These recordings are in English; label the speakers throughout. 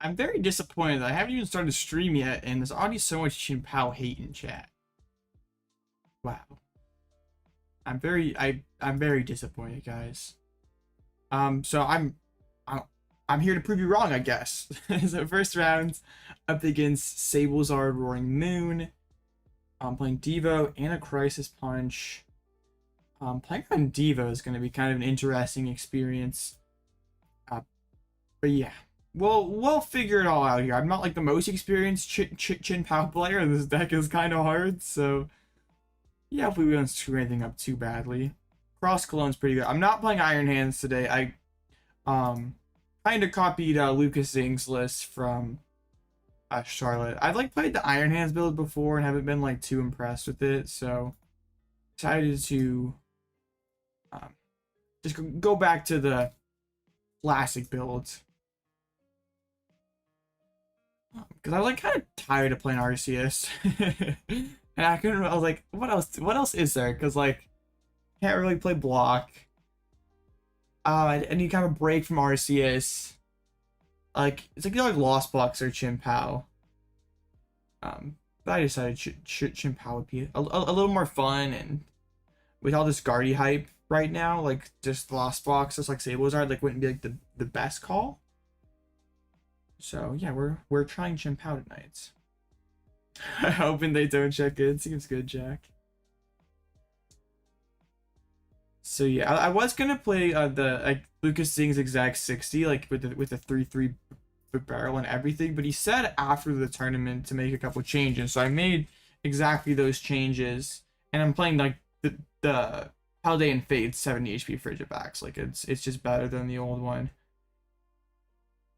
Speaker 1: I'm very disappointed that I haven't even started to stream yet, and there's already so much Chien-Pao hate in chat. Wow. I'm very disappointed, guys. So I'm here to prove you wrong, I guess. So first round, up against Sablezard Roaring Moon. I'm playing Devo and a Crisis Punch. Playing on Devo is going to be kind of an interesting experience. But yeah, we'll figure it all out here. I'm not like the most experienced Chien-Pao player, and this deck is kind of hard, so yeah, hopefully we don't screw anything up too badly. Cross Cologne's pretty good. I'm not playing Iron Hands today. I kind of copied Lucas Zing's list from Charlotte. I've like played the Iron Hands build before and haven't been like too impressed with it, so decided to just go back to the classic builds. Because I was like kind of tired of playing RCS. And I was like, what else is there? Because like can't really play block. And you kind of break from RCS. Like it's like you like Lost Box or Chien-Pao. But I decided Chien-Pao would be a little more fun, and with all this Guardy hype right now, like just Lost Box, just like Sablezard, like wouldn't be like the best call. So yeah, we're trying Chien-Pao tonight. Hoping they don't check in. Seems good, Jack. So yeah, I was gonna play the like Lucas Zing's exact 60 like with the 3/3 barrel and everything, but he said after the tournament to make a couple changes, so I made exactly those changes, and I'm playing like the Paldean Fade 70 HP Frigibax. Like it's just better than the old one.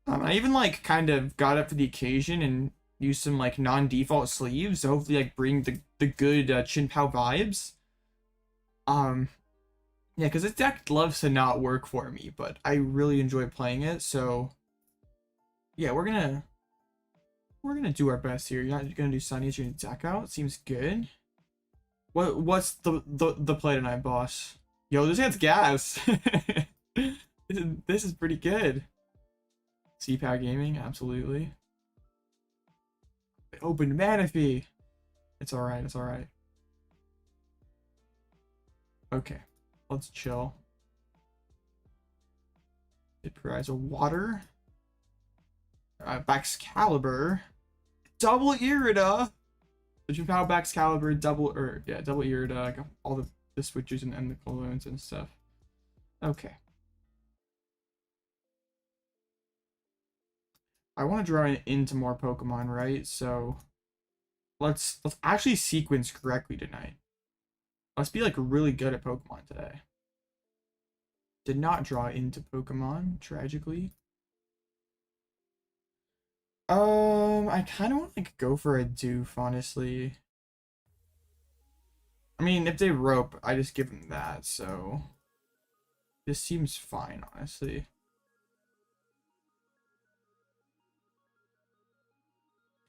Speaker 1: I even like kind of got up for the occasion and used some like non-default sleeves, so hopefully like bring the good Chien-Pao vibes. Yeah, because this deck loves to not work for me, but I really enjoy playing it, so yeah, we're gonna do our best here. You're not gonna do Sunny's, you're gonna deck out. Seems good. What's the play tonight, boss? Yo, this hand's gas. This is pretty good. CPAL Gaming, absolutely. Open Manaphy. It's alright, it's alright. Okay, let's chill. Vaporize a water. Baxcalibur. Double Irida. Did you power Baxcalibur double Irida? I got all the switches and the colognes and stuff. Okay. I want to draw into more Pokemon, right? So let's actually sequence correctly tonight. Let's be like really good at Pokemon today. Did not draw into Pokemon, tragically. I kind of want to like go for a Bidoof, honestly. I mean, if they rope, I just give them that, so this seems fine, honestly.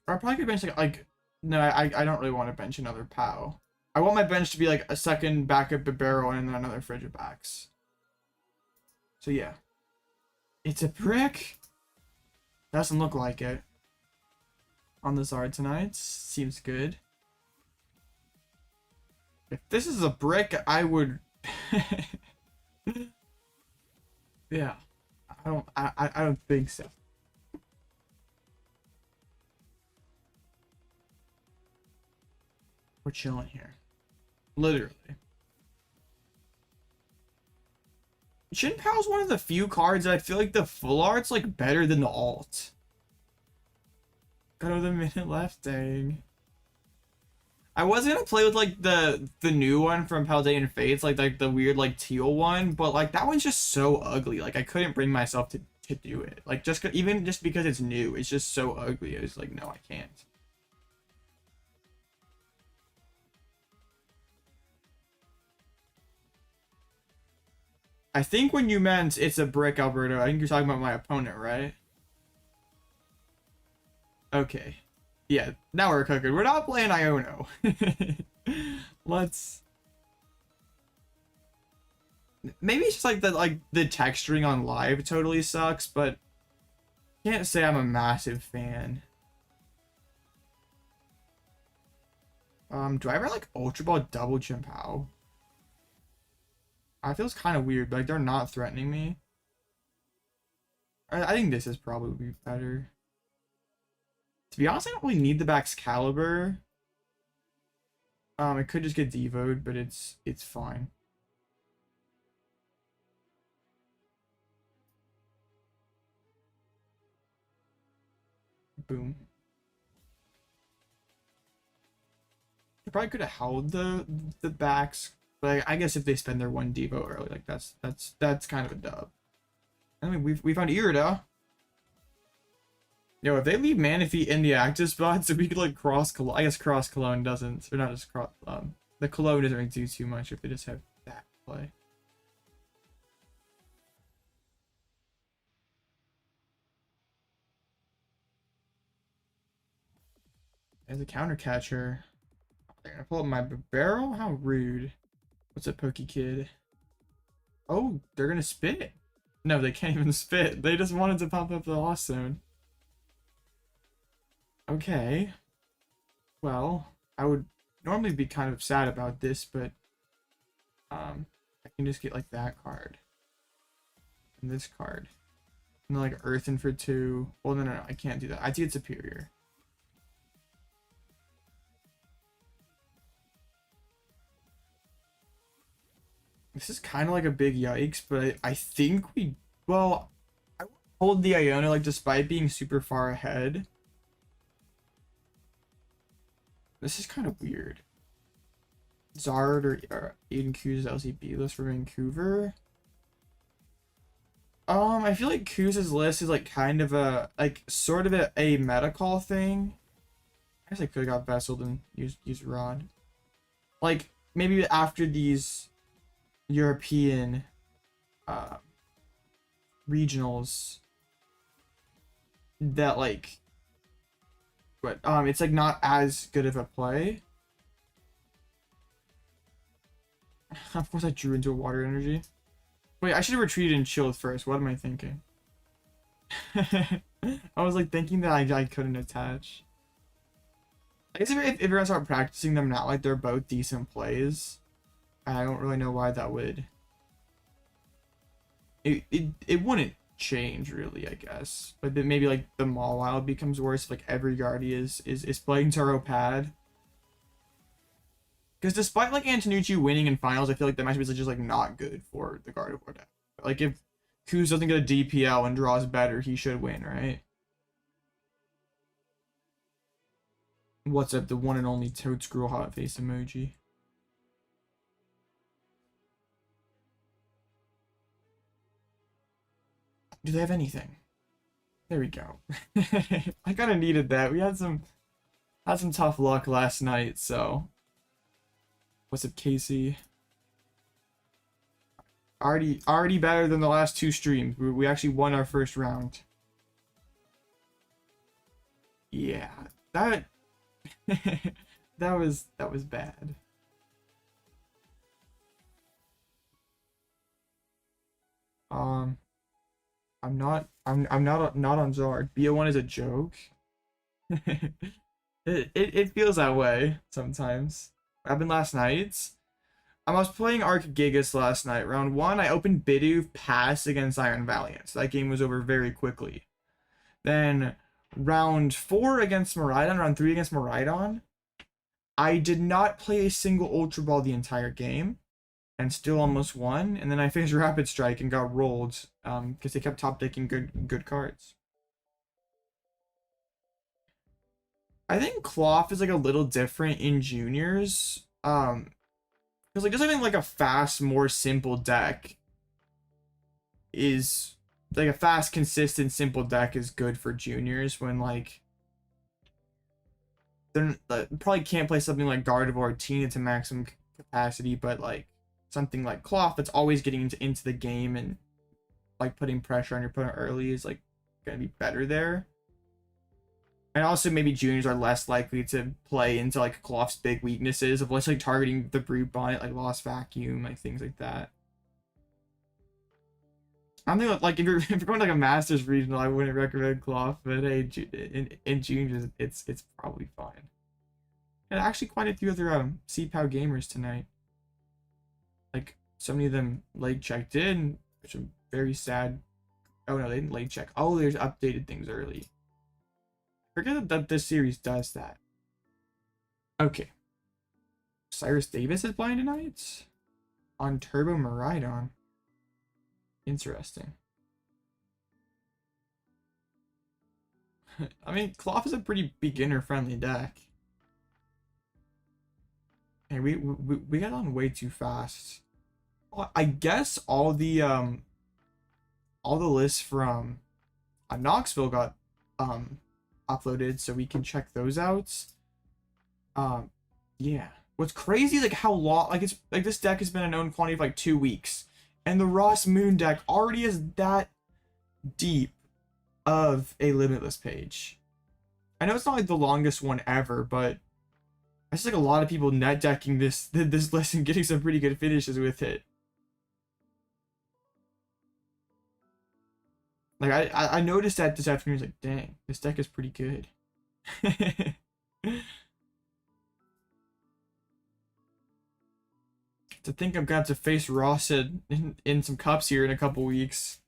Speaker 1: Or I probably could bench like no, I don't really want to bench another POW. I want my bench to be like a second backup Bibarel and then another Frigibax. So yeah. It's a brick. Doesn't look like it. On the Zard tonight. Seems good. If this is a brick, I would yeah. I don't think so. We're chilling here. Literally. Chien-Pao is one of the few cards that I feel like the full art's like better than the alt. Got another minute left, dang. I was gonna play with like the new one from Paldean Fates, like the weird like teal one, but like that one's just so ugly. Like I couldn't bring myself to do it. Like even just because it's new, it's just so ugly. I was like, no, I can't. I think when you meant it's a brick, Alberto, I think you're talking about my opponent, right? Okay. Yeah, now we're cooking. We're not playing Iono. Let's... Maybe it's just like the texturing on live totally sucks, but Can't say I'm a massive fan. Do I ever like Ultra Ball double Chien-Pao? I feels kind of weird, but like they're not threatening me. I think this is probably better. To be honest, I don't really need the Baxcalibur. It could just get devoed, but it's fine. Boom. I probably could have held the backs, but I guess if they spend their one Devo early, like that's kind of a dub. I mean, we found Irida. Yo, if they leave Manaphy in the active spot, so we could like cross Cologne. I guess cross Cologne doesn't, or not just cross. The Cologne doesn't really do too much if they just have that play. As a counter catcher, they're gonna pull up my Bibarel. How rude! What's up, Pokey Kid? Oh, they're gonna spit. No, they can't even spit. They just wanted to pop up the Lost Zone. Okay. Well, I would normally be kind of sad about this, but I can just get like that card and this card, and then like Earthen for 2. Well, no, I can't do that. I think it's superior. This is kind of like a big yikes, but I think well, I would hold the Iono like despite being super far ahead. This is kind of weird. Zard or Aiden Kuz's LCB list for Vancouver. I feel like Kuz's list is like kind of a sort of a meta call thing. I guess I could have got Vesseled and used Rod. Like maybe after these European regionals that like, but it's like not as good of a play. Of course I drew into a water energy. Wait, I should have retreated and chilled first. What am I thinking? I was like thinking that I couldn't attach. I guess if you're gonna start practicing them now, like they're both decent plays, I don't really know why that would. It wouldn't change really, I guess. But then maybe like the Mawile becomes worse if like every Guardy is playing Turo Pad. Because despite like Antonucci winning in finals, I feel like that matchup is just like not good for the Gardevoir deck. Like if Kuz doesn't get a DPL and draws better, he should win, right? What's up, the one and only Toad Screw hot face emoji? Do they have anything? There we go. I kind of needed that. We had some tough luck last night, so. What's up, Casey? Already better than the last 2 streams. We actually won our first round. Yeah, that that was bad. I'm not on Zard. BO1 is a joke. it feels that way sometimes. What happened last night? I was playing Arc Gigas last night. Round 1, I opened Bidoof Pass against Iron Valiant. So that game was over very quickly. Then round 4 against Miraidon, round 3 against Miraidon, I did not play a single Ultra Ball the entire game and still almost won. And then I finished Rapid Strike and got rolled because they kept top decking good cards. I think Cloth is like a little different in juniors. Because like just having like a fast, more simple deck is like a fast, consistent, simple deck is good for juniors when like they're probably can't play something like Gardevoir or Tina to maximum capacity, but like something like Cloth that's always getting into the game and like putting pressure on your opponent early is like gonna be better there. And also maybe juniors are less likely to play into like Cloth's big weaknesses of less like targeting the Brute Bonnet, like Lost Vacuum, like things like that. I'm thinking like if you're going to like a Masters regional, I wouldn't recommend Cloth, but hey, in June it's probably fine. And actually quite a few other CPAO gamers tonight. Like so many of them late checked in, which I'm very sad. Oh no, they didn't late check. Oh, there's updated things early. Forget that this series does that. Okay. Cyrus Davis is playing tonight on Turbo Maridon. Interesting. I mean, Cloth is a pretty beginner-friendly deck. And we got on way too fast. Well, I guess all the lists from Knoxville got uploaded, so we can check those out. Yeah. What's crazy, like how long, like it's like this deck has been a known quantity for like 2 weeks, and the Ross Moon deck already is that deep of a limitless page. I know it's not like the longest one ever, but I see like a lot of people net decking this list and getting some pretty good finishes with it. Like I noticed that this afternoon. I was like, dang, this deck is pretty good. To think I'm gonna have to face Ross in some cups here in a couple weeks.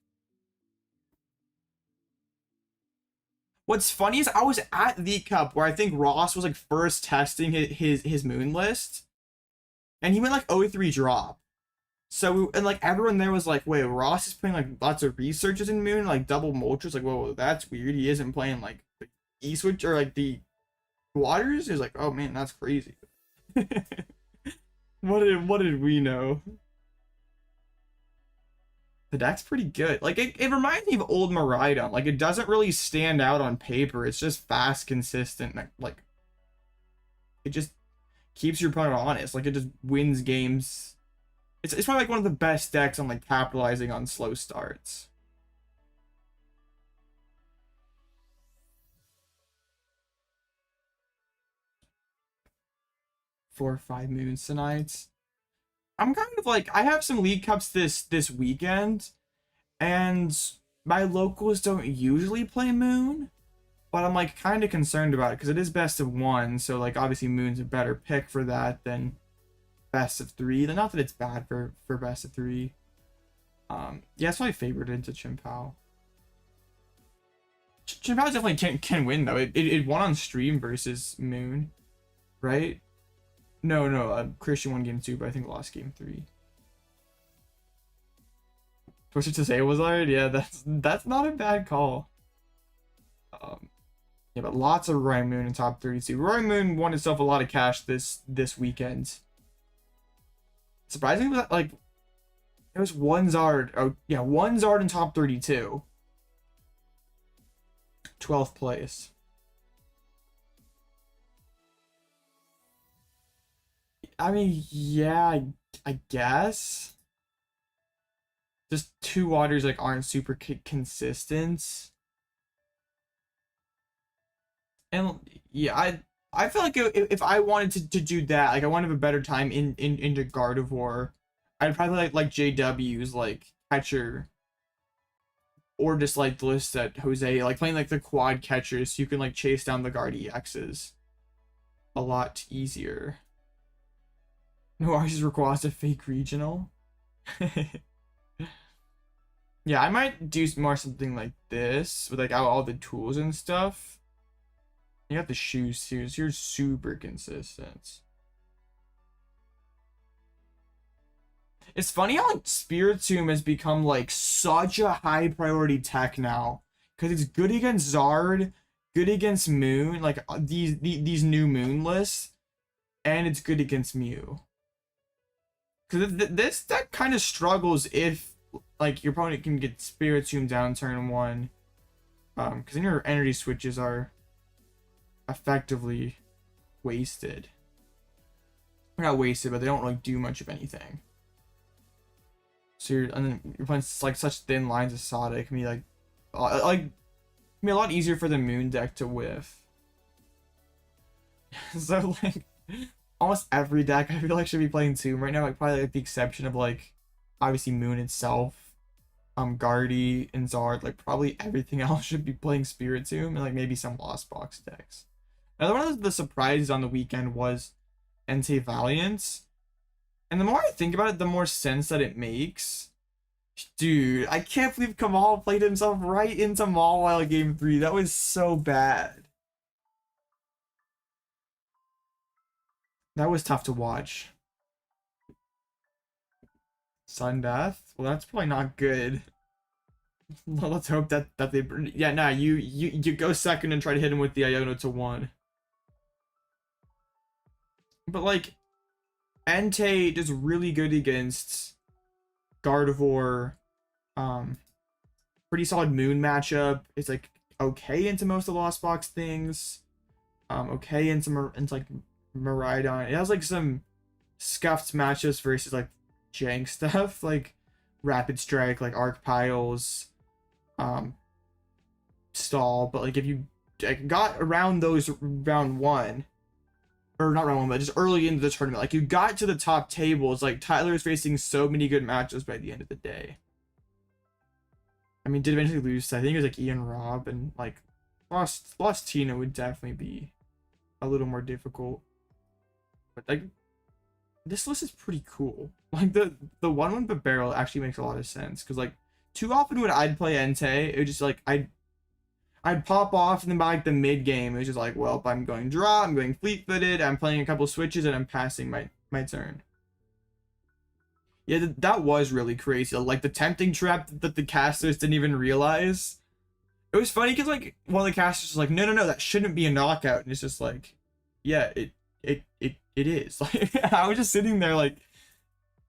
Speaker 1: What's funny is I was at the cup where I think Ross was like first testing his moon list, and he went like 0-3 drop. So and like everyone there was like, wait, Ross is playing like lots of researches in moon, like double moltres. Like, whoa, that's weird. He isn't playing like the E-switch or like the waters. He's like, oh man, that's crazy. What did we know? The deck's pretty good. Like it reminds me of old Maridon. Like it doesn't really stand out on paper. It's just fast, consistent. Like it just keeps your opponent honest. Like it just wins games. It's probably like one of the best decks on like capitalizing on slow starts. Four or 5 moons tonight. I'm kind of like, I have some League Cups this weekend, and my locals don't usually play Moon, but I'm like kind of concerned about it because it is best of 1, so like obviously Moon's a better pick for that than best of 3. Not that it's bad for best of 3. Yeah, that's why I favored into Chien-Pao. Chien-Pao definitely can win though. It won on stream versus Moon, right? No, Christian won game 2, but I think lost game 3. What's it to say? Was I? Yeah, that's not a bad call. Yeah, but lots of Roy Moon in top 32. Roy Moon won itself a lot of cash this weekend. Surprisingly, like it was one Zard. Oh yeah, one Zard in top 32. 12th place. I mean, yeah, I guess. Just 2 waters like aren't super consistent. And yeah, I feel like if I wanted to do that, like I want to have a better time into Gardevoir, I'd probably like JW's like catcher, or just like the list that Jose like playing like the quad catchers, so you can like chase down the Guard EXs a lot easier. No, ours is requires a fake regional. Yeah, I might do more something like this with like all the tools and stuff. You got the shoes too, so you're super consistent. It's funny how like Spiritomb has become like such a high priority tech now, because it's good against Zard, good against Moon, like these new Moon lists, and it's good against Mew. Because this deck kind of struggles if like your opponent can get Spiritomb down turn 1, because then your energy switches are effectively wasted. They're not wasted, but they don't really do much of anything. So and then you're playing like such thin lines of Sada. It can be like can be a lot easier for the Moon deck to whiff. So like almost every deck I feel like should be playing Tomb right now, like probably like the exception of like obviously Moon itself. Guardy and Zard, like probably everything else should be playing Spiritomb and like maybe some Lost Box decks. Another one of the surprises on the weekend was Entei Valiance. And the more I think about it, the more sense that it makes. Dude, I can't believe Kamal played himself right into Mawile game 3. That was so bad. That was tough to watch. Sundeath? Well, that's probably not good. Let's hope that they... Yeah, nah, you go second and try to hit him with the Iono to 1. But, like, Entei does really good against Gardevoir. Pretty solid Moon matchup. It's, like, okay into most of the Lost Box things. Okay into like Miraidon. It has, like, some scuffed matchups versus, like, jank stuff. Like, Rapid Strike, like, Arc Piles, Stall. But, like, if you got around those round 1... Or not round 1, but just early into the tournament. Like, you got to the top tables. Like, Tyler's facing so many good matches by the end of the day. I mean, did eventually lose. I think it was, like, Ian Robb. And, like, lost Tina would definitely be a little more difficult. But, like, this list is pretty cool. Like, the 1-1 Bibarel actually makes a lot of sense. Because, like, too often when I'd play Entei, it would just, like, I'd pop off, and then by like the mid game, it was just like, well, I'm going draw, I'm going fleet-footed, I'm playing a couple switches, and I'm passing my turn. Yeah, that was really crazy. Like the tempting trap that the casters didn't even realize. It was funny because like one of the casters was like, no, that shouldn't be a knockout, and it's just like, yeah, it is. Like I was just sitting there like,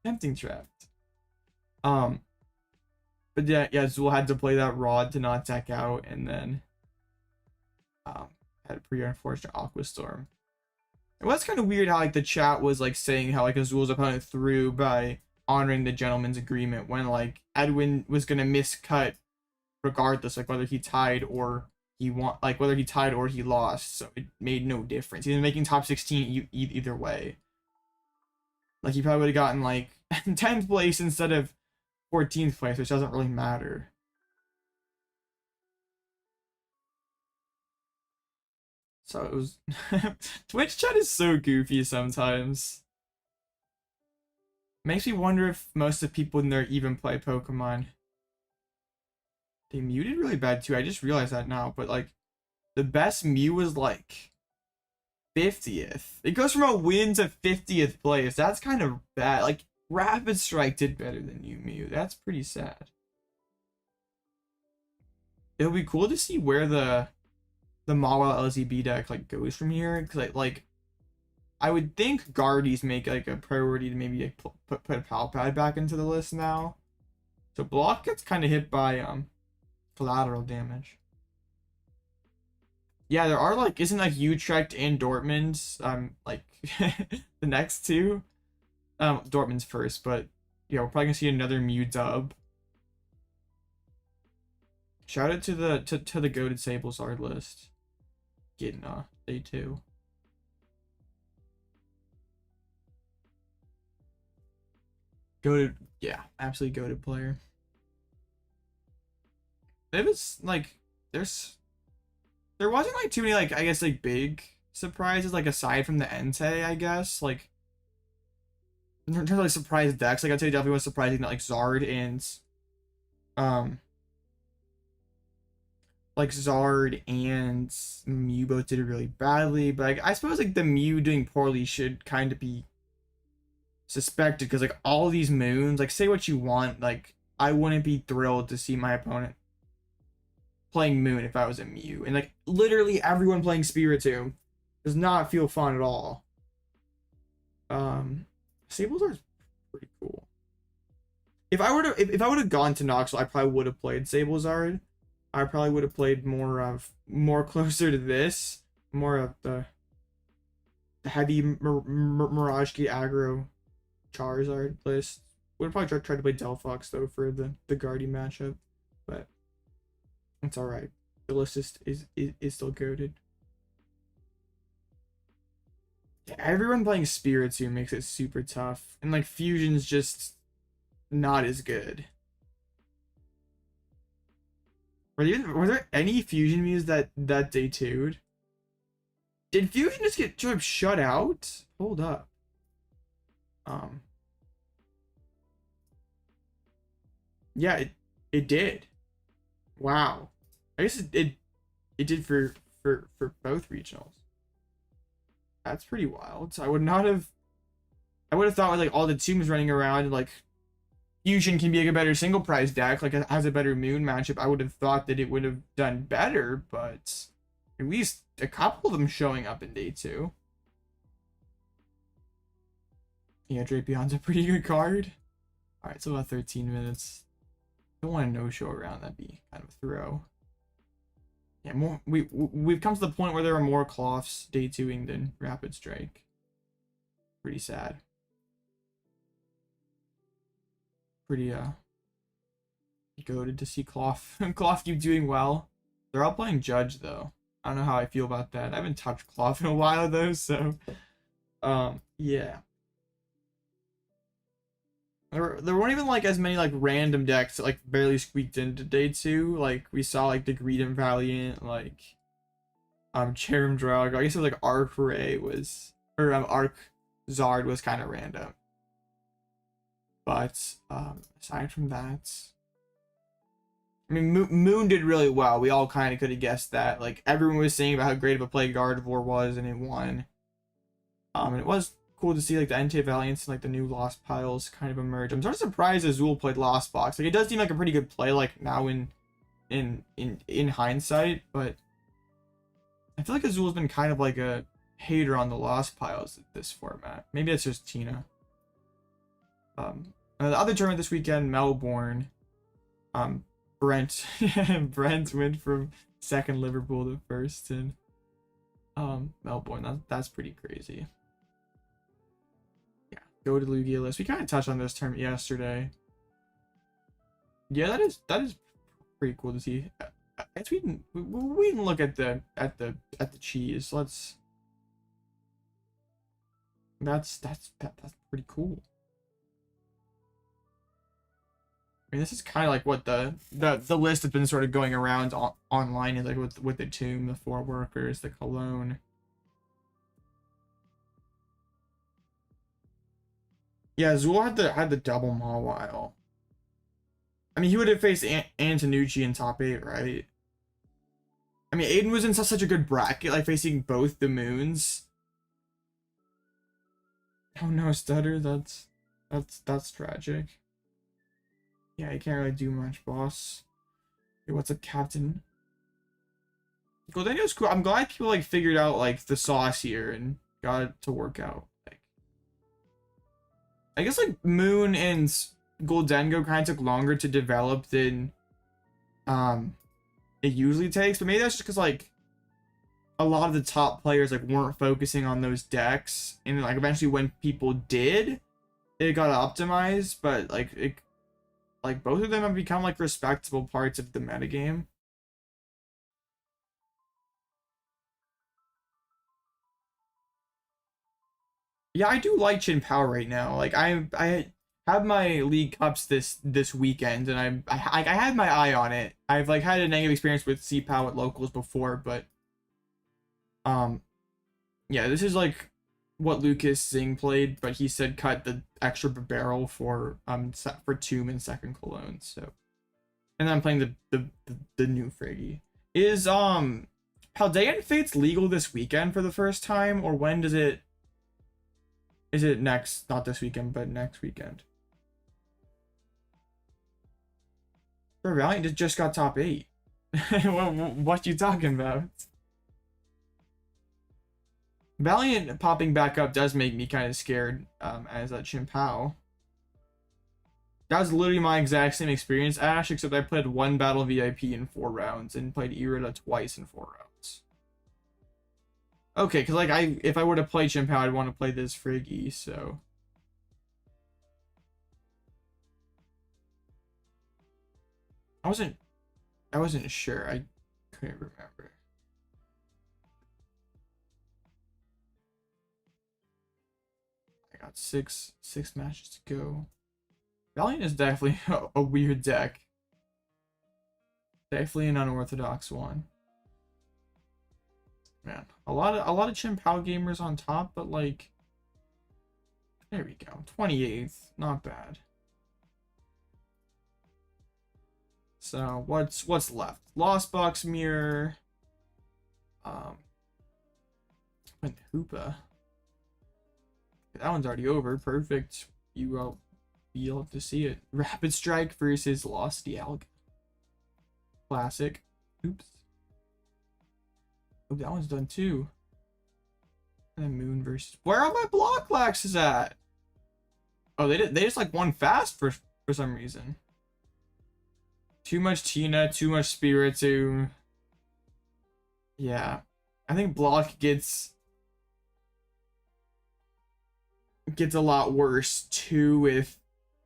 Speaker 1: tempting trapped. But yeah, Zool had to play that Rod to not deck out, and then had a pretty unfortunate Aqua Storm. It was kind of weird how like the chat was like saying how like Azul's opponent threw by honoring the gentleman's agreement when like Edwin was gonna miscut regardless, like whether he tied or he whether he tied or he lost. So it made no difference. He was making top 16 either way. Like he probably would have gotten like 10th place instead of 14th place, which doesn't really matter. So it was... Twitch chat is so goofy sometimes. Makes me wonder if most of the people in there even play Pokemon. They muted really bad too, I just realized that now, but like, the best Mew was like 50th. It goes from a win to 50th place. That's kind of bad. Like, Rapid Strike did better than you, Mew. That's pretty sad. It'll be cool to see where the Mawile LZB deck like goes from here, because like I would think Guardies make like a priority to maybe like, put a Pal Pad back into the list now. So Block gets kind of hit by collateral damage. Yeah, there are like isn't like Utrecht and Dortmund like the next two. Dortmund's first, but yeah, we're probably gonna see another Mew dub. Shout out to the goated Sablezard list. Getting day 2. Goated, yeah, absolutely goated player. It was like there wasn't like too many like I guess like big surprises like aside from the Entei, I guess. Like in terms of like surprise decks, like I'd say definitely was surprising that like Zard and like Zard and Mew both did it really badly, but like, I suppose like the Mew doing poorly should kind of be suspected because like all these moons, like say what you want, like I wouldn't be thrilled to see my opponent playing Moon if I was a Mew, and like literally everyone playing Spiritomb does not feel fun at all. Sablezard's pretty cool. If I would have gone to Knoxville, I probably would have played Sablezard. I probably would have played more closer to this, more of the heavy Mirage Key aggro Charizard list. Would have probably tried to play Delphox though for the Guardian matchup, but it's all right. The list is still goated. Yeah, everyone playing Spiritomb makes it super tough, and like Fusion's just not as good. Were there any fusion Mews that day 2'd? Did fusion just get shut out? Hold up. Yeah, it did. Wow. I guess it did for both regionals. That's pretty wild. So I would have thought with like all the tombs running around and like fusion can be like a better single prize deck, like it has a better moon matchup. I would have thought that it would have done better, but at least a couple of them showing up in day 2. Yeah, Drapion's a pretty good card. Alright, so about 13 minutes. Don't want to no-show around, that'd be kind of a throw. Yeah, more we've come to the point where there are more cloths day 2ing than Rapid Strike. Pretty sad. Pretty goated to see Cloth Cloth keep doing well. They're all playing Judge though. I don't know how I feel about that. I haven't touched Cloth in a while though, so yeah. There weren't even like as many like random decks that like barely squeaked into day 2. Like we saw like the Greedent Valiant, like Cherim Drug. I guess it was like Arc Ray was, or Arc Zard was kind of random. But aside from that, I mean, Moon did really well. We all kind of could have guessed that. Like everyone was saying about how great of a play Gardevoir was, and it won. And it was cool to see like the anti-valiants and like the new Lost Piles kind of emerge. I'm sort of surprised Azul played Lost Box. Like it does seem like a pretty good play like now in hindsight, but I feel like Azul's been kind of like a hater on the Lost Piles at this format. Maybe it's just Tina. The other tournament this weekend, Melbourne. Brent went from second Liverpool to first, and Melbourne. That's pretty crazy. Yeah, go to Lugia list. We kind of touched on this tournament yesterday. Yeah, that is pretty cool to see. We can look at the cheese. That's pretty cool. I mean, this is kind of like what the list has been sort of going around online, is like with the Tomb, the Four Workers, the Cologne. Yeah, Zool had the double Mawile. I mean, he would have faced Antonucci in top 8, right? I mean, Aiden was in such a good bracket, like facing both the Moons. Oh no, Stutter, that's tragic. Yeah, you can't really do much, boss. Hey, what's up, Captain? Goldengo's cool. I'm glad people like figured out like the sauce here and got it to work out. Like, I guess like Moon and Goldengo kind of took longer to develop than it usually takes, but maybe that's just because like a lot of the top players like weren't focusing on those decks, and like eventually when people did, it got optimized, but like both of them have become like respectable parts of the metagame. Yeah, I do like Chien-Pao right now. Like I have my League Cups this weekend, and I had my eye on it. I've like had a negative experience with C-Pao at locals before, but yeah, this is like what Lucas Zing played, but he said cut the extra Bibarel for Tomb and second Cologne. So, and then I'm playing the new Friggy. Is Paldean Fates legal this weekend for the first time, or when does it? Is it next? Not this weekend, but next weekend. Bro, Valiant just got top 8. What you talking about? Valiant popping back up does make me kind of scared as a Chien-Pao. That was literally my exact same experience, Ash, except I played one Battle VIP in 4 rounds and played Irida twice in 4 rounds. Okay, because like if I were to play Chien-Pao, I'd want to play this Friggy, so. I wasn't sure. I couldn't remember. I got six matches to go. Valiant is definitely a weird deck. Definitely an unorthodox one. Man, a lot of Chien-Pao gamers on top, but like, there we go. 28th, not bad. So what's left? Lost Box Mirror. And Hoopa. That one's already over. Perfect. You will be able to see it. Rapid Strike versus Lost Dialga. Classic. Oops. Oh, that one's done too. And then Moon versus. Where are my block laxes at? Oh, they just like won fast for some reason. Too much Tina, too much Spiritomb. Yeah, I think block gets a lot worse too with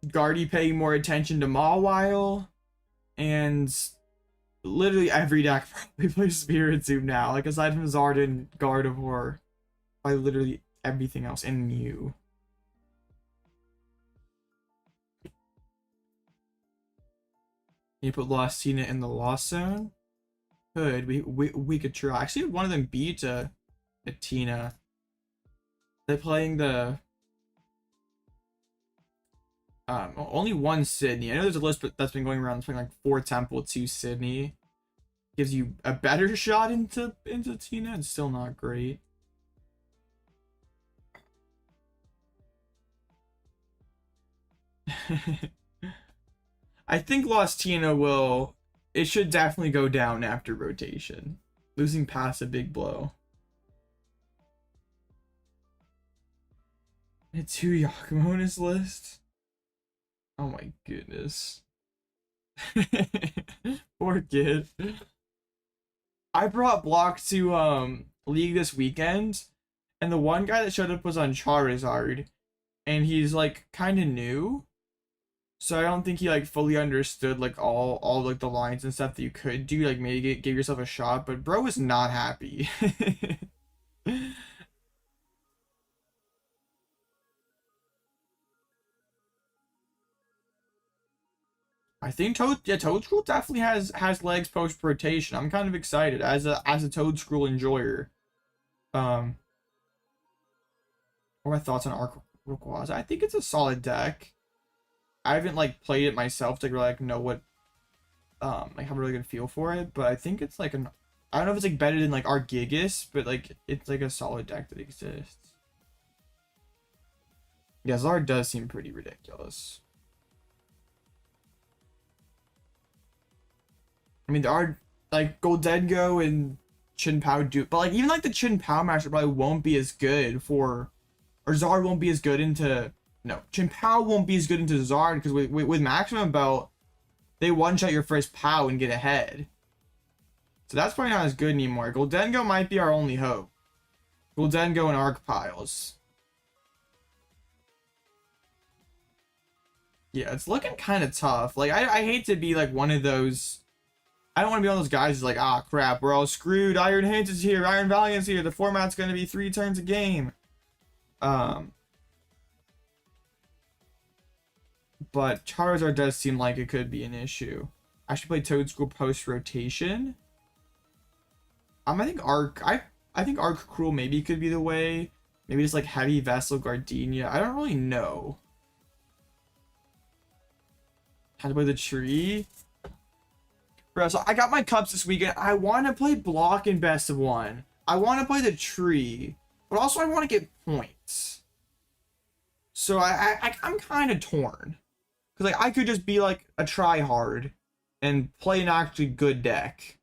Speaker 1: Guardy paying more attention to Mawile, and literally every deck probably plays Spiritomb now. Like aside from Zard and Gardevoir, by literally everything else, and Mew. You put Lost Tina in the Lost Zone? Could we could try. Actually, one of them beat a Tina. They're playing the only one Sydney. I know there's a list that's been going around playing like 4 Temple, 2 Sydney. Gives you a better shot into Tina. It's still not great. I think Lost Tina will. It should definitely go down after rotation. Losing past a big blow. A 2 Yakumonis list. Oh my goodness. Poor kid. I brought block to League this weekend, and the one guy that showed up was on Charizard, and he's like kind of new. So I don't think he like fully understood like all like the lines and stuff that you could do, like maybe give yourself a shot, but bro was not happy. I think Toadscruel definitely has legs post rotation. I'm kind of excited as a Toadscruel enjoyer. What are my thoughts on Arc Rayquaza? I think it's a solid deck. I haven't like played it myself to really like know what like have a really good feel for it, but I think it's like an, I don't know if it's like better than like Argigas, but like it's like a solid deck that exists. Yeah, Zard does seem pretty ridiculous. I mean, there are like Goldengo and Chien-Pao do, but like even like the Chien-Pao matchup probably won't be as good for, or Zard won't be as good into. No, Chien-Pao won't be as good into Zard because with Maximum Belt, they one-shot your first POW and get ahead. So that's probably not as good anymore. Goldengo might be our only hope. Goldengo and Arc Piles. Yeah, it's looking kind of tough. Like, I hate to be like one of those. I don't want to be one of those guys who's like, ah, crap, we're all screwed. Iron Hands is here. Iron Valiant's here. The format's going to be 3 turns a game. But Charizard does seem like it could be an issue. I should play Toadscruel post rotation. I think Arc Cruel maybe could be the way. Maybe just like Heavy Vessel Gardenia. I don't really know. How to play the tree. Bro, so I got my cups this weekend. I want to play block in best of 1. I want to play the tree, but also I want to get points. So I'm kind of torn. Because like I could just be like a try hard and play an actually good deck.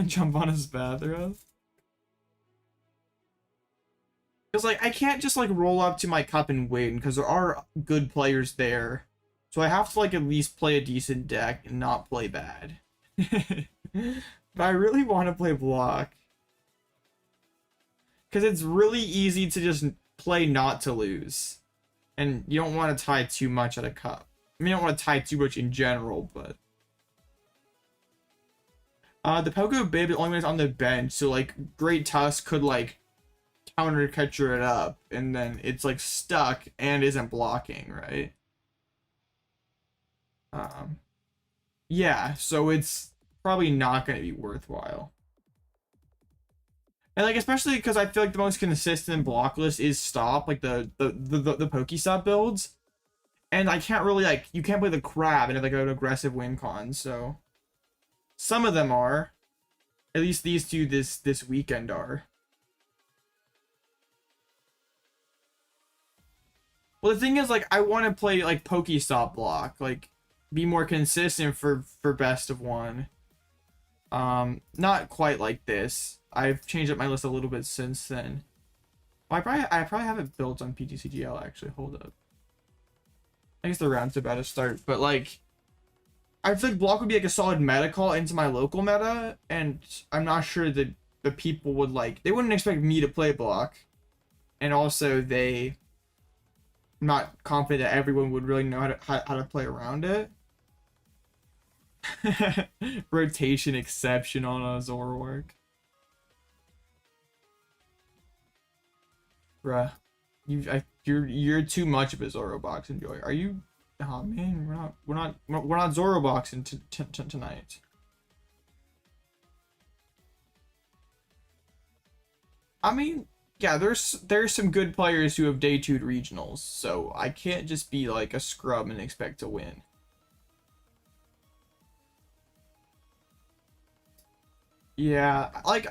Speaker 1: Jump on his bathroom. Because like I can't just like roll up to my cup and win because there are good players there. So I have to like at least play a decent deck and not play bad. But I really want to play block. Because it's really easy to just play not to lose. And you don't want to tie too much at a cup. I mean, you don't want to tie too much in general, but... the Pogo Bib only was on the bench, so, like, Great Tusk could, like, counter catcher it up, and then it's, like, stuck and isn't blocking, right? Yeah, so it's probably not going to be worthwhile. And like, especially because I feel like the most consistent block list is stop, like the PokéStop builds. And I can't really, like, you can't play the crab and have like an aggressive win con, so some of them are. At least these two this weekend are. Well, the thing is, like, I want to play like PokéStop block, like be more consistent for best of one. Not quite like this. I've changed up my list a little bit since then. Well, I probably have it built on PTCGL actually. Hold up. I guess the round's about to start, but like, I feel like block would be like a solid meta call into my local meta, and I'm not sure that the people would like. They wouldn't expect me to play block, and also I'm not confident that everyone would really know how to play around it. Rotation exception on a Zoroark. Bruh, you're too much of a Zorobox enjoyer. Are you? Oh man, we're not Zoroboxing tonight. I mean, yeah, there's some good players who have day 2'd regionals, so I can't just be like a scrub and expect to win. Yeah, like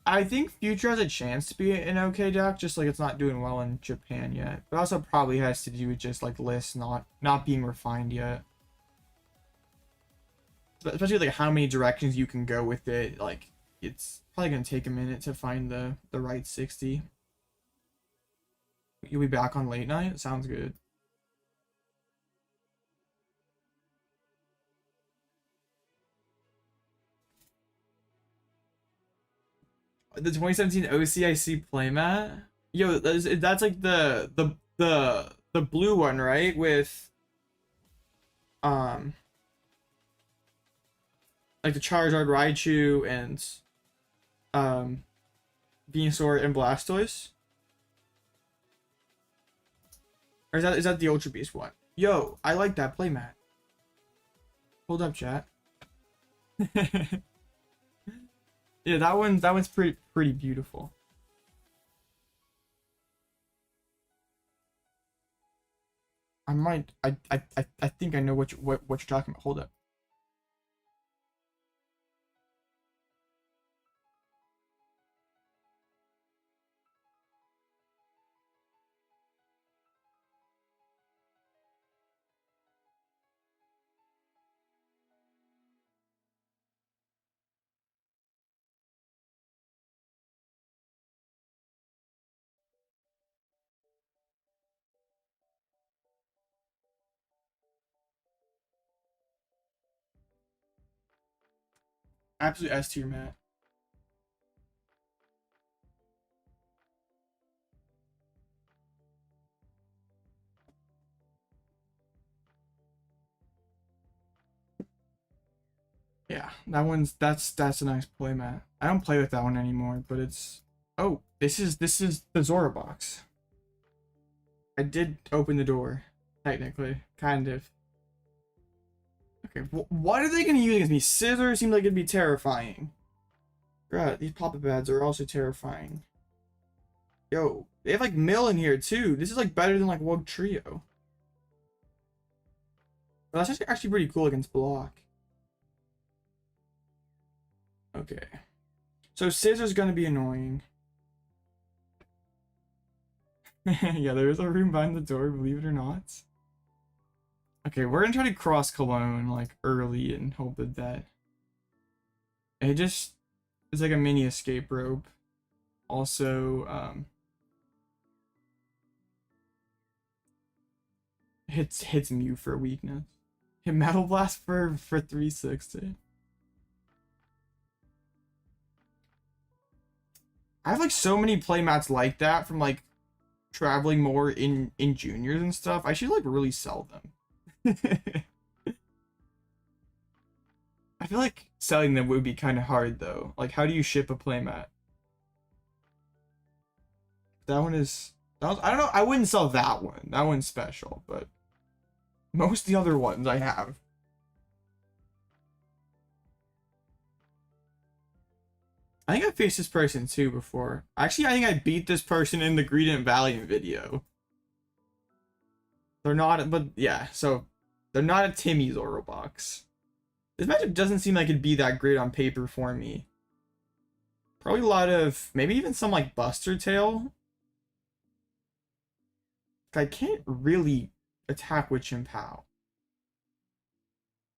Speaker 1: I think Future has a chance to be an okay deck, just like it's not doing well in Japan yet. But also probably has to do with just like lists not being refined yet. But especially like how many directions you can go with it. Like it's probably gonna take a minute to find the right 60. You'll be back on late night? Sounds good. The 2017 OCIC playmat? Yo, that's like the blue one, right? With um like the Charizard, Raichu, and Venusaur and Blastoise? Or is that the Ultra Beast one? Yo, I like that playmat. Hold up, chat. Yeah, that one's pretty beautiful. I think I know what you're talking about. Hold up. Absolute S tier, Matt. Yeah, that's a nice playmat. I don't play with that one anymore, but it's this is the Zora box. I did open the door, technically, kind of. Okay, what are they gonna use against me? Scissors seem like it'd be terrifying. God, these pop-up ads are also terrifying. Yo, they have like Mill in here too. This is like better than like Wug Trio. But that's actually pretty cool against block. Okay. So Scissor's gonna be annoying. Yeah, there is a room behind the door, believe it or not. Okay, we're gonna try to cross Cologne like early and hope that it's like a mini escape rope. Also, hits Mew for weakness. Hit Metal Blast for 360. I have like so many playmats like that from like traveling more in juniors and stuff. I should like really sell them. I feel like selling them would be kind of hard though. Like, how do you ship a playmat? I don't know. I wouldn't sell that one. That one's special, but most of the other ones I have. I think I faced this person too before. Actually, I think I beat this person in the Greedent Valiant video. They're not, but yeah, so they're not a Timmy Zoro box. This matchup doesn't seem like it'd be that great on paper for me. Probably a lot of, maybe even some like Buster Tail. I can't really attack with Chien-Pao.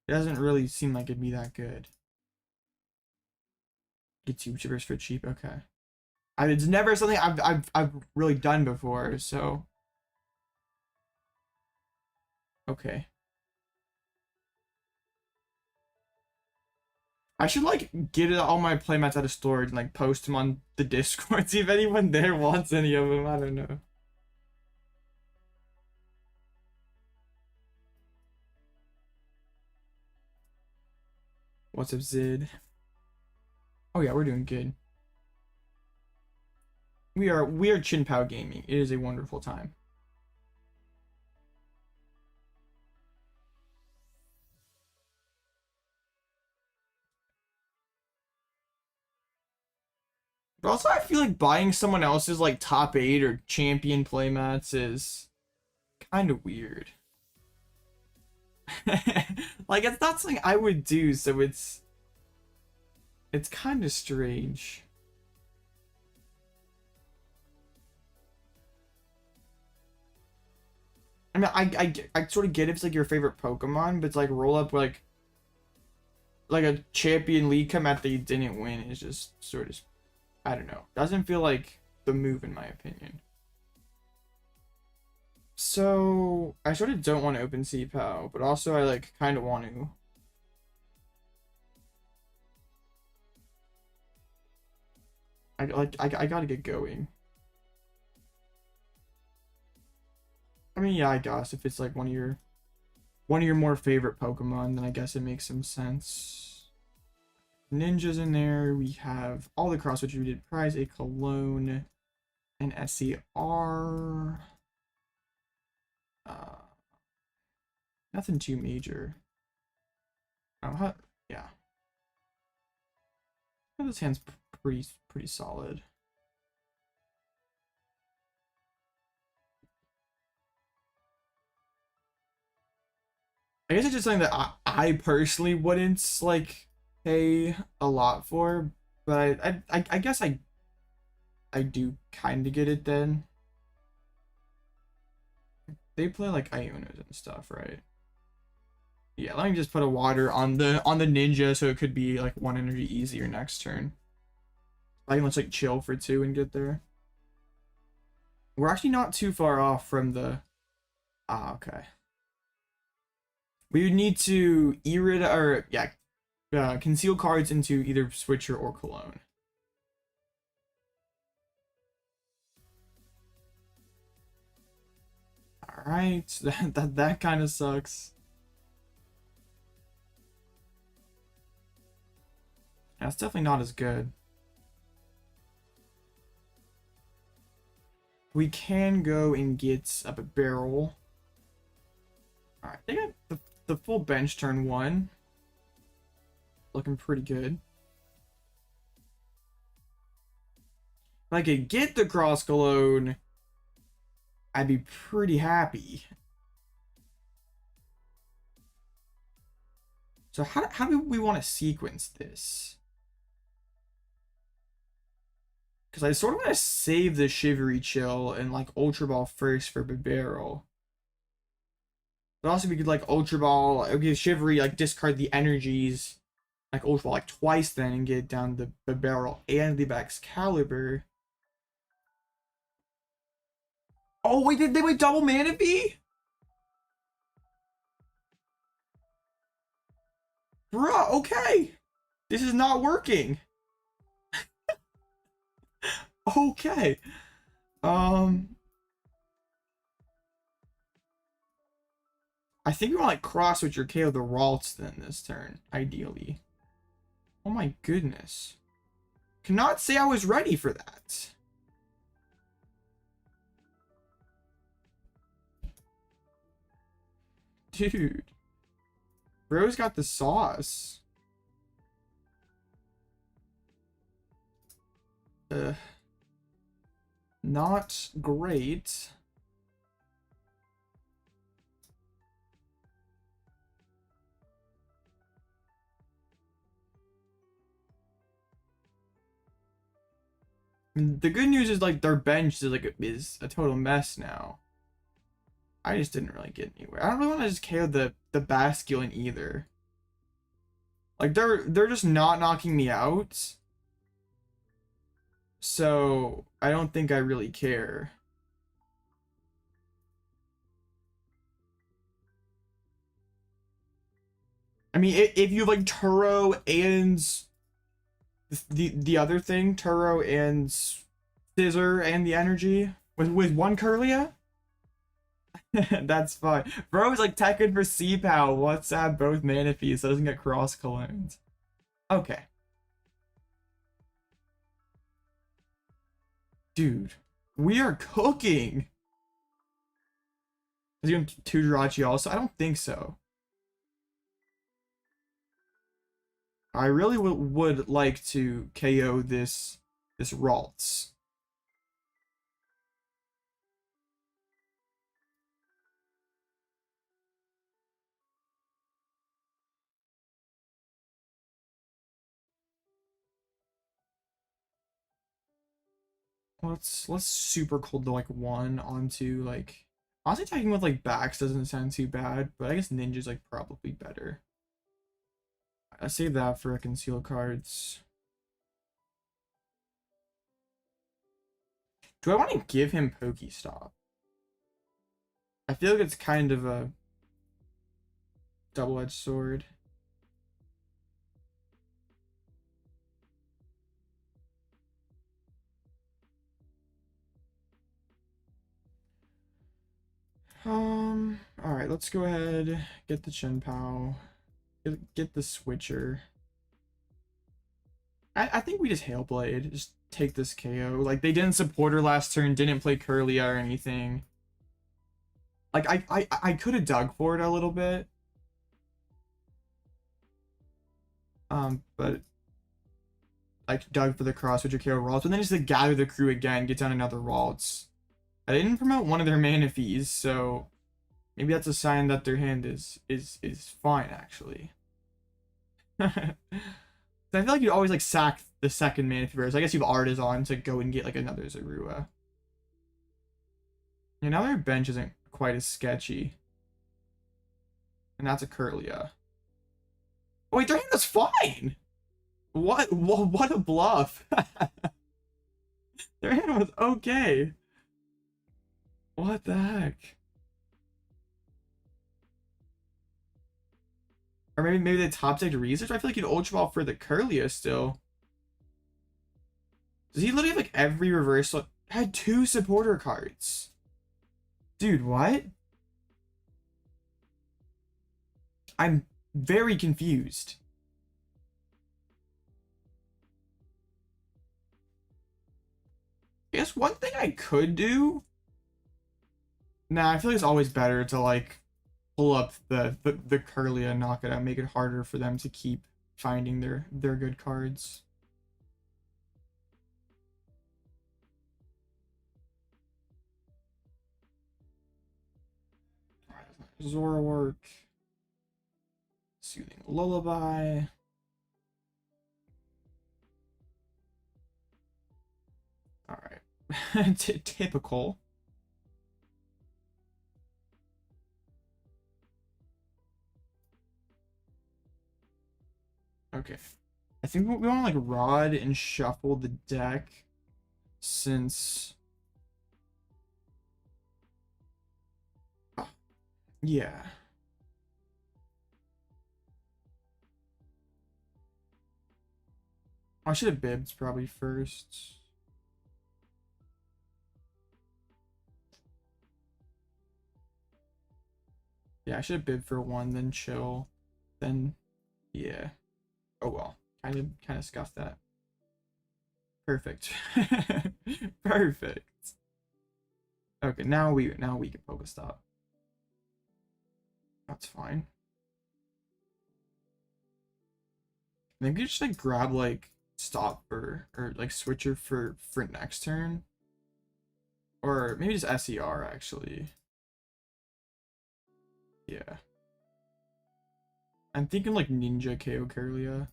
Speaker 1: It doesn't really seem like it'd be that good. Get two chippers for cheap, okay. It's never something I've really done before, so okay. I should like get all my playmats out of storage and like post them on the Discord, see if anyone there wants any of them. I don't know. What's up, Zid? Oh yeah, we're doing good. We are Chien-Pao gaming. It is a wonderful time. But also, I feel like buying someone else's like top 8 or champion playmats is kind of weird. Like, it's not something I would do, so it's kind of strange. I mean, I sort of get if it's like your favorite Pokemon, but it's like roll up like a champion league come out that you didn't win is just sort of, I don't know. Doesn't feel like the move in my opinion. So I sort of don't want to open C-Pow, but also I like kind of want to. I gotta get going. I mean, yeah, I guess if it's like one of your more favorite Pokemon, then I guess it makes some sense. Ninjas in there. We have all the Cross Switcher we did prize, a Cologne, an SCR. Nothing too major. Yeah. This hand's pretty solid. I guess it's just something that I personally wouldn't like pay a lot for, but I guess I do kind of get it then. They play like Ionos and stuff, right? Yeah, let me just put a water on the ninja so it could be like 1 energy easier next turn. I can let's like chill for 2 and get there. We're actually not too far off from the okay. We would need to Irida or yeah, conceal cards into either Switcher or Cologne. All right, that kind of sucks. That's definitely not as good. We can go and get up a Bibarel. All right, they got the full bench turn 1. Looking pretty good. If I could get the Cross Cologne, I'd be pretty happy. So how do we want to sequence this? Because I sort of want to save the Shivery Chill and like Ultra Ball first for Bibarel. But also we could like Ultra Ball, okay, Shivery, like discard the energies, like Ultra Ball like twice then and get down the Bibarel and the Baxcalibur. Oh wait, did they wait double Manaphy? Bruh, okay. This is not working. Okay. I think we want like Cross Switcher KO the Ralston this turn, ideally. Oh my goodness. Cannot say I was ready for that. Dude. Bro's got the sauce. Not great. The good news is like their bench is a total mess now. I just didn't really get anywhere. I don't really want to just KO the Basculin either. Like they're just not knocking me out. So I don't think I really care. I mean, if you have like Turo and the other thing, Turo and Scissor and the energy with one Curlia, that's fine. Bro is like teching for C-Pao. Let's have both Manaphy so it doesn't get cross colognes. Okay. Dude, we are cooking. Is he going to Jirachi also? I don't think so. I really would like to KO this Ralts. Let's super cold to like one onto like, honestly attacking with like backs doesn't sound too bad, but I guess ninja's like probably better. I save that for conceal cards. Do I want to give him PokéStop? I feel like it's kind of a double-edged sword. All right, let's go ahead, get the Chien-Pao, get the switcher. I think we just Hailblade, just take this KO. Like, they didn't support her last turn, didn't play Curlia or anything. Like, I could have dug for it a little bit. But like dug for the Cross Switcher KO Ralts, but then just to gather the crew again, get down another Ralts. I didn't promote one of their Manaphies, so maybe that's a sign that their hand is fine actually. I feel like you always like sack the second Manaphy first. I guess you've Artisan to go and get like another Zorua. Yeah, now their bench isn't quite as sketchy. And that's a Curlia. Oh wait, their hand was fine! What a bluff. Their hand was okay. What the heck? Or maybe they top decked research? I feel like you'd Ultra Ball for the Curlia still. Does he literally have like every reversal? Had 2 supporter cards. Dude, what? I'm very confused. I guess one thing I could do. Nah, I feel like it's always better to like pull up the Curlia and knock it out, make it harder for them to keep finding their good cards. Zoroark. Soothing Lullaby. Alright. Typical. Okay. I think we want to like rod and shuffle the deck since yeah. I should have bibbed probably first. Yeah, I should have bibbed for 1, then chill, then yeah. Oh well, kind of scuffed that. Perfect. Perfect. Okay, now we can PokéStop. That's fine. Maybe just like grab like stop for, or like switcher for next turn. Or maybe just SER actually. Yeah. I'm thinking like Ninja KO Kirlia.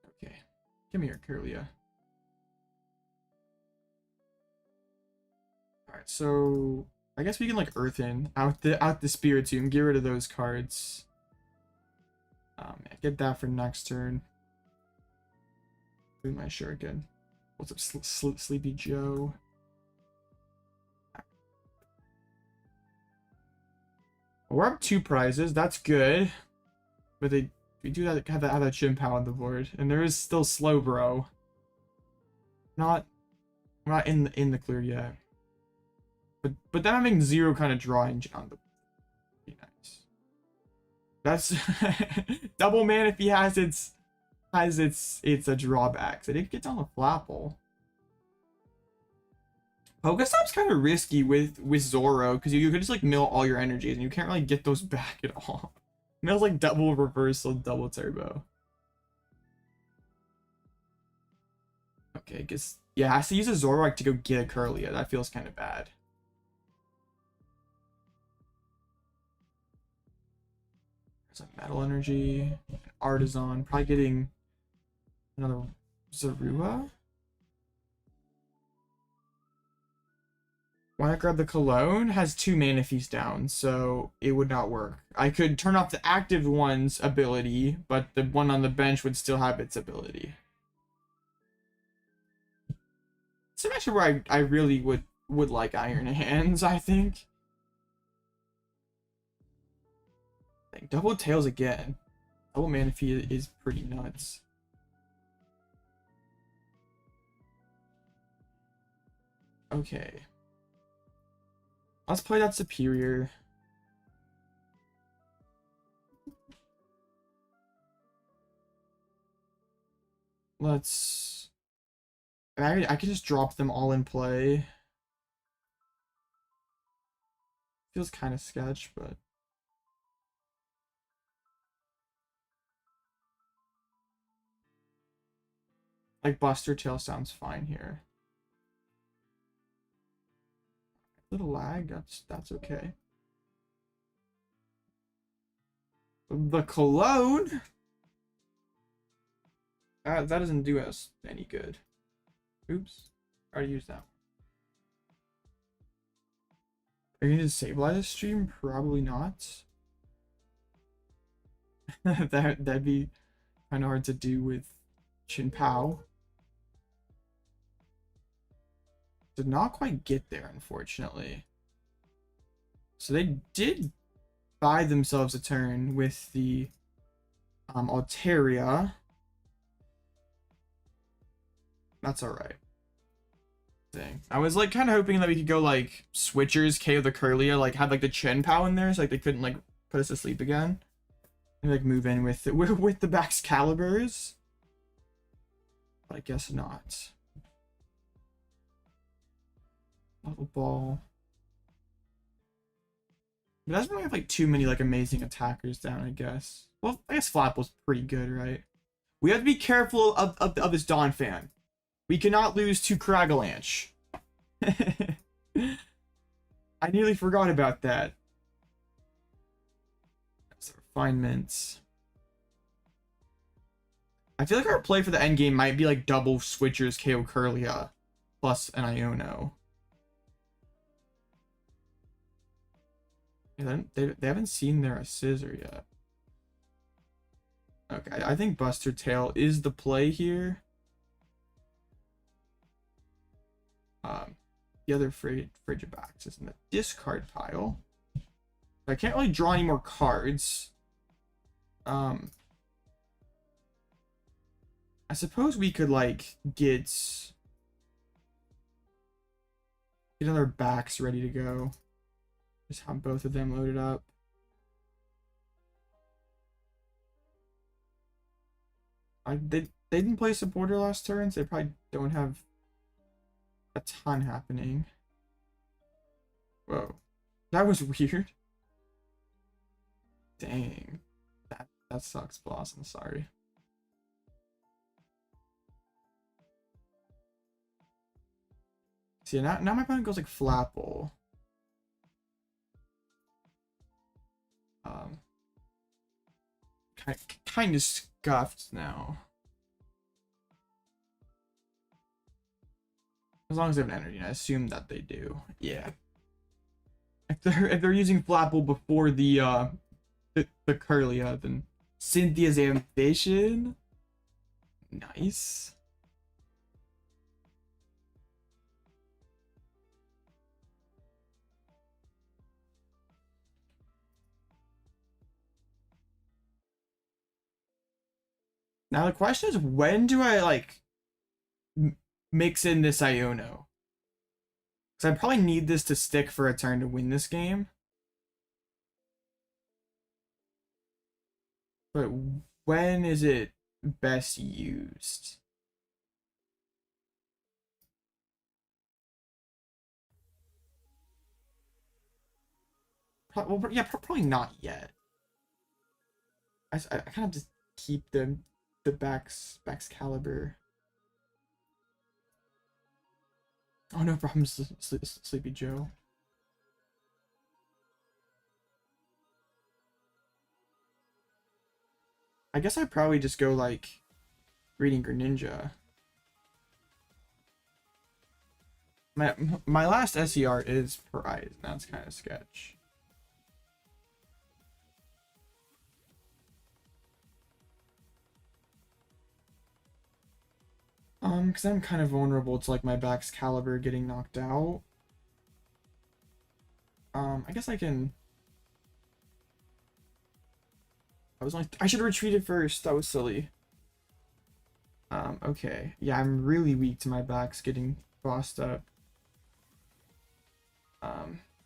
Speaker 1: Okay. Come here, Kirlia. Alright, so I guess we can like Earthen out the Spiritomb, get rid of those cards. Get that for next turn. Do my shuriken. What's up, Sleepy Joe? We're up 2 prizes. That's good. But we do have that Chien-Pao on the board, and there is still Slowbro. We're not in the clear yet. But then having 0 kind of draw engine on the be nice. That's double man if he has its a drawback. So it gets on the Flapple. PokéStop's kind of risky with Zoro because you could just like mill all your energies and you can't really get those back at all. Mills like double reversal, double turbo. Okay, guess yeah, I have to use a Zoroark to go get a Kirlia. That feels kind of bad. There's a Metal Energy, an Artisan, probably getting another Zorua. When I grab the Cologne, has 2 mana feast down, so it would not work. I could turn off the active one's ability, but the one on the bench would still have its ability. It's a match where I really would like Iron Hands, I think. Double Tails again. Double mana feast is pretty nuts. Okay. Let's play that Superior. Let's... I could just drop them all in play. Feels kind of sketch, but... like Buster Tail sounds fine here. Little lag, that's okay. The Cologne, that doesn't do us any good. Oops, I already used that. Are you gonna disabilize the stream? Probably not. That'd be kind of hard to do with Chien-Pao. Did not quite get there, unfortunately. So they did buy themselves a turn with the Altaria. That's alright. Dang. I was like kind of hoping that we could go like switchers, KO the Kirlia, like have like the Chien-Pao in there so like they couldn't like put us to sleep again. And like move in with it with the Baxcaliburs. But I guess not. Level Ball. But that's when we have like too many like amazing attackers down, I guess. Well, I guess Flapple's pretty good, right? We have to be careful of this Dawn fan. We cannot lose to Cragalanche. I nearly forgot about that. That's the refinements. I feel like our play for the end game might be like double switchers KO Kirlia plus an Iono. They haven't seen their Scissor yet. Okay, I think Buster Tail is the play here. The other Frigibax is in the discard pile. I can't really draw any more cards. I suppose we could like get another backs ready to go. Just have both of them loaded up. They didn't play supporter last turn, so they probably don't have a ton happening. Whoa, that was weird. Dang. That sucks, boss. I'm sorry. See, now my opponent goes like Flapple. Kind of scuffed now. As long as they have an energy, and I assume that they do. Yeah. If they're using Flapple before the Curlia, then Cynthia's Ambition. Nice. Now the question is, when do I like mix in this Iono? Because I probably need this to stick for a turn to win this game. But when is it best used? Well, yeah, probably not yet. I kind of just keep the Baxcalibur. Oh, no problem, Sleepy Joe. I guess I'd probably just go like Radiant Greninja. My last SER is Prize. That's kind of sketch. Because I'm kind of vulnerable to like my Baxcalibur getting knocked out. I guess I can. I should have retreated first. That was silly. Okay. Yeah, I'm really weak to my backs getting bossed up.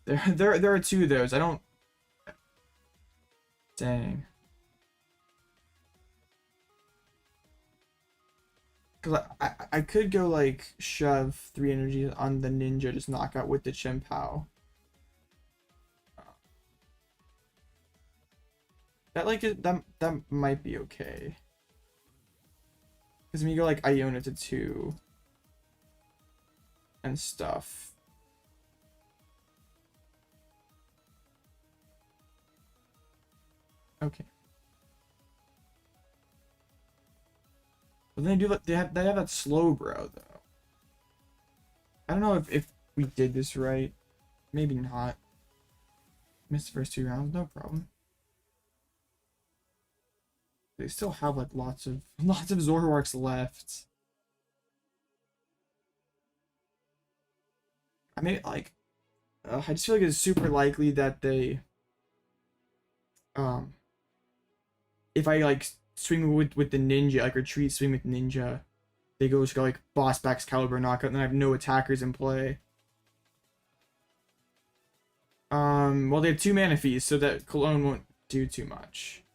Speaker 1: There are two of those. I don't. Dang. Because I could go like shove 3 energies on the ninja, just knock out with the Chien-Pao. That like that might be okay. Because when you go like Iono to 2 and stuff. Okay. But then they have that slow bro though. I don't know if we did this right. Maybe not. Missed the first 2 rounds, no problem. They still have like lots of Zoroarks left. I mean, like, I just feel like it's super likely that they, if I like swing with the ninja, like retreat, swing with ninja, they just go like boss Baxcalibur knockout, and then I have no attackers in play. Well, they have 2 mana fees, so that Cologne won't do too much.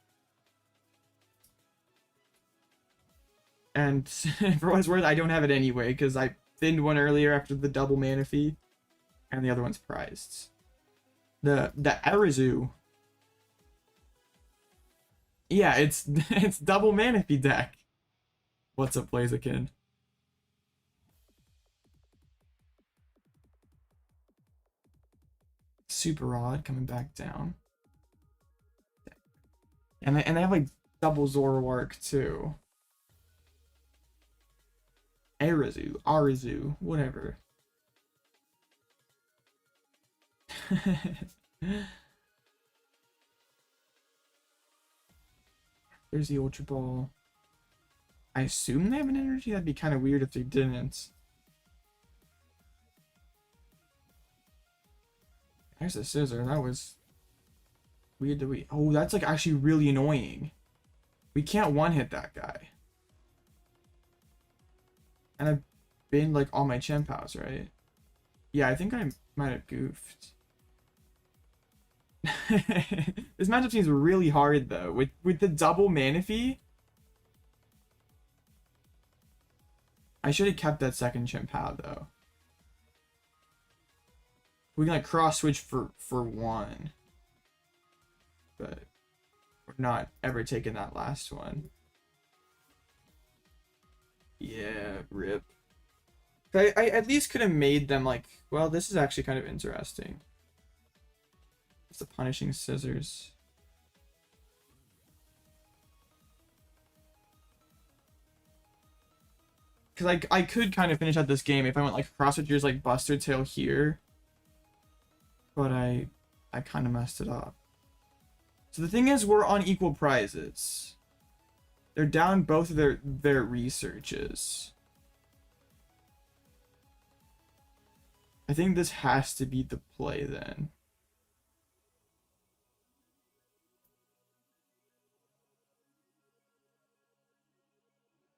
Speaker 1: And for what it's worth, I don't have it anyway, because I thinned one earlier after the double mana fee, and the other one's prized. The Arizu. Yeah, it's double mana fee deck. What's up, Blaziken? Super odd coming back down. And they have like double Zoroark too. Arizu, whatever. There's the Ultra Ball. I assume they have an energy. That'd be kind of weird if they didn't. There's a scissor. That was weird that we. Oh, that's like actually really annoying. We can't one-hit that guy. And I've been like all my Chien-Paos, right? Yeah, I think I might have goofed. This matchup seems really hard though. With the double mana fee. I should have kept that second Chien-Pao though. We can like cross switch for 1. But We're not ever taking that last one. Yeah, rip. I at least could have made them like, well, this is actually kind of interesting. It's the punishing scissors. Because I could kind of finish out this game if I went like Cross Switchers like Buster Tail here. But I kind of messed it up. So the thing is, we're on equal prizes. They're down both of their researches. I think this has to be the play then.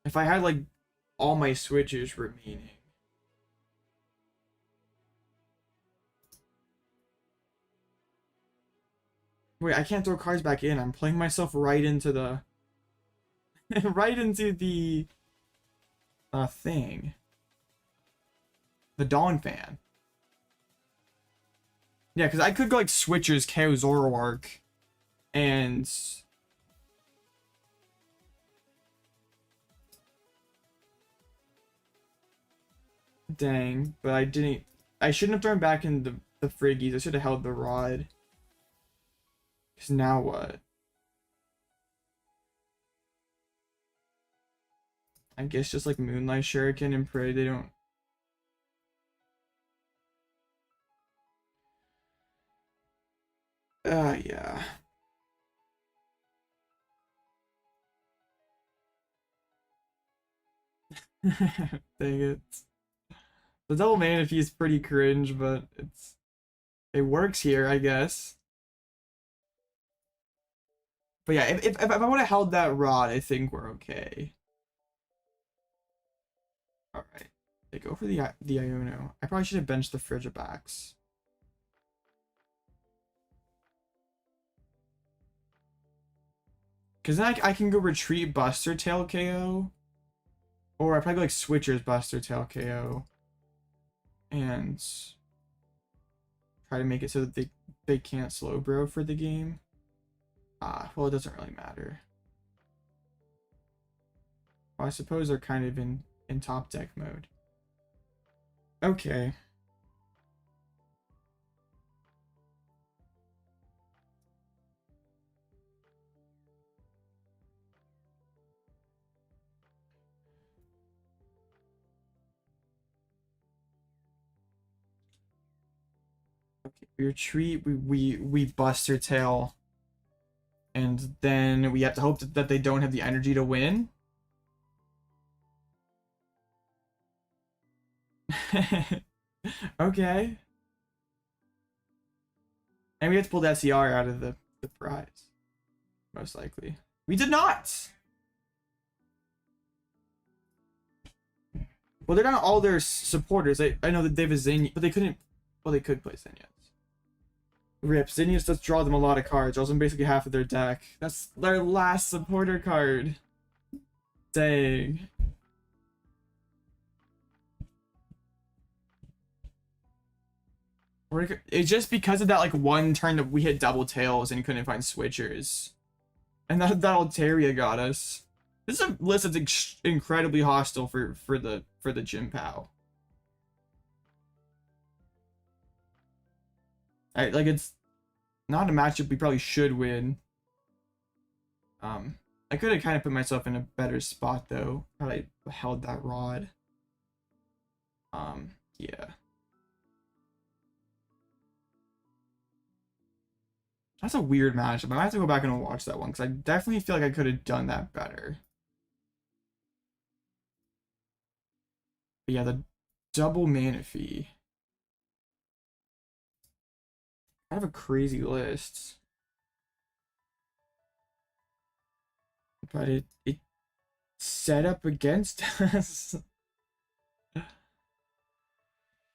Speaker 1: If I had like all my switches remaining. Wait, I can't throw cards back in. I'm playing myself right into the right into the thing. The Dawn Fan. Yeah, because I could go like Switchers, KO Zoroark, and dang, but I didn't. I shouldn't have thrown back in the Friggies. I should have held the Rod. Because now what? I guess just like Moonlight Shuriken and pray they don't. Yeah. Dang it. The double Manaphy is pretty cringe, but it works here, I guess. But yeah, if I would have held that Rod, I think we're okay. Alright. They go for the Iono. I probably should have benched the Frigibax. Because then I can go retreat Buster Tail KO. Or I probably go like Switchers Buster Tail KO. And try to make it so that they can't slow bro for the game. Well, it doesn't really matter. Well, I suppose they're kind of in top deck mode. Okay. Okay, we retreat, we Buster Tail. And then we have to hope that they don't have the energy to win. Okay. And we have to pull the SCR out of the prize. Most likely. We did not! Well, they're not all their supporters. I know that they have a Zinnia, but they couldn't... Well, they could play Zinnias. Rip. Zinnias does draw them a lot of cards. Also basically half of their deck. That's their last supporter card. Dang. It's just because of that like one turn that we hit double tails and couldn't find switchers. And that Altaria got us. This is a list that's incredibly hostile for the Chien-Pao. Like it's not a matchup we probably should win. I could have kind of put myself in a better spot though. Probably held that Rod. Yeah. That's a weird matchup. I might have to go back and watch that one because I definitely feel like I could have done that better. But yeah, the double Manaphy. I have a crazy list. But it set up against us.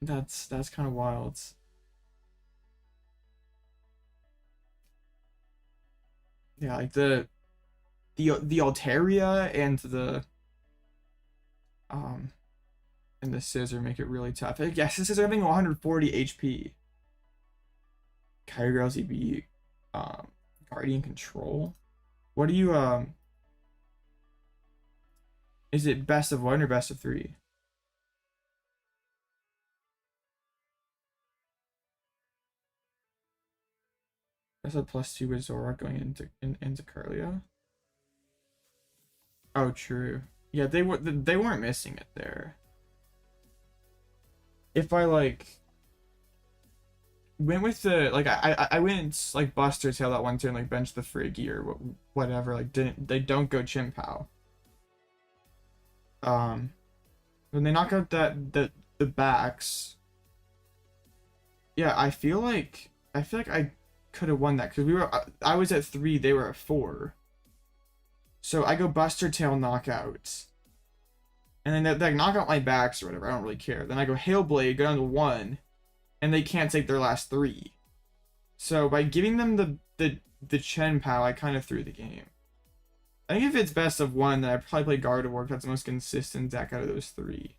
Speaker 1: That's kind of wild. Yeah, like the Altaria and the Scissor make it really tough. Yeah, Scissor having 140 HP. Kyrie ZB Guardian Control. What do you is it best of 1 or best of 3? That's a +2 with Zoroark going into Kirlia. Oh, true. Yeah, they weren't missing it there. If I like went with the like I went like Buster Tail that one turn, like bench the Friggy or whatever, like they don't go Chien-Pao. When they knock out the backs, yeah, I feel like I could have won that because I was at 3, they were at 4. So I go Buster Tail knockouts. And then that knock out my backs or whatever, I don't really care. Then I go Hail Blade, go down to 1, and they can't take their last 3. So by giving them the Chien-Pao, I kind of threw the game. I think if it's best of 1, then I'd probably play Gardevoir. That's the most consistent deck out of those 3.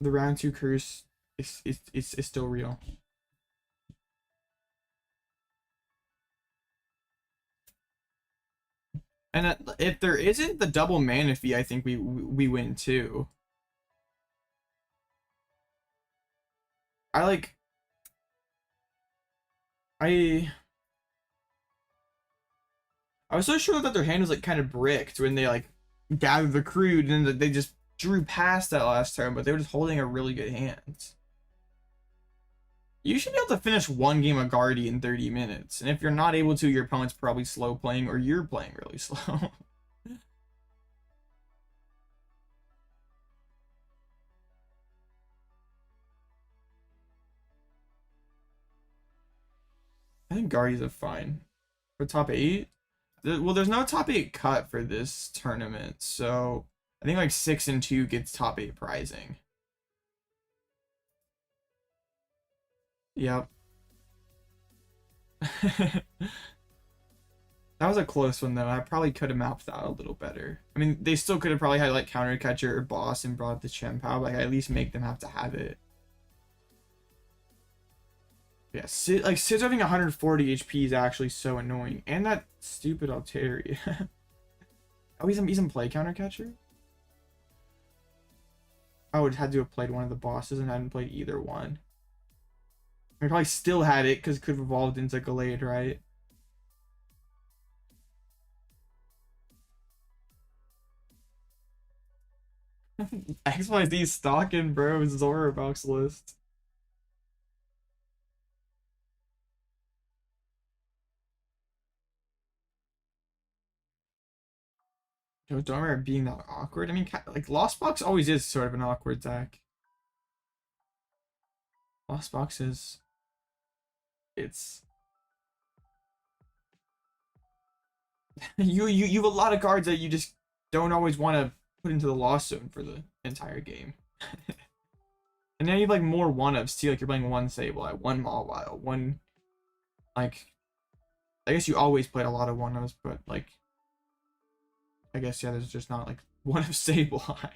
Speaker 1: The round 2 curse is still real. And if there isn't the double mana fee, I think we win too. I was so sure that their hand was like kind of bricked when they like gathered the crude and they just drew past that last turn, but they were just holding a really good hand. You should be able to finish 1 game of Guardy in 30 minutes. And if you're not able to, your opponent's probably slow playing or you're playing really slow. I think Guardy's a fine. For top 8? Well, there's no top 8 cut for this tournament, so I think like 6 and 2 gets top 8 prizing. Yep. That was a close one though. I probably could have mapped that a little better. I mean, they still could have probably had like Counter Catcher or Boss and brought the Chien-Pao, but like, at least make them have to have it. Yeah, Sid's having 140 HP is actually so annoying. And that stupid Altaria. Oh, he's in play Counter Catcher? Oh, it had to have played one of the bosses and hadn't played either one. I probably still had it because it could have evolved into Gallade, right? XYZ stalking, bro. Zorobox list. Yo, don't remember being that awkward. I mean, like Lost Box always is sort of an awkward deck. Lost Box is. It's. you have a lot of cards that you just don't always want to put into the Lost Zone for the entire game. And now you have like more 1-ups too. Like you're playing 1 Sableye, 1 Mawile, 1. Like, I guess you always played a lot of 1-ups, but like. I guess yeah, there's just not like 1 of Sableye.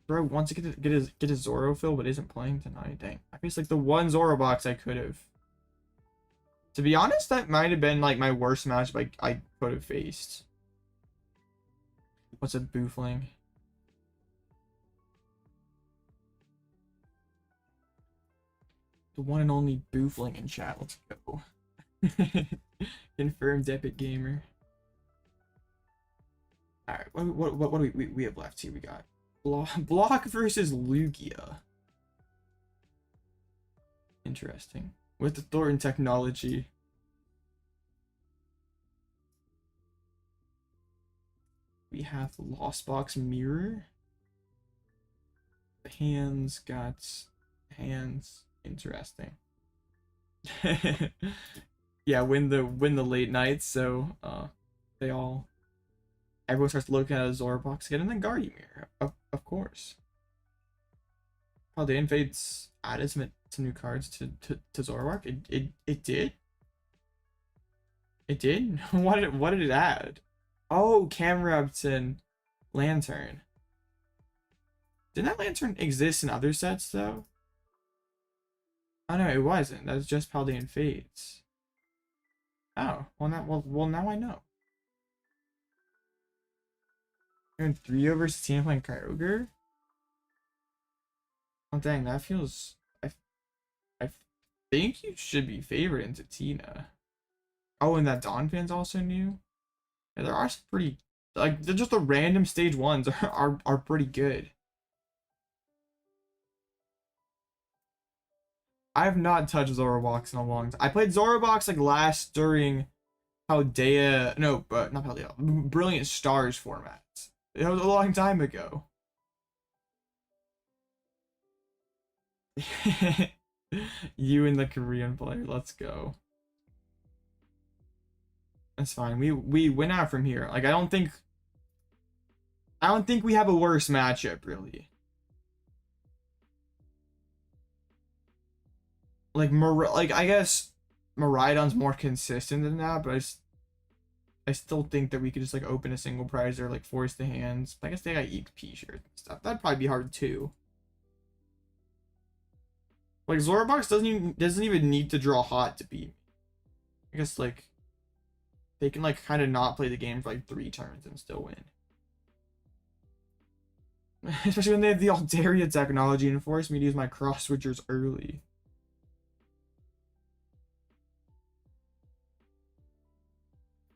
Speaker 1: Bro wants to get his Zoro fill, but isn't playing tonight. Dang, I guess like the 1 Zoro box I could have. To be honest, that might have been like my worst match I could have faced. What's a Boofling? The one and only Boofling in chat. Let's go. Confirmed Epic Gamer. Alright, what do we have left here? We got Block versus Lugia. Interesting. With the Thornton technology. We have Lost Box Mirror. Hands got hands. Interesting. Yeah, win the late nights, so everyone starts looking at a Zorobox again, and then Guardian Mirror, of course. Oh, the Invade's added some new cards to Zoroark. It did. It did. What did it add? Oh, Camerubs and Lantern. Didn't that Lantern exist in other sets though? Oh no, it wasn't. That was just Paldean Fates. Oh, well now I know. You're in 3-0 versus team playing Kyogre? Oh dang, that feels I think you should be favored into Tina. Oh, and that Dawn fan's also new. Yeah, there are some pretty like they're just the random stage ones are pretty good. I have not touched Zorobox in a long time. I played Zorobox like last during Paldea, no, but not Paldea, Brilliant Stars formats. It was a long time ago. You and the Korean player, let's go. That's fine. We win out from here. Like I don't think we have a worse matchup really. Like I guess Miraidon's more consistent than that, but I still think that we could just like open a single prize or like force the hands. I guess they got EXP shares and stuff. That'd probably be hard too. Like Zorobox doesn't even need to draw hot to beat me. I guess like they can like kind of not play the game for like 3 turns and still win. Especially when they have the Altaria technology and force me to use my Cross Switchers early.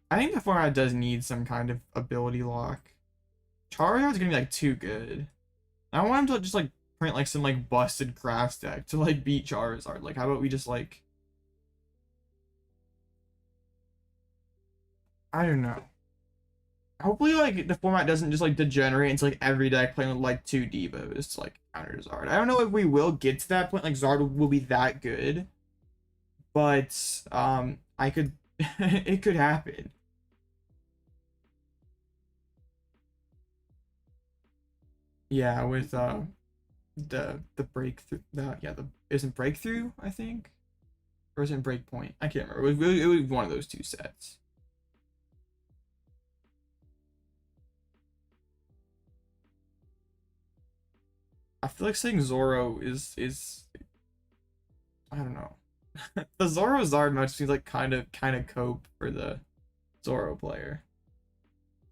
Speaker 1: I think the format does need some kind of ability lock. Charizard's gonna be like too good. I don't want him to just like print like some like busted crafts deck to like beat Charizard. Like how about we just like I don't know. Hopefully like the format doesn't just like degenerate into like every deck playing with like 2 Devos to like counter Zard. I don't know if we will get to that point, like Zard will be that good. But I could it could happen. Yeah, with the breakthrough isn't breakthrough, I think, or isn't breakpoint, I can't remember. It was one of those 2 sets. I feel like saying Zoro is I don't know. The Zoro Zard match seems like kind of cope for the Zoro player.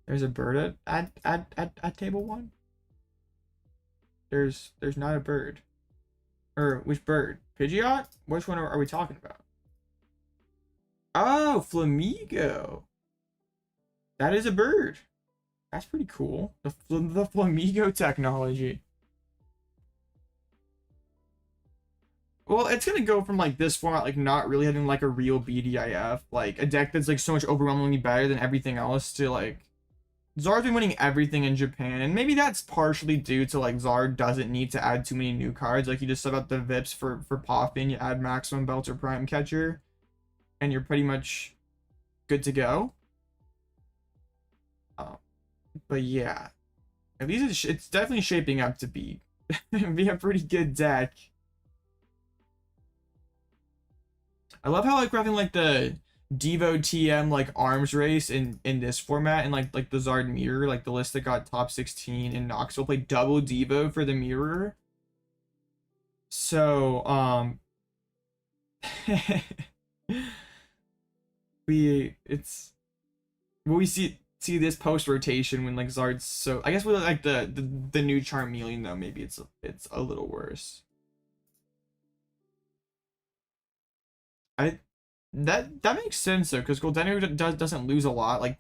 Speaker 1: There's a bird at table 1. There's not a bird. Or which bird? Pidgeot? Which one are we talking about? Oh, Flamigo. That is a bird. That's pretty cool. The Flamigo technology. Well, it's gonna go from like this format, like not really having like a real BDIF, like a deck that's like so much overwhelmingly better than everything else, to like Zard's been winning everything in Japan, and maybe that's partially due to like Zard doesn't need to add too many new cards. Like you just sub out the Vips for popping, you add maximum belt or prime catcher, and you're pretty much good to go. But yeah, at least it's definitely shaping up to be a pretty good deck. I love how like we're having like the Devo TM like arms race in this format, and like the Zard mirror, like the list that got top 16 in Knoxville played double Devo for the mirror. So we see this post rotation when like Zard's so, I guess with like the new Charmeleon though, maybe it's a little worse. That makes sense though, because Goldenio doesn't lose a lot. Like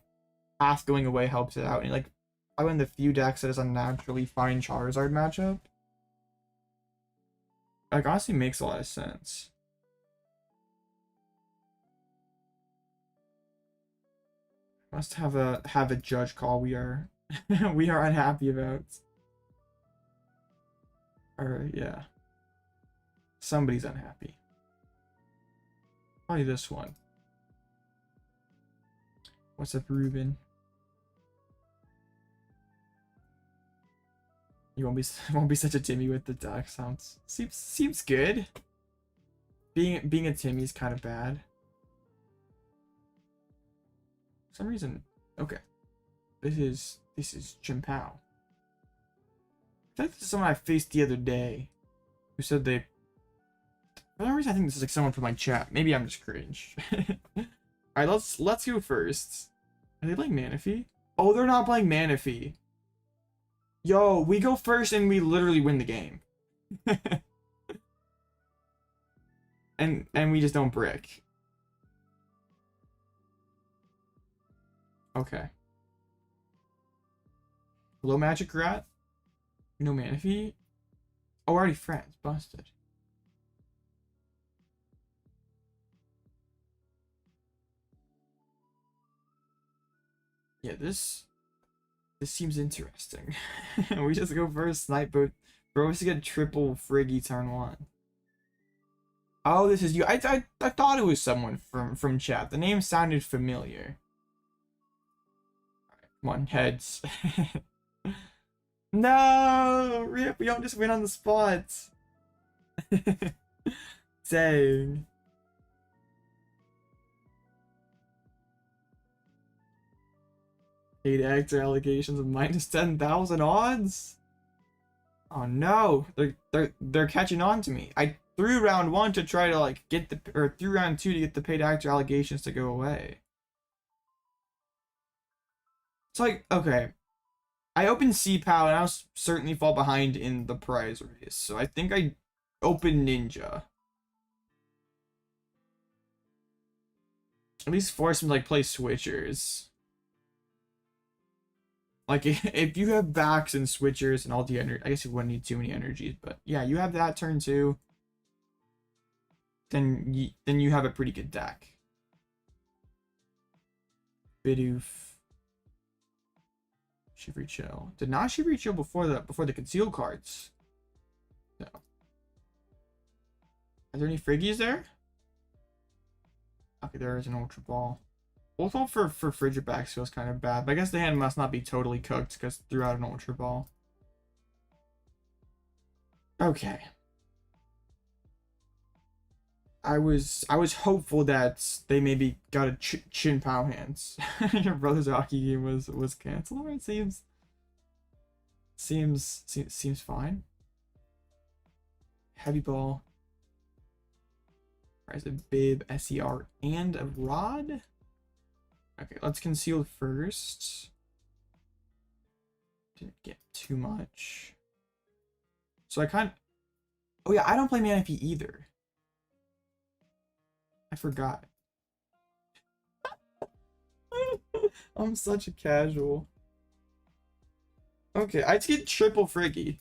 Speaker 1: Path going away helps it out, and like I win the few decks that is a naturally fine Charizard matchup. Like honestly makes a lot of sense. Must have a judge call we are we are unhappy about. Or yeah. Somebody's unhappy. Probably this one. What's up, Ruben? You won't be such a Timmy with the deck. Seems good. Being a Timmy is kind of bad. For some reason, okay. This is Chien-Pao. I think this is someone I faced the other day who said they For some reason, I think this is like someone from my chat. Maybe I'm just cringe. Alright, let's go first. Are they playing Manaphy? Oh, they're not playing Manaphy. Yo, we go first and we literally win the game. and we just don't brick. Okay. Hello, Magic Rat. No Manaphy. Oh, already friends. Busted. Yeah, this seems interesting. We just go first, snipe both. Bro, we get triple Friggy turn 1. Oh, this is you. I thought it was someone from chat. The name sounded familiar. Alright, come on, heads. No! Rip, we don't just win on the spot. Dang. Eight actor allegations of minus 10,000 odds. Oh no, they're catching on to me. I threw round 1 to try to like get the, or threw round 2 to get the paid actor allegations to go away. It's like, okay, I opened Chien-Pao and I was certainly fall behind in the prize race, so I think I opened Ninja. At least force him to like play switchers. Like, if you have backs and switchers and all the energy, I guess you wouldn't need too many energies, but yeah, you have that turn 2. Then you have a pretty good deck. Bidoof. Shivery Chill. Did not Shivery Chill before the conceal cards. No. Are there any Friggies there? Okay, there is an Ultra Ball. Ultra for Frigibax feels kind of bad, but I guess the hand must not be totally cooked because threw out an Ultra Ball. Okay. I was hopeful that they maybe got a Chien-Pao hands. Your brother's hockey game was canceled. It seems fine. Heavy Ball. Prize a Bib, SER, and a Rod. Okay, let's conceal first. Didn't get too much. So I kind of... Oh yeah, I don't play Manaphy either. I forgot. I'm such a casual. Okay, I get triple Friggy.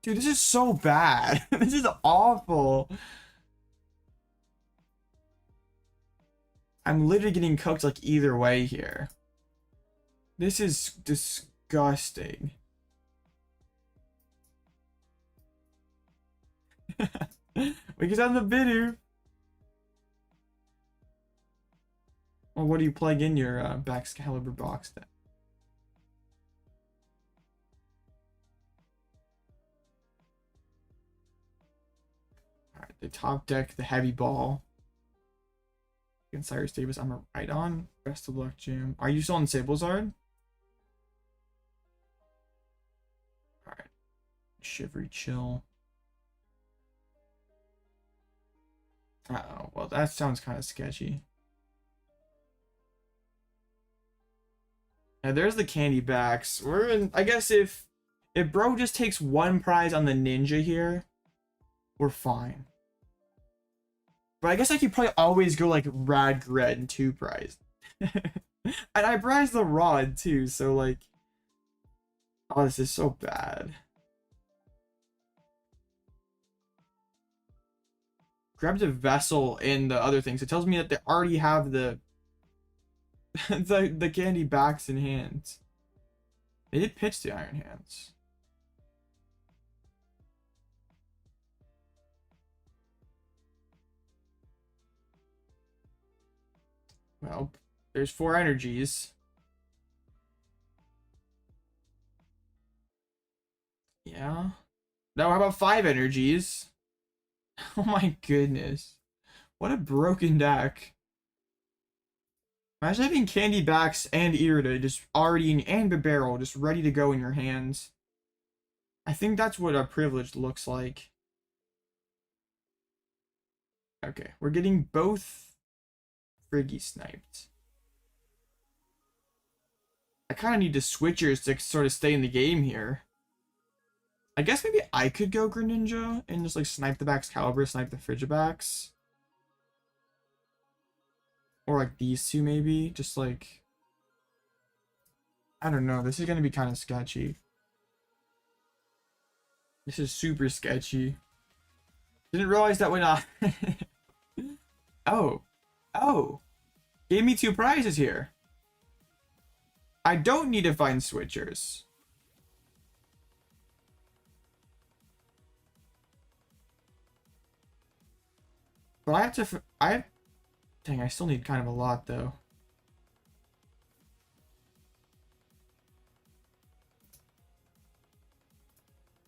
Speaker 1: Dude, this is so bad. This is awful. I'm literally getting cooked like either way here. This is disgusting. We get on the Bidoof. Well, what do you plug in your Baxcalibur box then? Alright, the top deck, the heavy ball. Against Cyrus Davis, I'm right on. Best of luck, Jim. Are you still on Sablezard? Alright. Shivery Chill. Oh, well, that sounds kind of sketchy. Now, there's the candy backs. We're in, I guess if bro just takes one prize on the ninja here, we're fine. But I guess I could probably always go like Rad Gren 2 prize. And I prized the Rod too, so like, oh, this is so bad. Grabbed a vessel in the other things. It tells me that they already have the the candy backs in hands. They did pitch the Iron Hands. Well, there's 4 energies. Yeah. Now how about 5 energies? Oh my goodness. What a broken deck. Imagine having candy backs and Irida just already in, and Bibarel just ready to go in your hands. I think that's what a privilege looks like. Okay, we're getting both Friggy sniped. I kind of need the switchers to sort of stay in the game here. I guess maybe I could go Greninja and just like snipe the Baxcalibur, snipe the Frigibax. Or like these two maybe, just like... I don't know, this is going to be kind of sketchy. This is super sketchy. Didn't realize that when I... Oh. Oh. Gave me 2 prizes here. I don't need to find switchers. But I have to... Dang, I still need kind of a lot though.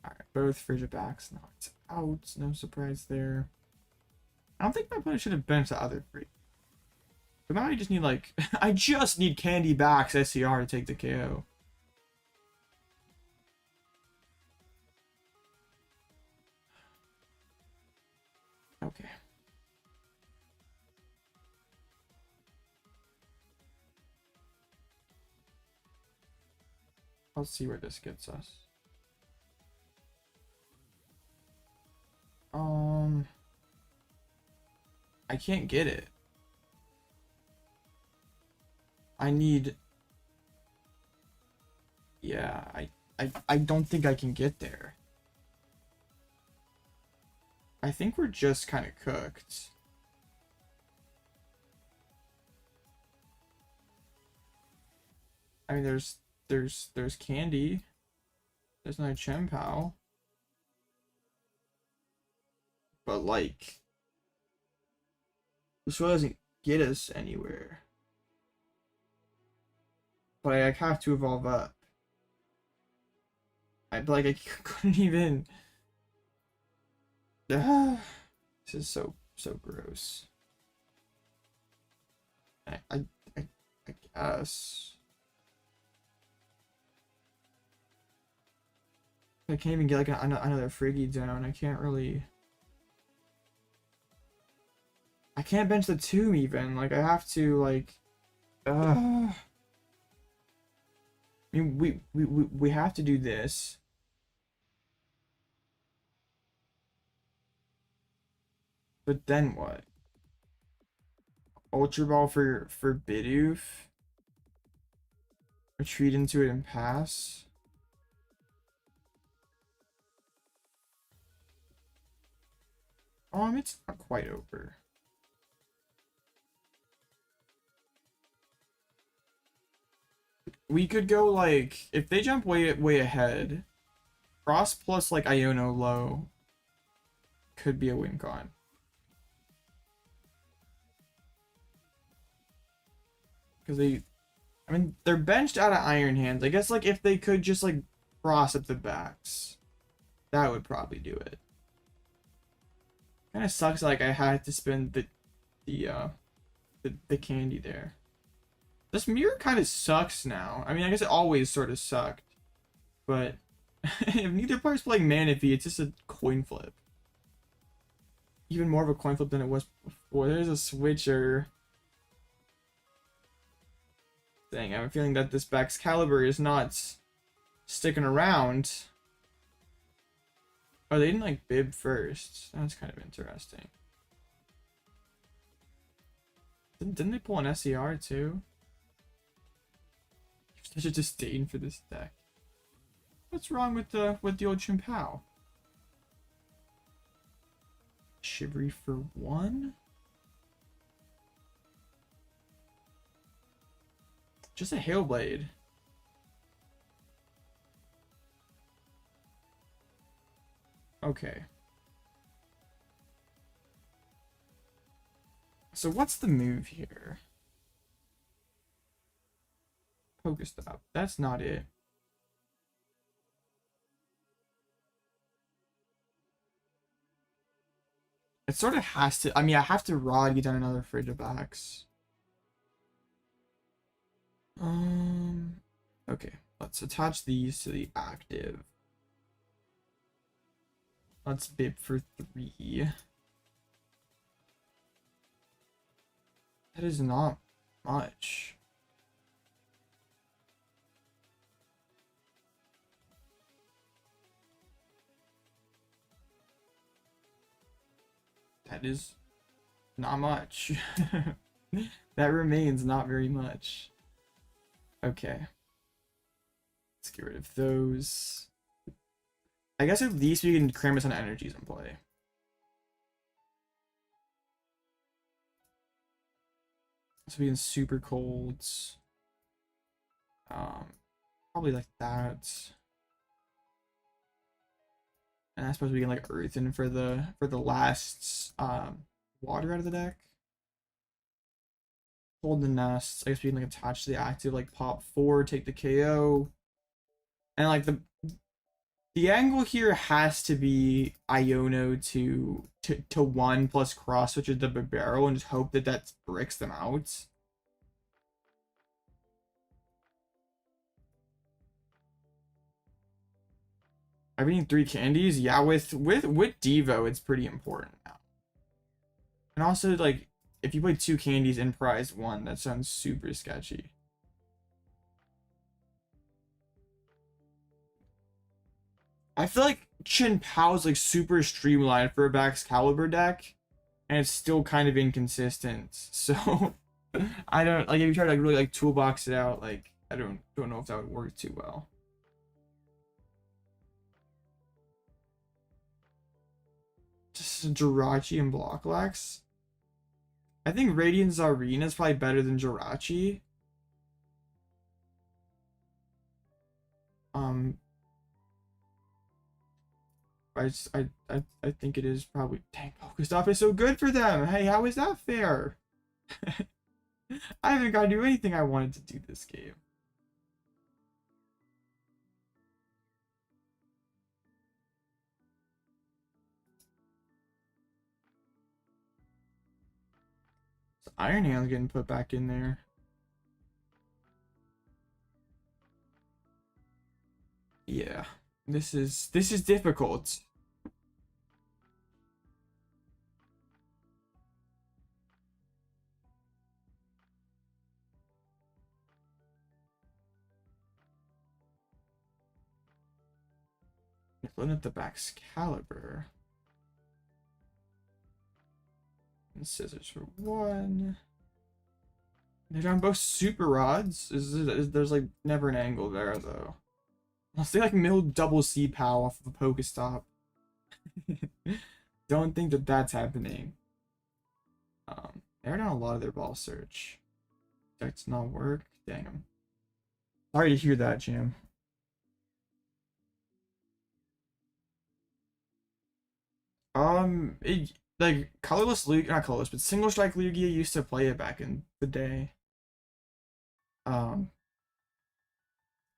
Speaker 1: Alright, both Frigibax knocked out. No surprise there. I don't think my opponent should have benched the other 3. But now I just need like... I just need Candy Bax SCR to take the KO. Okay. Let's see where this gets us. I can't get it. I need... Yeah, I don't think I can get there. I think we're just kind of cooked. I mean, there's Candy. There's no Chien-Pao. But like, this really doesn't get us anywhere. But I have to evolve up. I couldn't even. This is so gross. I guess. I can't even get like another Friggy down. I can't really. I can't bench the tomb even. Like I have to like. I mean, we have to do this. But then what? Ultra Ball for Bidoof. Retreat into it and pass. It's not quite over. We could go like, if they jump way ahead, Cross plus like Iono low could be a win con. Because I mean, they're benched out of Iron Hands. I guess like if they could just like cross at the backs, that would probably do it. Kind of sucks like I had to spend the candy there. This mirror kind of sucks now. I mean, I guess it always sort of sucked. But if neither player's playing Manaphy, it's just a coin flip. Even more of a coin flip than it was before. There's a switcher. Dang, I have a feeling that this Baxcalibur is not sticking around. Oh, they didn't like bib first. That's kind of interesting. Didn't they pull an SCR too? Such a disdain for this deck. What's wrong with the old Chien-Pao? Shivery for 1? Just a Hailblade. Okay. So what's the move here? PokéStop. That's not it. It sort of has to. I mean, I have to Rod get down another Frigibax. Okay. Let's attach these to the active. Let's bib for 3. That is not much. That is not much. That remains not very much. Okay. Let's get rid of those. I guess at least we can cram a ton of energies in play. So we can super colds. Probably like that. And I suppose we can like Earthen for the last water out of the deck. Hold the nests. I guess we can like attach to the active, like pop 4, take the KO. And like the angle here has to be Iono to 1 plus Cross Switcher the Bibarel and just hope that that bricks them out. I've been eating 3 candies. Yeah, with Devo, it's pretty important now. And also, like, if you play 2 candies in prize 1, that sounds super sketchy. I feel like Chien-Pao is like super streamlined for a Baxcalibur deck, and it's still kind of inconsistent. So I don't like if you try to like really like toolbox it out, like I don't know if that would work too well. Just Jirachi and Blocklex. I think Radiant Zarina is probably better than Jirachi. I think it is probably. Dang, PokéStop is so good for them. Hey, how is that fair? I haven't got to do anything I wanted to do this game. So Iron Hand's getting put back in there. Yeah, this is difficult. Looking at the Baxcalibur. And scissors for 1. They're on both super rods. There's like never an angle there though. Unless they like milled double C-Pao off of a Pokéstop. Don't think that that's happening. They're down a lot of their ball search. That's not work. Dang them. Sorry to hear that, Jim. Like colorless Lugia, not colorless, but single strike Lugia used to play it back in the day.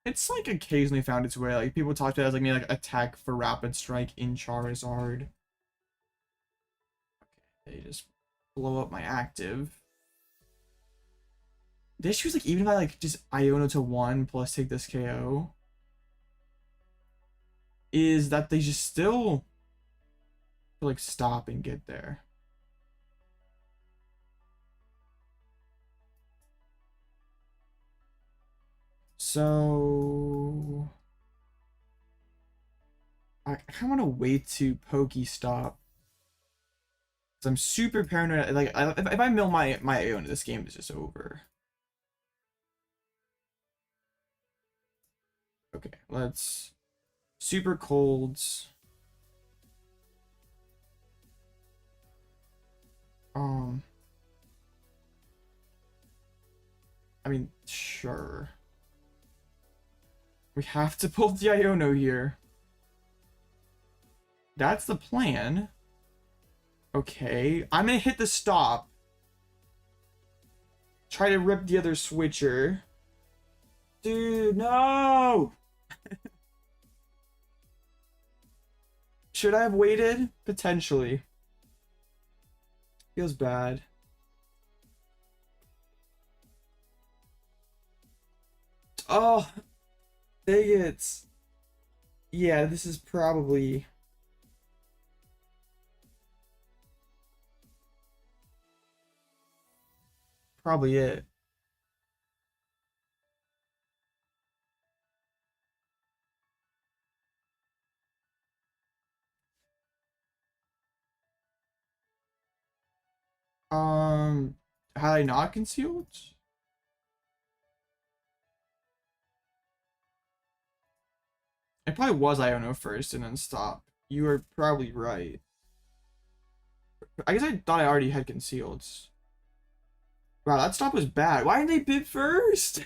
Speaker 1: It's like occasionally found its way. Like people talked about it as like maybe like attack for rapid strike in Charizard. Okay, they just blow up my active. The issue is like even if I like just Iono to 1 plus take this KO, is that they just still like stop and get there. So I kind of want to wait to PokéStop. Cause I'm super paranoid. Like if I mill my Iono, this game is just over. Okay, let's super colds. I mean, sure. We have to pull the Iono here. That's the plan. Okay, I'm gonna hit the stop. Try to rip the other switcher. Dude, no! Should I have waited? Potentially. Feels bad. Oh, dang it. Yeah, this is probably probably it. Had I not concealed? It probably was Iono first and then stop. You were probably right. I guess I thought I already had concealed. Wow, that stop was bad. Why didn't they bid first?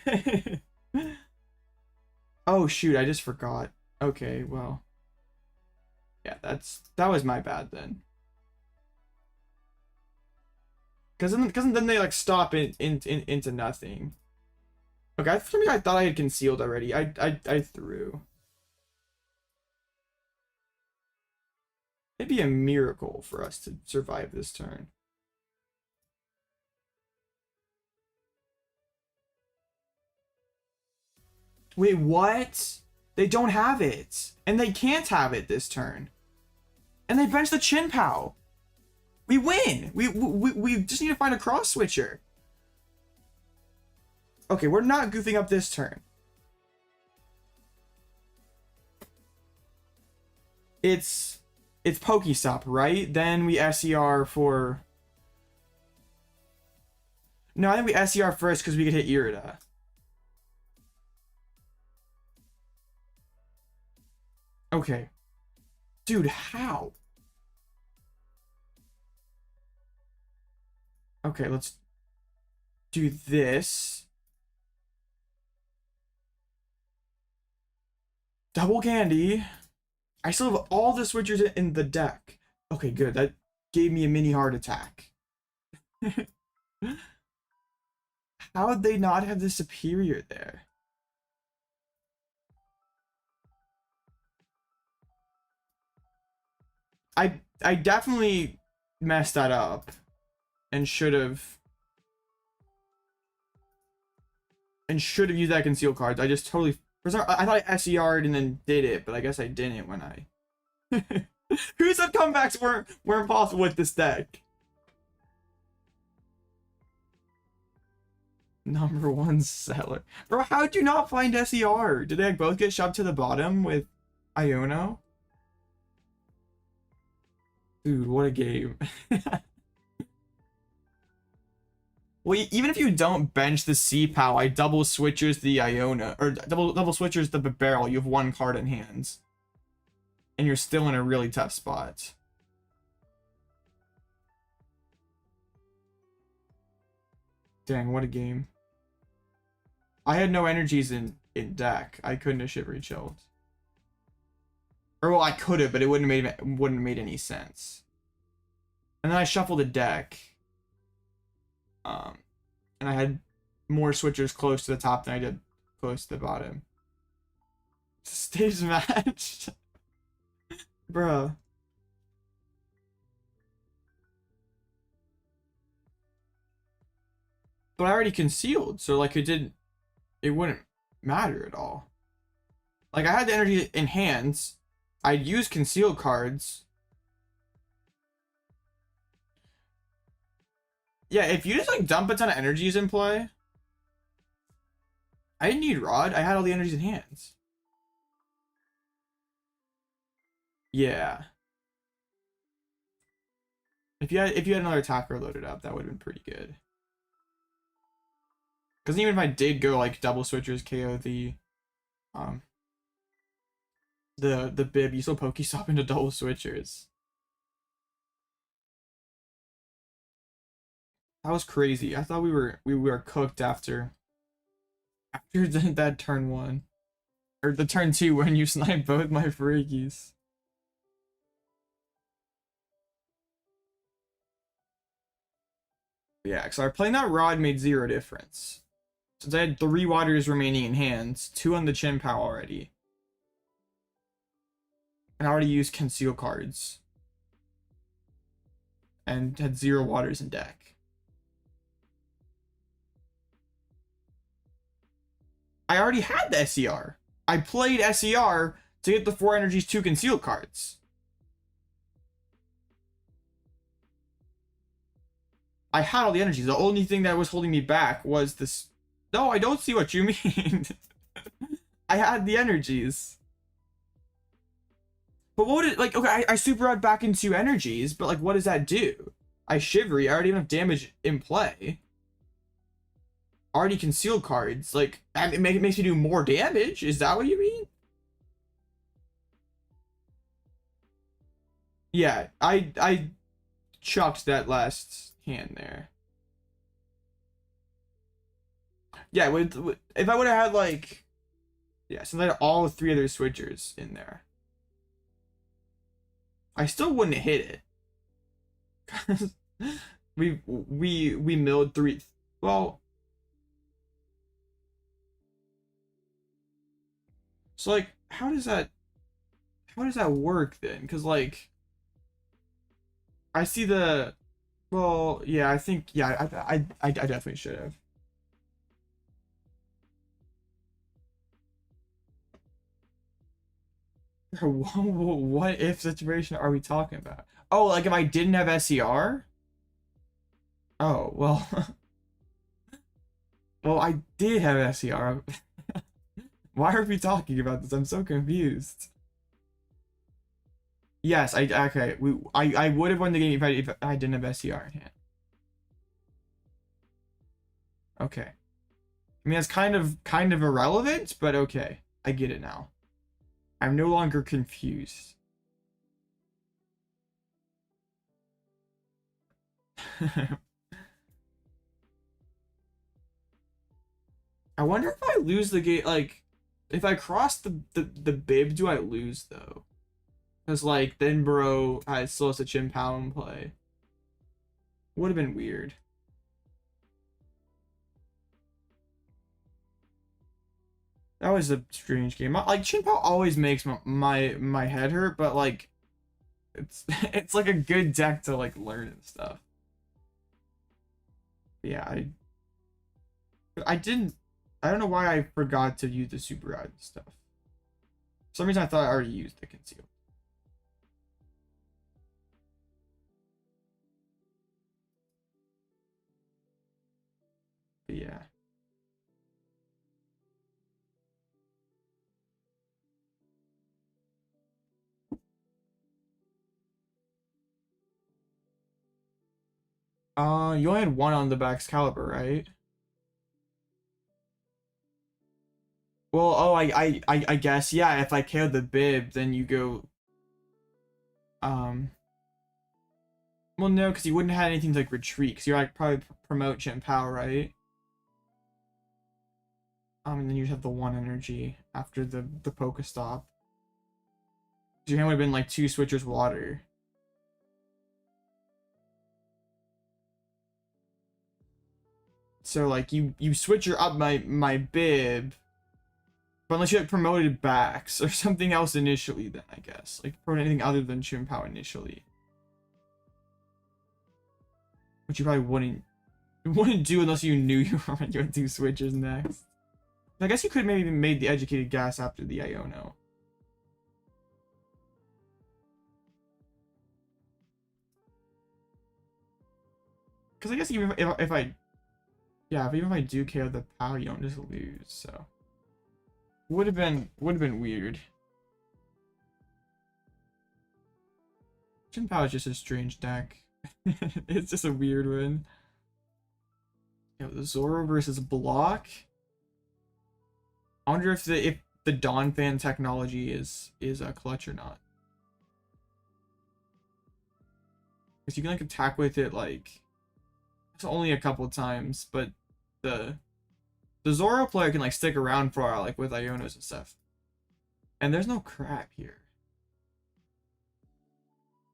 Speaker 1: Oh shoot, I just forgot. Okay, well. Yeah, that was my bad then. Cause then they like stop into nothing. Okay, for me I thought I had concealed already. I threw. It'd be a miracle for us to survive this turn. Wait, what? They don't have it. And they can't have it this turn. And they bench the Chien-Pao. We win. We just need to find a cross switcher. Okay, we're not goofing up this turn. It's PokéStop, right? Then we SER for... No, I think we SER first because we could hit Irida. Okay. Dude, how? Okay, let's do this. Double candy. I still have all the switchers in the deck. Okay, good. That gave me a mini heart attack. How would they not have the superior there? I definitely messed that up and should have used that conceal card. I just totally I thought I SER'd and then did it, but I guess I didn't when I Who said comebacks weren't possible with this deck? Number one seller. Bro, how'd you not find SER? Did they both get shoved to the bottom with Iono? Dude, what a game. Well, even if you don't bench the C-Pao, I double switchers the Iono, or double switchers the Bibarel, you have one card in hands. And you're still in a really tough spot. Dang, what a game. I had no energies in deck. I couldn't have shivery chilled. Or well, I could have, but it wouldn't have made any sense. And then I shuffled a deck. And I had more switchers close to the top than I did close to the bottom. Stage match. Bruh. But I already concealed, so like it wouldn't matter at all. Like I had the energy in hands. I'd use concealed cards. Yeah, if you just like dump a ton of energies in play. I didn't need Rod. I had all the energies in hands. Yeah. If you had another attacker loaded up, that would have been pretty good. Because even if I did go like double switchers KO the bib, you still PokéStop into double switchers. That was crazy. I thought we were cooked after that turn 1. Or the turn 2 when you sniped both my Friggies. Yeah, so playing that Rod made 0 difference. Since I had 3 waters remaining in hands, 2 on the Chien-Pao already. And I already used conceal cards. And had 0 waters in deck. I already had the SER. I played SER to get the 4 energies 2 conceal cards. I had all the energies. The only thing that was holding me back was this. No, I don't see what you mean. I had the energies. But what would it, like, okay, I super rod back into energies, but like, what does that do? I Shivery, I already have enough damage in play. Already concealed cards, like, it makes me do more damage? Is that what you mean? Yeah, I chucked that last hand there. Yeah, if I would have had, like, yeah, since I had all three other switchers in there, I still wouldn't hit it. we milled three. Well, so like, how does that work then? Because like, I see the, well, yeah, I think, yeah, I definitely should have. What if situation are we talking about? Oh, like if I didn't have SCR? Oh, well. Well, I did have SCR. Why are we talking about this? I'm so confused. Yes, okay. I would have won the game if I didn't have SCR in hand. Okay. I mean, that's kind of irrelevant, but okay. I get it now. I'm no longer confused. I wonder if I lose the game, like, if I cross the bib, do I lose though? Because like then bro still has a Chien-Pao in play. Would have been weird. That was a strange game. Like Chien-Pao always makes my head hurt, but like it's it's like a good deck to like learn and stuff. But yeah, I don't know why I forgot to use the super rod and stuff. For some reason I thought I already used the conceal. But yeah. You only had one on the Baxcalibur, right? Well, oh, I guess, yeah, if I KO'd the bib, then you go, well, no, because you wouldn't have had anything to, like, retreat, because you're, like, probably promote Chien-Pao, right? And then you'd have the one energy after the PokéStop. Your hand would have been, like, 2 switchers water. So, like, you switcher up my bib, but unless you had promoted backs or something else initially, then I guess. Like, promote anything other than Chien-Pao initially. Which you probably wouldn't do unless you knew you were doing 2 switches next. I guess you could maybe made the educated guess after the Iono. Because I guess even if I, yeah, even if I do KO the PAL, you don't just lose. So would have been weird. Chien-Pao is just a strange deck. It's just a weird one. You know, the Zoro versus Block. I wonder if the Dawn Fan technology is a clutch or not. Because you can like attack with it like it's only a couple times, but the Zoro player can like stick around for a while, like with Ionos and stuff. And there's no crap here.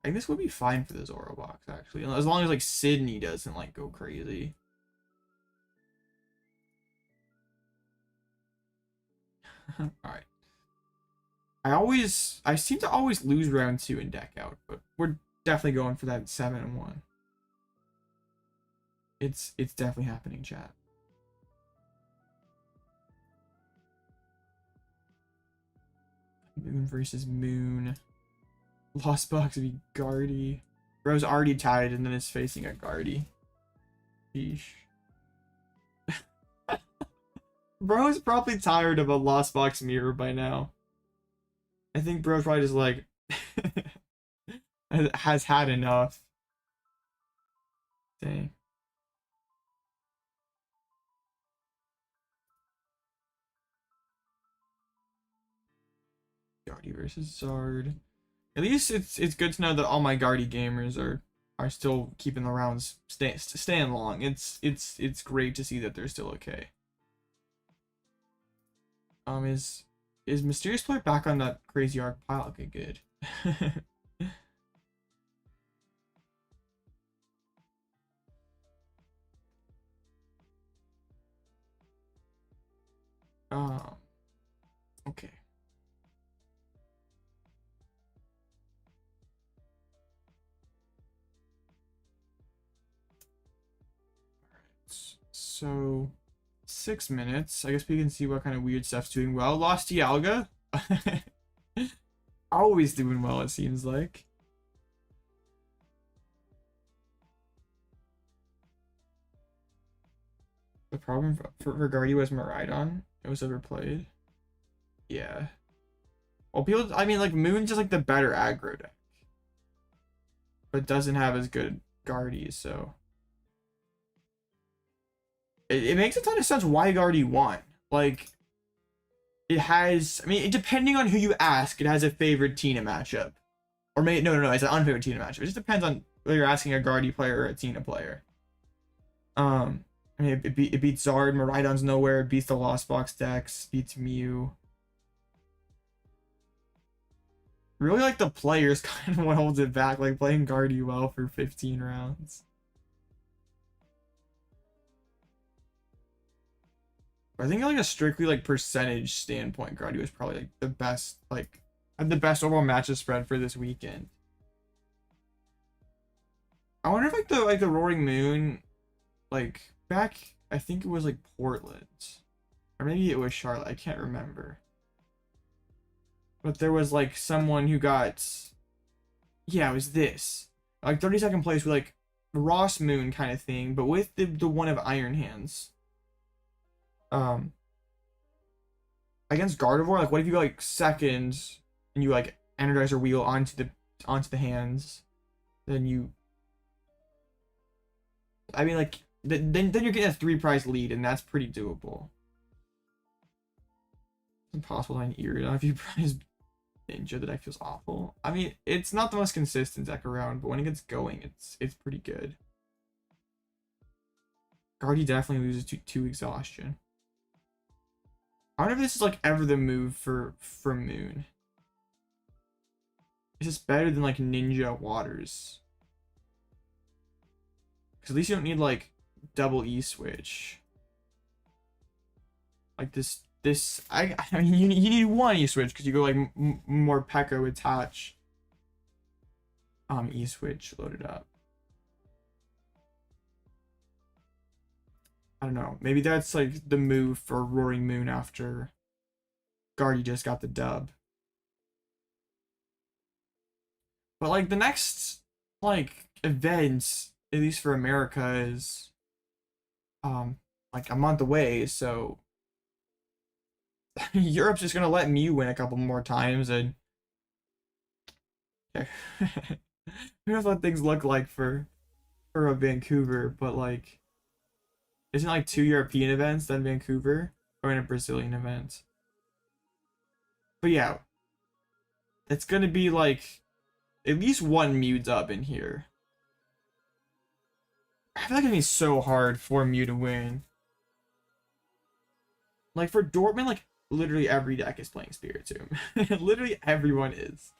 Speaker 1: I think this would be fine for the Zoro box actually, as long as like Sydney doesn't like go crazy. Alright. I seem to always lose round 2 in deck out, but we're definitely going for that 7-1. It's definitely happening, chat. Moon versus Moon. Lost Box would be Guardy. Bro's already tied and then is facing a Guardy. Sheesh. Bro is probably tired of a lost box mirror by now. I think bro's probably just like has had enough. Dang. Guardy versus Zard. At least it's good to know that all my Guardy gamers are still keeping the rounds staying long. It's great to see that they're still okay. Is Mysterious Player back on that crazy arc pile? Okay, good. Okay. So 6 minutes. I guess we can see what kind of weird stuff's doing well. Lost Dialga. Always doing well, it seems like. The problem for Guardy was Miraidon. It was overplayed. Yeah. Well, people, I mean, like, Moon's just like the better aggro deck. But doesn't have as good Guardies, so. It makes a ton of sense why Guardy won. Like, it has, I mean, depending on who you ask, it has a favorite Tina matchup. Or maybe, no, it's an unfavored Tina matchup. It just depends on whether you're asking a Guardy player or a Tina player. I mean, it beats Zard, Miraidon's nowhere, it beats the Lost Box decks, beats Mew. Really, like, the players kind of what holds it back, like, playing Guardy well for 15 rounds. I think like a strictly like percentage standpoint, Guardy was probably like the best, like had the best overall matches spread for this weekend. I wonder if like the Roaring Moon, like back, I think it was like Portland, or maybe it was Charlotte. I can't remember. But there was like someone who got, yeah, it was this like 32nd place with like Ross Moon kind of thing, but with the one of Iron Hands. Against Gardevoir, like what if you go like second and you like Energizer Wheel onto the hands, then you, I mean like then you're getting a 3-prize lead, and that's pretty doable. It's impossible to find Irida if you prize Ninja. The deck feels awful. I mean, it's not the most consistent deck around, but when it gets going, it's pretty good. Guardy definitely loses to exhaustion. I wonder if this is like ever the move for Moon. Is this better than like Ninja Waters? Because at least you don't need like double E switch. Like this I mean you need one E switch because you go like more Pekka attach. E switch loaded up. I don't know. Maybe that's like the move for Roaring Moon after Guardy just got the dub. But like the next like event, at least for America, is like a month away, so Europe's just gonna let Mew win a couple more times, and who knows what things look like for a Vancouver, but like isn't like 2 European events, then Vancouver, or in a Brazilian event. But yeah, it's gonna be like at least one Mew dub in here. I feel like it'd be so hard for Mew to win. Like for Dortmund, like literally every deck is playing Spiritomb. Literally everyone is.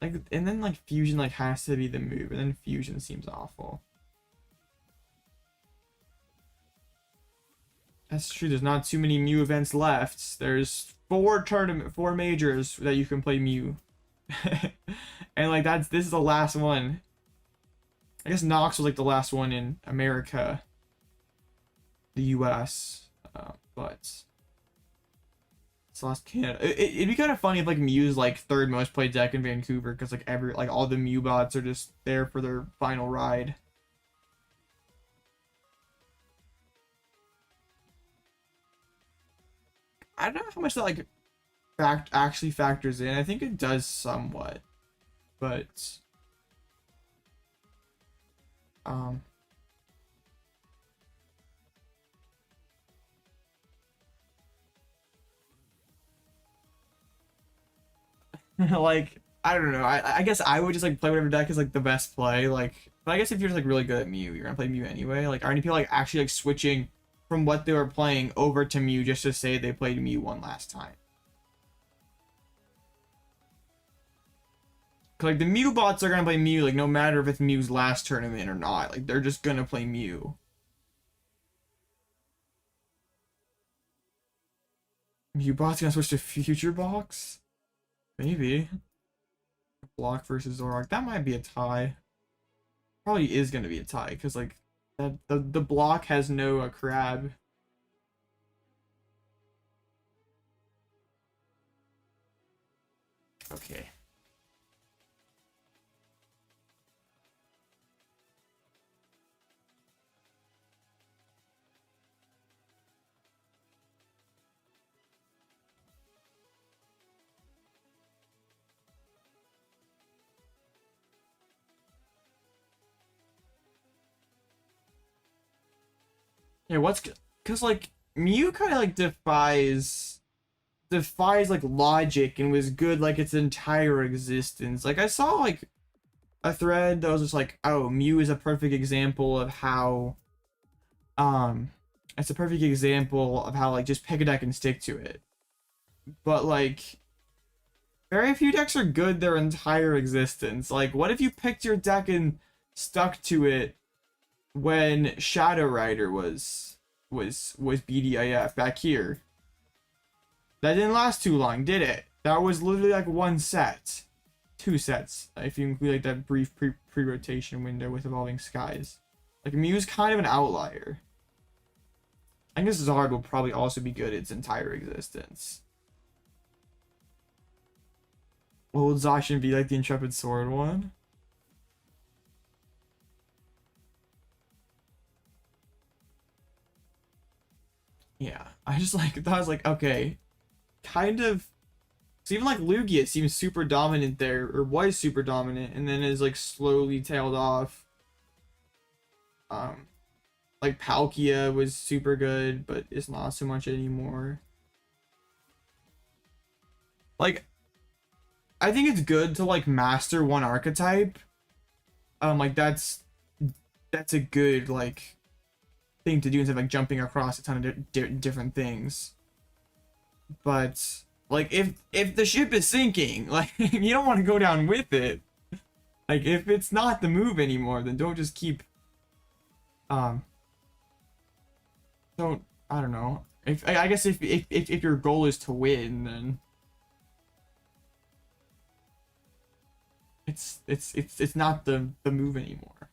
Speaker 1: Like, and then like Fusion like has to be the move, and then Fusion seems awful. That's true. There's not too many Mew events left. There's 4 majors that you can play Mew. And like this is the last one. I guess Nox was like the last one in America, the US, but it's last Canada. It'd be kind of funny if like Mew's like 3rd most played deck in Vancouver, because like all the Mew bots are just there for their final ride. I don't know how much that like actually factors in. I think it does somewhat, but um like I don't know. I guess I would just like play whatever deck is like the best play. Like, but I guess if you're just like really good at Mew, you're gonna play Mew anyway. Like, are any people like actually like switching from what they were playing over to Mew just to say they played Mew one last time? Like the Mew bots are gonna play Mew like no matter if it's Mew's last tournament or not. Like they're just gonna play Mew. Mew bot's gonna switch to Future Box? Maybe. Block versus Zoroark. That might be a tie. Probably is gonna be a tie because like that the block has no crab. Okay. Yeah, what's because like Mew kind of like defies like logic and was good like its entire existence. Like I saw like a thread that was just like, oh, Mew is a perfect example of how it's a perfect example of how like just pick a deck and stick to it. But like very few decks are good their entire existence. Like what if you picked your deck and stuck to it when Shadow Rider was BDIF back here? That didn't last too long, did it? That was literally like one set. Two sets, if you include like that brief pre-rotation window with Evolving Skies. Like Mew's kind of an outlier. I guess Zard will probably also be good its entire existence. Will Zacian be like the Intrepid Sword one? Yeah, I just like thought I was like, okay, kind of. So even like Lugia seems super dominant there, or was super dominant, and then is like slowly tailed off. Um, like Palkia was super good, but it's not so much anymore. Like, I think it's good to like master one archetype. Like that's a good like thing to do instead of like jumping across a ton of different things. But like if the ship is sinking, like you don't want to go down with it. Like if it's not the move anymore, then don't just keep don't I don't know. If I guess if your goal is to win, then it's not the move anymore.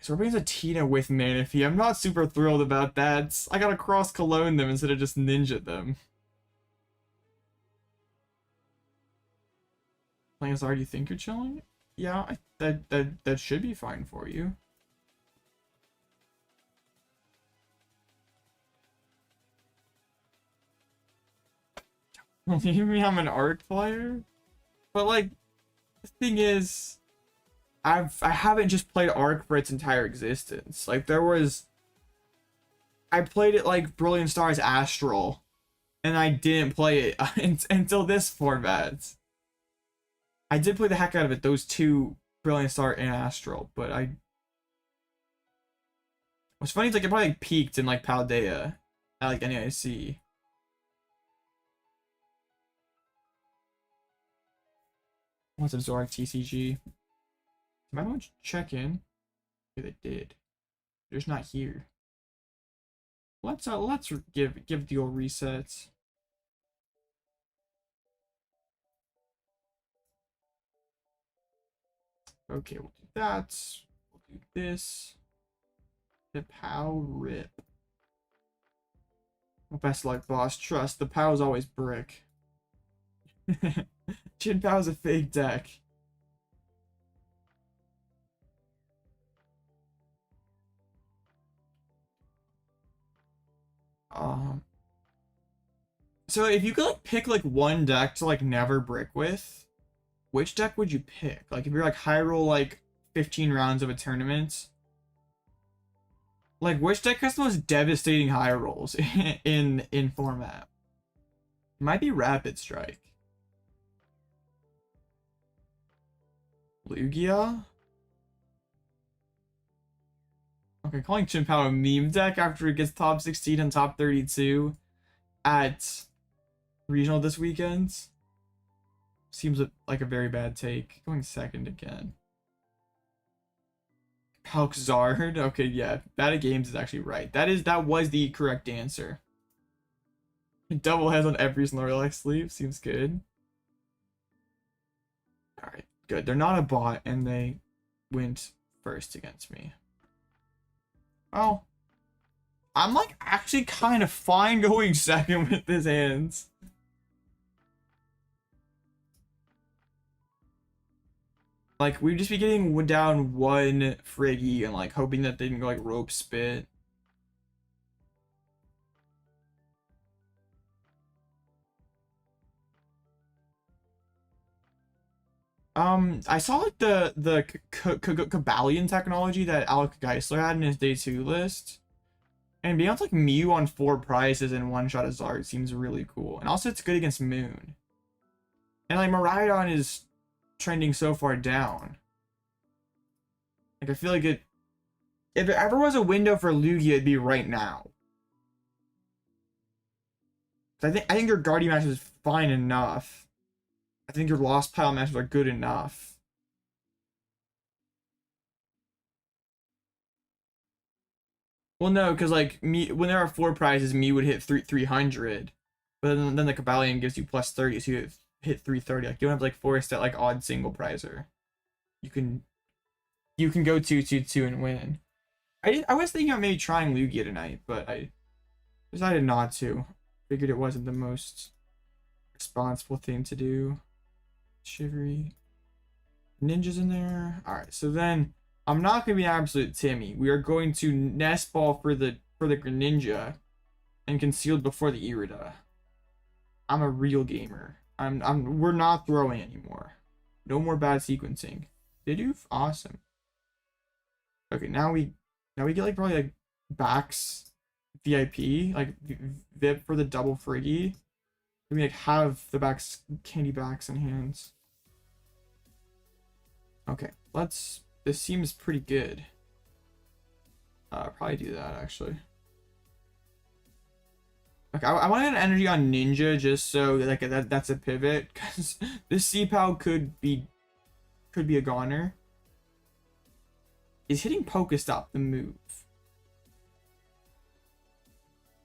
Speaker 1: So we're playing Tina with Manaphy. I'm not super thrilled about that. I gotta cross Cologne them instead of just ninja them. Playing as already think you're chilling? Yeah, that should be fine for you. You mean I'm an art player? But like the thing is I haven't just played Arc for its entire existence. Like I played it like Brilliant Stars Astral, and I didn't play it until this format. I did play the heck out of it, those two, Brilliant Star and Astral, but what's funny is like it probably like, peaked in like Paldea at like NAIC. What's up, Zorak TCG? Might want to check in. Okay, they did. They're just not here. Let's give the old resets. Okay, we'll do that. We'll do this. The PAL rip. Well, best luck, boss. Trust, the PAL is always brick. Chien-Pao is a fake deck. So if you could like pick like one deck to like never brick with, which deck would you pick? Like if you're like high roll like 15 rounds of a tournament, like which deck has the most devastating high rolls in format? It might be Rapid Strike. Lugia? Okay, calling Chien-Pao a meme deck after it gets top 16 and top 32 at regional this weekend seems like a very bad take. Going second again. Palkzard? Okay, yeah. Bad Games is actually right. That was the correct answer. Double heads on every Snorlax sleeve. Seems good. Alright, good. They're not a bot, and they went first against me. Well, I'm like actually kind of fine going second with this hands. Like, we'd just be getting down one Friggy and like hoping that they didn't go like rope spit. I saw like the Kabalion technology that Alec Geisler had in his day 2 list. And being able to like Mew on 4 prizes and one-shot a Zard seems really cool. And also it's good against Moon. And like Miraidon is trending so far down. Like I feel like if there ever was a window for Lugia, it'd be right now. I think your Guardian match is fine enough. I think your Lost Pile matches are good enough. Well, no, because like me, when there are 4 prizes, me would hit 300, but then the Kabalion gives you plus 30, so you hit 330. Like you don't have like forced that like odd single prizer. You can go 2-2-2 and win. I was thinking of maybe trying Lugia tonight, but I decided not to. Figured it wasn't the most responsible thing to do. Shivery. Ninjas in there. Alright, so then I'm not gonna be an absolute Timmy. We are going to nest ball for the Greninja and concealed before the Irida. I'm a real gamer. We're not throwing anymore. No more bad sequencing. Bidoof? Awesome. Okay, now we get like probably like Bax VIP, like VIP for the double Friggy. We like have the Bax candy backs in hands. Okay, this seems pretty good. Probably do that actually. Okay, I want to get an energy on Ninja just so like that's a pivot because this C-Pal could be a goner. Is hitting PokéStop the move?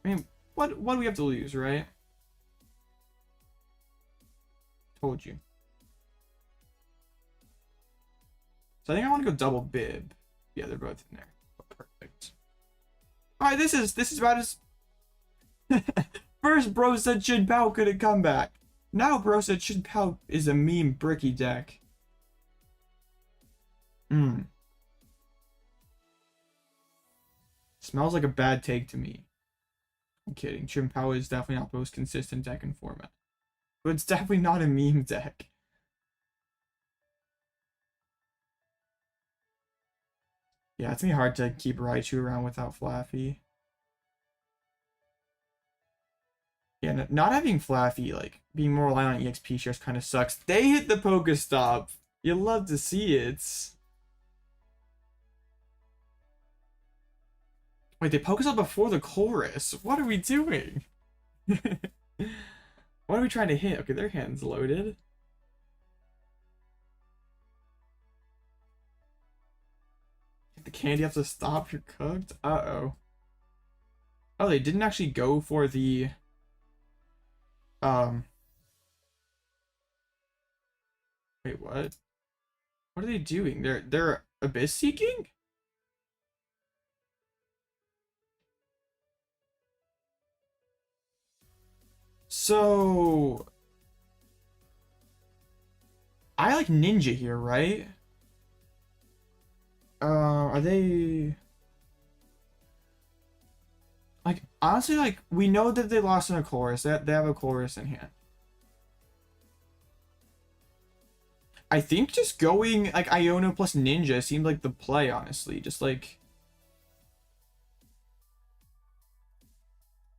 Speaker 1: I mean, what do we have to lose, right? Told you. So I think I want to go double Bib. Yeah, they're both in there. Oh, perfect. All right, this is about as. First, bro said Chien-Pao couldn't come back. Now, bro said Chien-Pao is a meme bricky deck. Smells like a bad take to me. I'm kidding. Chien-Pao is definitely not the most consistent deck in format. But it's definitely not a meme deck. Yeah, it's gonna be hard to keep Raichu around without Flaffy. Yeah, not having Flaffy, like, being more reliant on EXP shares kind of sucks. They hit the PokéStop. You love to see it. Wait, they PokéStop before the chorus. What are we doing? What are we trying to hit? Okay, their hand's loaded. The candy has to stop, you're cooked? Uh-oh. Oh, they didn't actually go for the... Wait, what? What are they doing? They're abyss seeking? So I like Ninja here, right? Are they... Like, honestly, like, we know that they lost in a chorus. They have a chorus in hand. I think just going, like, Iono plus Ninja seemed like the play, honestly. Just, like...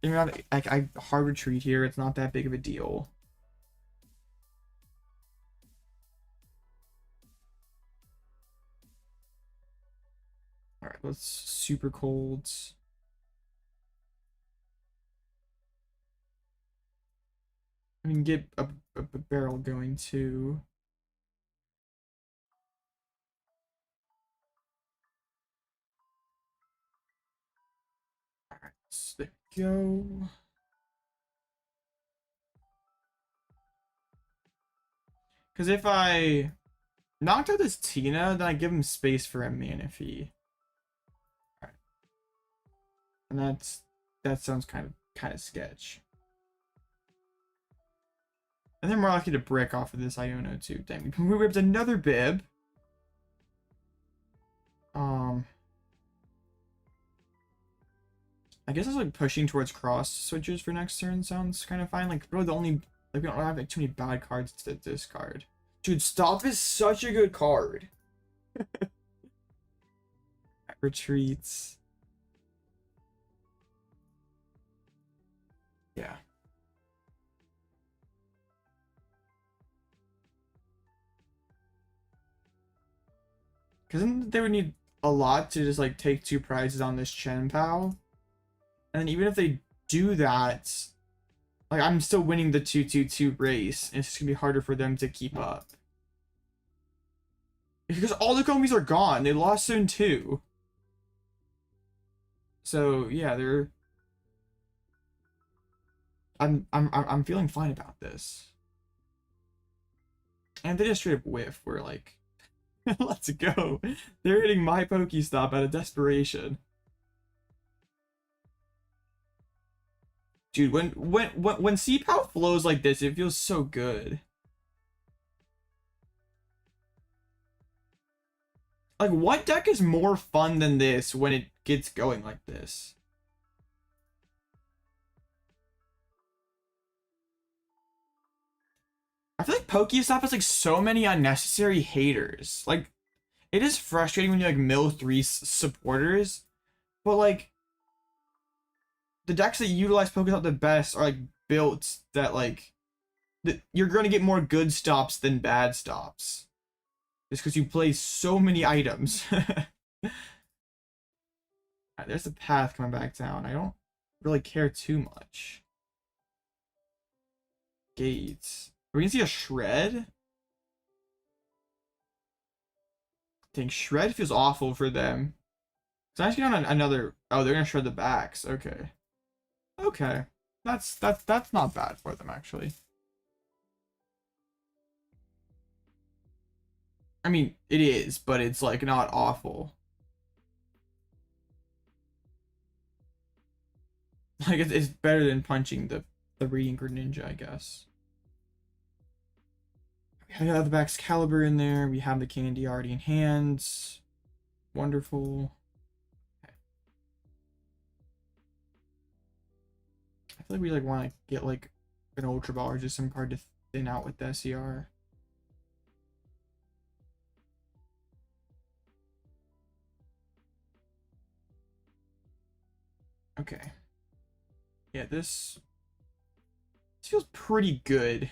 Speaker 1: You know, like, I hard retreat here. It's not that big of a deal. Alright, let's super colds. I mean, get a barrel going too. Alright, so there we go. Because if I knocked out this Tina, then I give him space for a Manaphy. Alright. And that sounds kind of sketch. And they're more likely to brick off of this Iono too. Dang, we ripped another bib. I guess it's like pushing towards cross switches for next turn sounds kind of fine. Like, really the only, like, we don't have like too many bad cards to discard. Dude, Stop is such a good card. Retreats. Yeah. Because then they would need a lot to just like take 2 prizes on this Chien-Pao. And even if they do that, like, I'm still winning the 2-2-2 race. And it's just gonna be harder for them to keep up. Because all the Komis are gone. They lost Zone 2. So yeah, they're... I'm feeling fine about this. And they just straight up whiff. We're like, let's go. They're hitting my PokéStop out of desperation. Dude, when C-Pao flows like this, it feels so good. Like, what deck is more fun than this when it gets going like this? I feel like PokéStop has like so many unnecessary haters. Like, it is frustrating when you like mill 3 supporters, but like the decks that utilize PokéStop the best are like built that like you're going to get more good stops than bad stops. Just because you play so many items. Right, there's the path coming back down. I don't really care too much. Gates. Are we gonna see a shred? I think shred feels awful for them. So I'm actually on another. Oh, they're gonna shred the backs. Okay. Okay. That's not bad for them actually. I mean, it is, but it's like not awful. Like it's better than punching the Radiant Greninja, I guess. We have the Baxcalibur in there. We have the candy already in hands. Wonderful. Okay. I feel like we like want to get like an Ultra Ball or just some card to thin out with the SER. Okay. Yeah, this feels pretty good.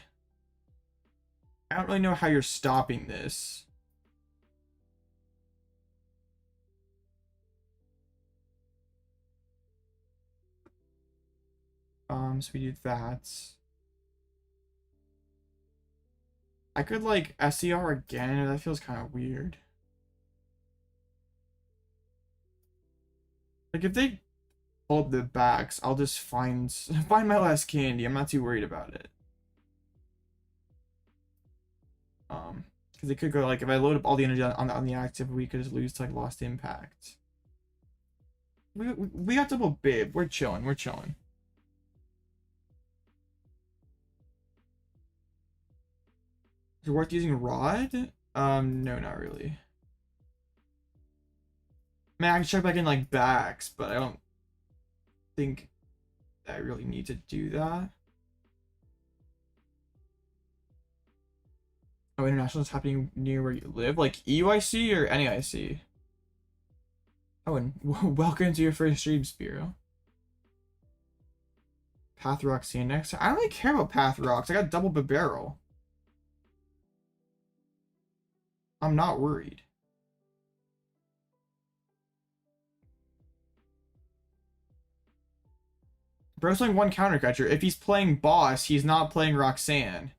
Speaker 1: I don't really know how you're stopping this. So we do that. I could like SER again, that feels kind of weird. Like if they pull up the backs, I'll just find my last candy. I'm not too worried about it. Because it could go like if I load up all the energy on the active, we could just lose to like Lost Impact. We got double bib. We're chilling. We're chilling. Is it worth using Rod? No, not really. I mean, I can check back in like backs, but I don't think I really need to do that. Oh, international is happening near where you live, like EUIC or NAIC. Oh, and welcome to your first stream, Spiro. Path Rocks here next. I don't really care about Path Rocks. I got double Bibarel. I'm not worried. Bro's playing one counter catcher. If he's playing boss, he's not playing Roxanne.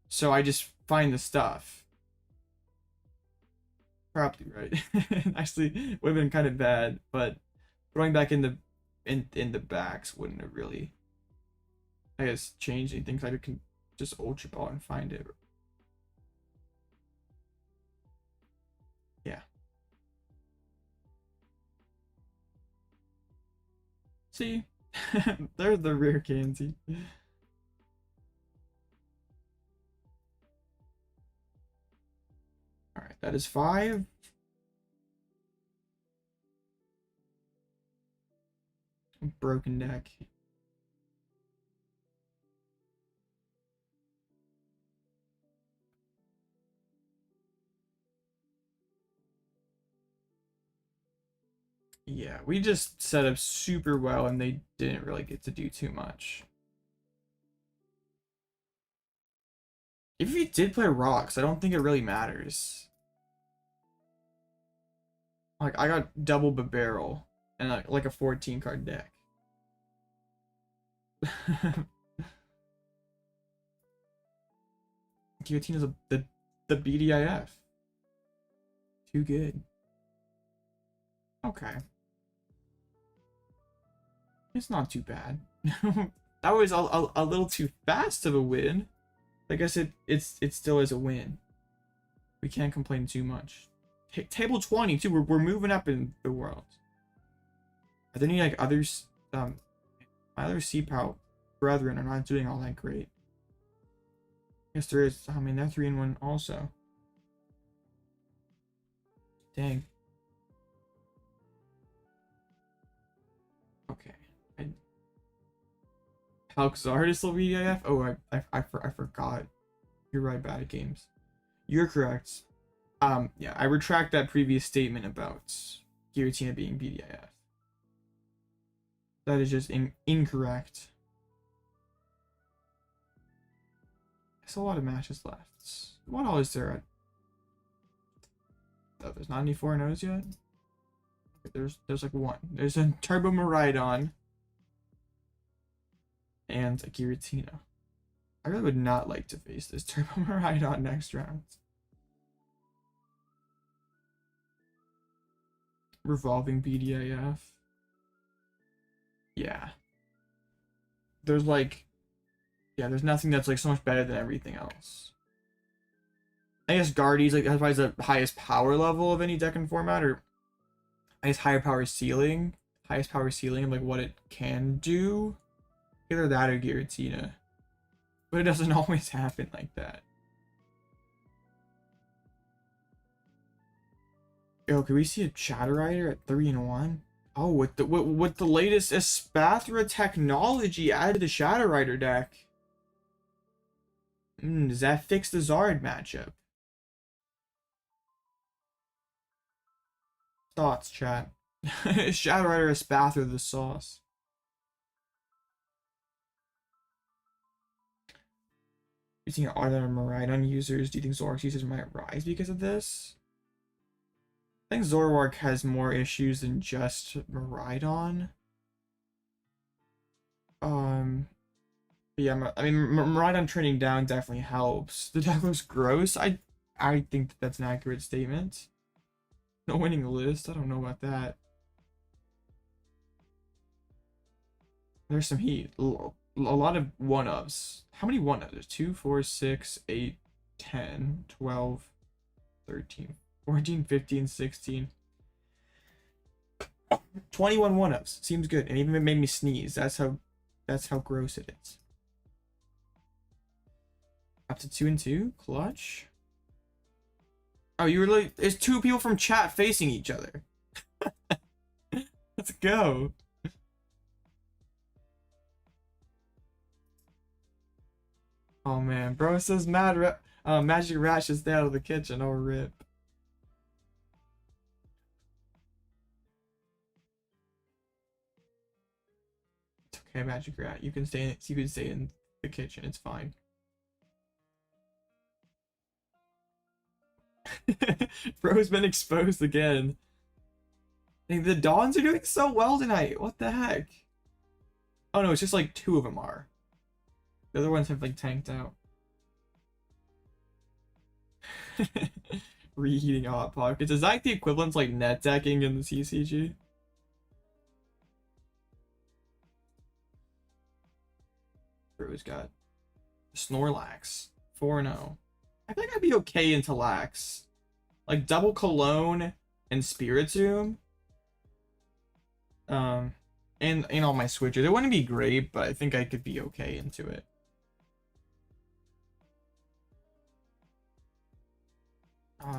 Speaker 1: So I just find the stuff. Probably right. Actually, would have been kind of bad, but throwing back in the backs wouldn't have really, I guess, changed anything. Cause I can just Ultra Ball and find it. Yeah. See, there's the Rare Candy. Alright, that is 5. Broken deck. Yeah, we just set up super well and they didn't really get to do too much. If he did play rocks, I don't think it really matters. Like, I got double Bibarel and like a 14 card deck. Guillotine is the BDIF. Too good. Okay. It's not too bad. That was a little too fast of a win. I guess it still is a win. We can't complain too much. Table 20 too. We're moving up in the world. Are there any like others? My other Chien-Pao brethren are not doing all that great. Yes, there is. I mean, they're 3-1 also. Dang. Okay. Alloutblitzle BDIF? Oh, I forgot. You're right, bad at games. You're correct. Yeah, I retract that previous statement about Giratina being BDIF. That is just incorrect. There's a lot of matches left. What all is there at? Oh, there's not any 4-0s yet? There's like one. There's a Turbo Miraidon and a Giratina. I really would not like to face this Turbo Miraidon next round. Revolving BDIF. Yeah. There's like, yeah, there's nothing that's like so much better than everything else. I guess Guardi's like that's probably the highest power level of any deck and format, or I guess highest power ceiling of like what it can do. Either that or Giratina. But it doesn't always happen like that. Yo, can we see a Shadow Rider at 3-1? Oh, with the latest Espathra technology added to the Shadow Rider deck. Does that fix the Zard matchup? Thoughts, chat. Shadow Rider Espathra the sauce. You think other Miraidon users, do you think Zoroark users might rise because of this? I think Zoroark has more issues than just Miraidon. Yeah, I mean, Miraidon trending down definitely helps. The deck looks gross. I think that's an accurate statement. No winning the list. I don't know about that. There's some heat. A lot of one-ofs. How many one-ofs? There's 2, 4, 6, 8, 10, 12, 13, 14, 15, 16. 21 one-ofs. Seems good. And even made me sneeze. That's how gross it is. Up to 2 and 2. Clutch. Oh, you were like, there's 2 people from chat facing each other. Let's go. Oh man, bro says Magic Rat just out of the kitchen. Oh rip. It's okay, Magic Rat. You can stay in the kitchen. It's fine. Bro's been exposed again. Dang, the Dawns are doing so well tonight. What the heck? Oh no, it's just like 2 of them are. The other ones have like tanked out. Reheating hot pockets. Is that like the equivalent to like net decking in the CCG? Bro's got Snorlax. 4-0. I think I'd be okay into Lax. Like double Cologne and Spiritomb. And all my switchers. It wouldn't be great, but I think I could be okay into it.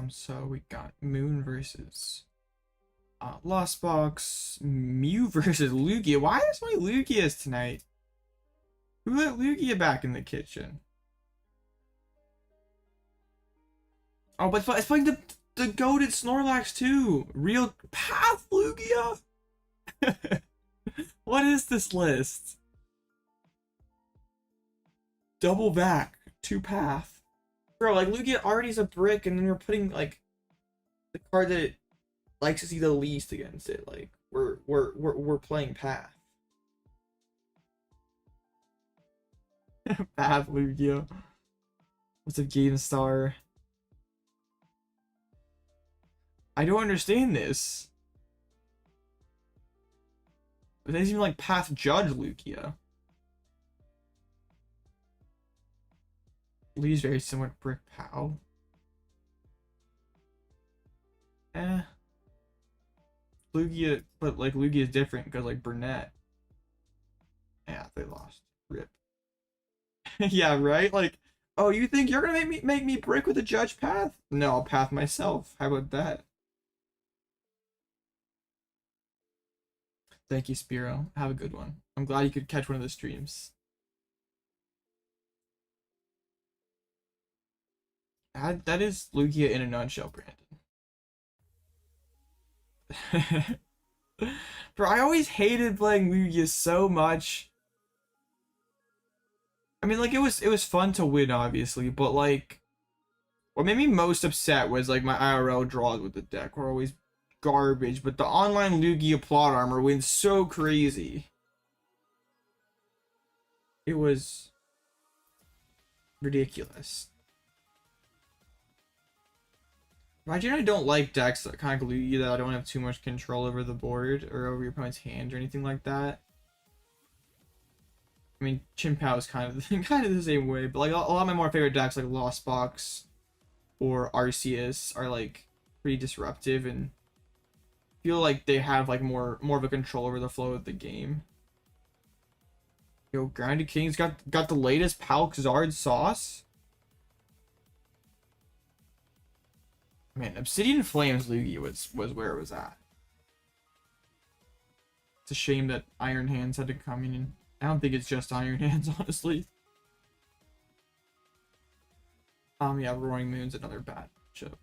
Speaker 1: So we got Moon versus Lost Box, Mew versus Lugia. Why is my Lugias tonight? Who let Lugia back in the kitchen? Oh, but it's playing the goated Snorlax too. Real PAF Lugia. What is this list? Double back, 2 PAF. Bro, like Lugia already is a brick, and then you're putting like the card that it likes to see the least against it. Like we're playing PAF. PAF Lugia. What's up, Game Star? I don't understand this. It doesn't even like PAF Judge Lugia. Lugia's very similar to Brick Pow. Lugia, but like Lugia is different because like Burnett. Yeah, they lost. Rip. Yeah, right? Like, oh, you think you're gonna make me brick with a judge path? No, I'll path myself. How about that? Thank you, Spiro. Have a good one. I'm glad you could catch one of the streams. That is Lugia in a nutshell, Brandon. Bro, I always hated playing Lugia so much. I mean, like, it was fun to win, obviously, but like, what made me most upset was like my IRL draws with the deck were always garbage, but the online Lugia plot armor wins so crazy. It was ridiculous. I generally don't like decks that kind of Lugia that I don't have too much control over the board or over your opponent's hand or anything like that. I mean, Chien-Pao is kind of the same way, but like a lot of my more favorite decks like Lost Box or Arceus are like pretty disruptive and feel like they have like more of a control over the flow of the game. Yo, Grounded King's got the latest PAL Zard sauce. Man, Obsidian Flames Lugia was where it was at. It's a shame that Iron Hands had to come in. And I don't think it's just Iron Hands, honestly. Yeah, Roaring Moon's another bad matchup.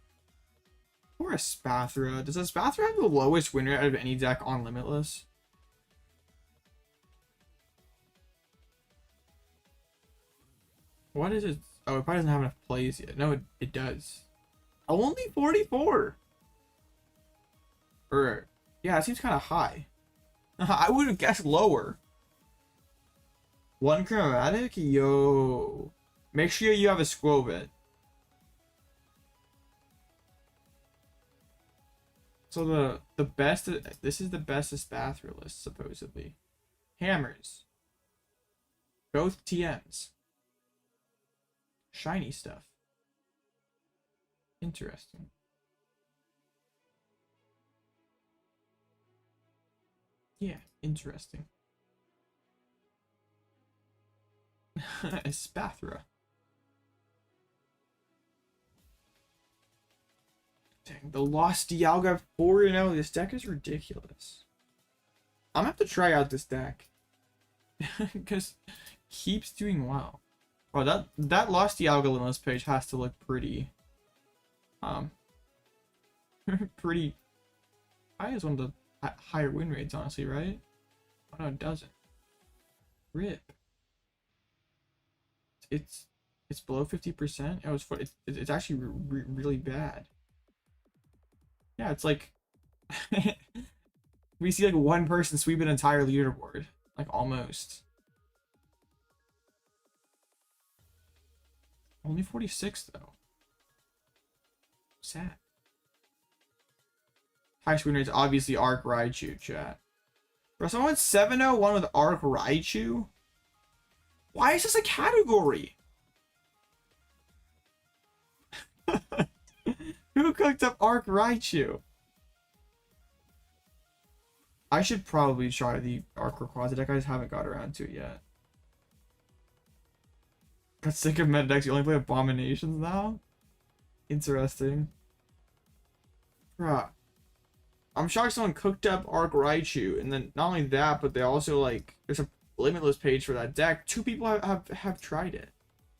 Speaker 1: Or a Spathra. Does a Spathra have the lowest win rate out of any deck on Limitless? What is it? Oh, it probably doesn't have enough plays yet. No, it does. Only 44. Or, yeah, it seems kind of high. I would have guessed lower. 1 chromatic? Yo. Make sure you have a Squobit. So the best, this is the bestest Spathra list, supposedly. Hammers. Both TMs. Shiny stuff. Interesting. Yeah, interesting. A Spathra. Dang, the Lost Dialga 4-0. This deck is ridiculous. I'm gonna have to try out this deck. Because keeps doing well. Well, that Lost Dialga on this page has to look pretty pretty high as one of the higher win rates, honestly, right? Oh no, it doesn't. Rip. It's below 50%. Oh, it's actually really bad. Yeah, it's like we see like one person sweep an entire leaderboard, like almost. Only 46 though. Sad. Highest win rates obviously Arc Raichu, chat. Bro, someone went 701 with Arc Raichu? Why is this a category? Who cooked up Arc Raichu? I should probably try the Arc Rayquaza deck. I just haven't got around to it yet. Got sick of meta decks. You only play Abominations now? Interesting. Bruh. I'm shocked someone cooked up Arc Raichu, and then not only that, but they also like there's a limitless page for that deck. 2 people have tried it.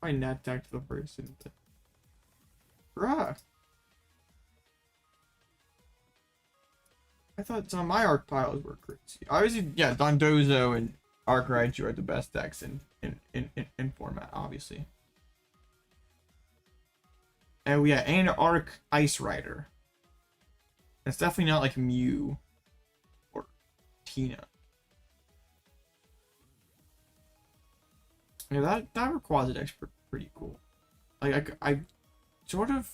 Speaker 1: I net decked the person. Bruh. I thought some of my Arc piles were crazy. Obviously, yeah, Dondozo and Arc Raichu are the best decks in format, obviously. Oh yeah, and Arc Ice Rider. It's definitely not like Mew or Tina. Yeah, that Rayquaza deck's pretty cool. Like I sort of,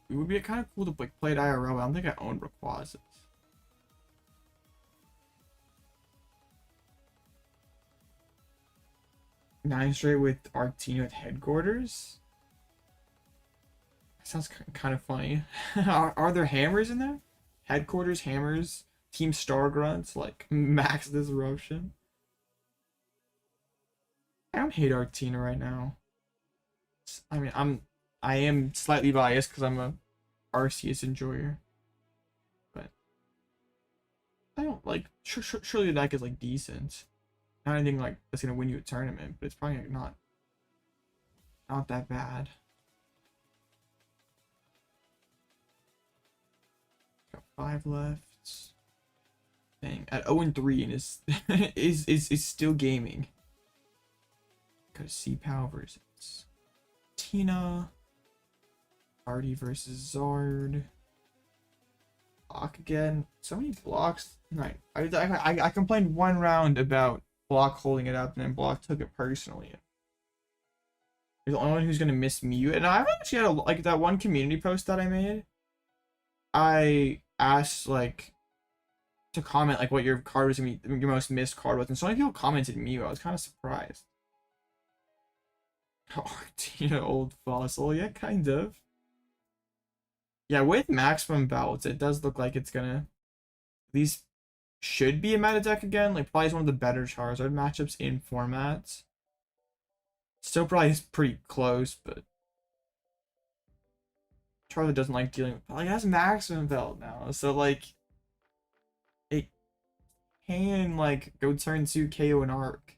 Speaker 1: it would be kind of cool to like play it IRL. But I don't think I own Rayquazas. 9 straight with Arctina with headquarters. That sounds kind of funny. Are there hammers in there? Headquarters, hammers, Team Star Grunts, like max disruption. I don't hate Arctina right now. I mean, I am slightly biased because I'm a Arceus enjoyer, but I don't like. Surely the deck is like decent. Not anything like that's gonna win you a tournament, but it's probably not that bad. Got 5 left. Dang, at 0-3 and is still gaming. Got a Chien-Pao versus Tina. Artie versus Zard. Block again. So many blocks. Right. I complained 1 round about Block holding it up, and then Block took it personally. He's the only one who's gonna miss Mew. And I've actually had like that one community post that I made. I asked like to comment like what your card was gonna be, your most missed card was, and so many people commented Mew. I was kind of surprised. Arctina old fossil, yeah, kind of. Yeah, with maximum belts, it does look like it's gonna. These should be a meta deck again. Like probably is one of the better Charizard matchups in formats. Still probably is pretty close, but Charizard doesn't like dealing with. Like it has maximum belt now, so like it can like go turn 2 KO and Arc.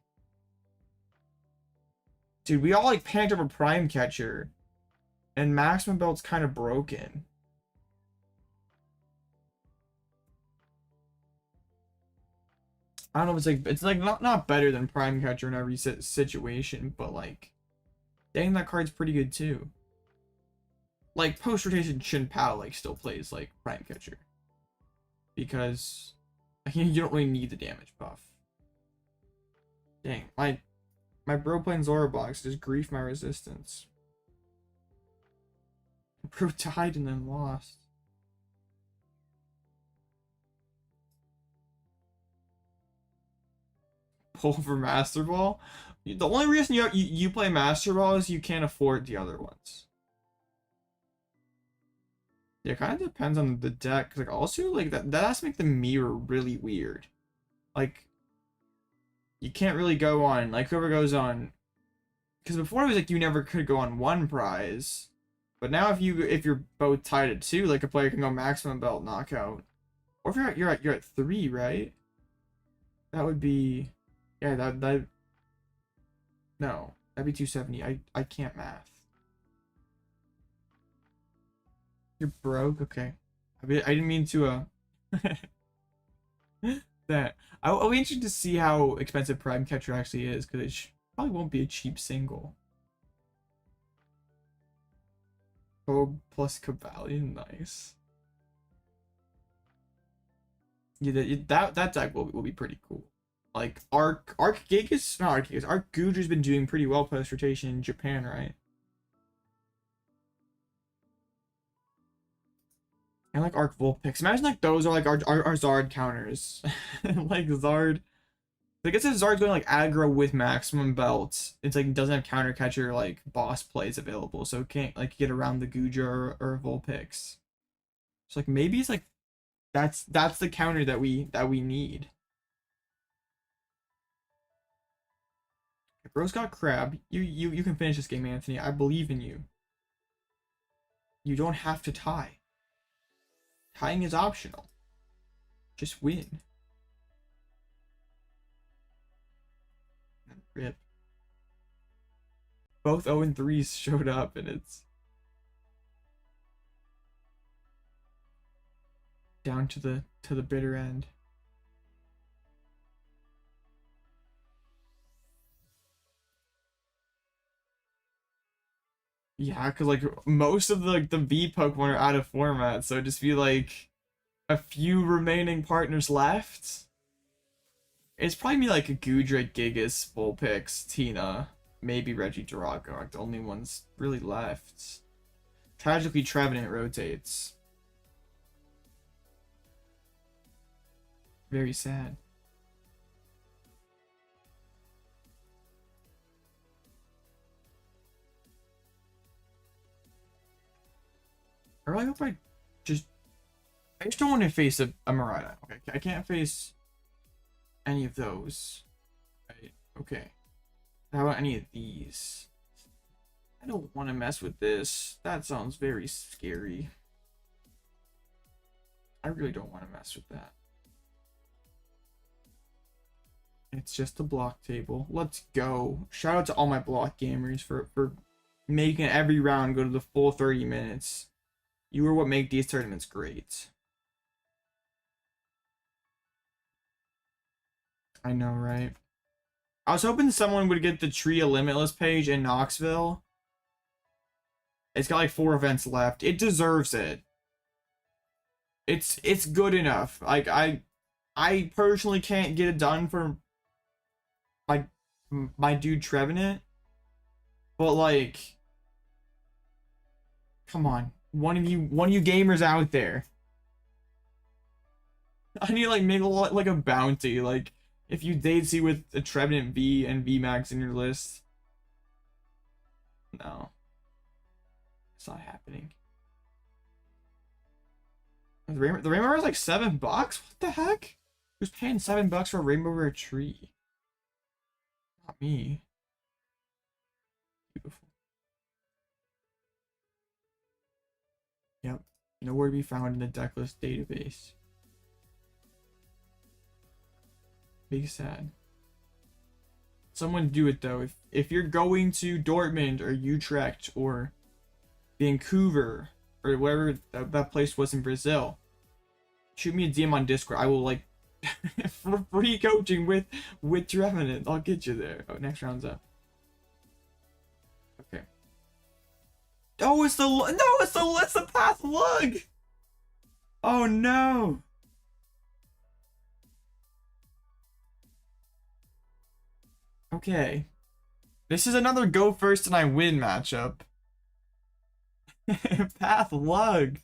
Speaker 1: Dude, we all like panicked over Prime Catcher, and maximum belt's kind of broken. I don't know if it's like not better than Prime Catcher in every situation, but like dang, that card's pretty good too. Like post rotation Chien-Pao like still plays like Prime Catcher because you don't really need the damage buff. Dang, my bro playing Zorobox just grief my resistance. Bro died and then lost. Pull for Master Ball. The only reason you play Master Ball is you can't afford the other ones. Yeah, it kind of depends on the deck. Like also like that has to make the mirror really weird. Like you can't really go on like whoever goes on, because before it was like you never could go on 1 prize, But now if you're both tied at 2, like a player can go maximum belt knockout. Or if you're at 3, right? That would be, yeah, that no, that'd be 270. I can't math. You're broke? Okay. I didn't mean to that. I'll be interested to see how expensive Prime Catcher actually is, because it probably won't be a cheap single. Oh, plus Cavalion, nice. Yeah, that deck will be pretty cool. Like Arc Gigas, not Arc Gigas, Arc Gudra's been doing pretty well post rotation in Japan, right? And like Arc Vulpix. Imagine like those are like our Zard counters. Like Zard. I guess if Zard's going like aggro with maximum belts, it's like it doesn't have counter catcher like boss plays available, so it can't like get around the Gudra or Vulpix. So like maybe it's like that's the counter that we need. Bro's got Crab. You can finish this game, Anthony. I believe in you. You don't have to tie. Tying is optional. Just win. Rip. Both 0 and 3s showed up, and it's down to the bitter end. Yeah, because like most of the V Pokemon are out of format, so it'd just be like a few remaining partners left. It's probably me like a Gudra, Gigas, Vulpix, Tina, maybe Regidrago are the only ones really left. Tragically, Trevenant rotates. Very sad. I really hope I just don't want to face a Marauder. Okay, I can't face any of those. Right? Okay. How about any of these? I don't want to mess with this. That sounds very scary. I really don't want to mess with that. It's just a block table. Let's go. Shout out to all my block gamers for making every round go to the full 30 minutes. You are what make these tournaments great. I know, right? I was hoping someone would get the Tria Limitless page in Knoxville. It's got like 4 events left. It deserves it. It's good enough. Like I personally can't get it done for my dude Trevenant, but like, come on, one of you gamers out there. I need like maybe like a bounty, like if you date see with a Trevenant V and V Max in your list. No, it's not happening. The rainbow is like $7. What the heck? Who's paying $7 for a rainbow rare tree? Not me. Beautiful. Yep. Nowhere to be found in the decklist database. Big sad. Someone do it though. If you're going to Dortmund or Utrecht or Vancouver or wherever that place was in Brazil, shoot me a DM on Discord. I will like for free coaching with Trevenant. I'll get you there. Oh, next round's up. Okay. Oh, it's the PAF lug. Oh no. Okay. This is another go first and I win matchup. PAF lug.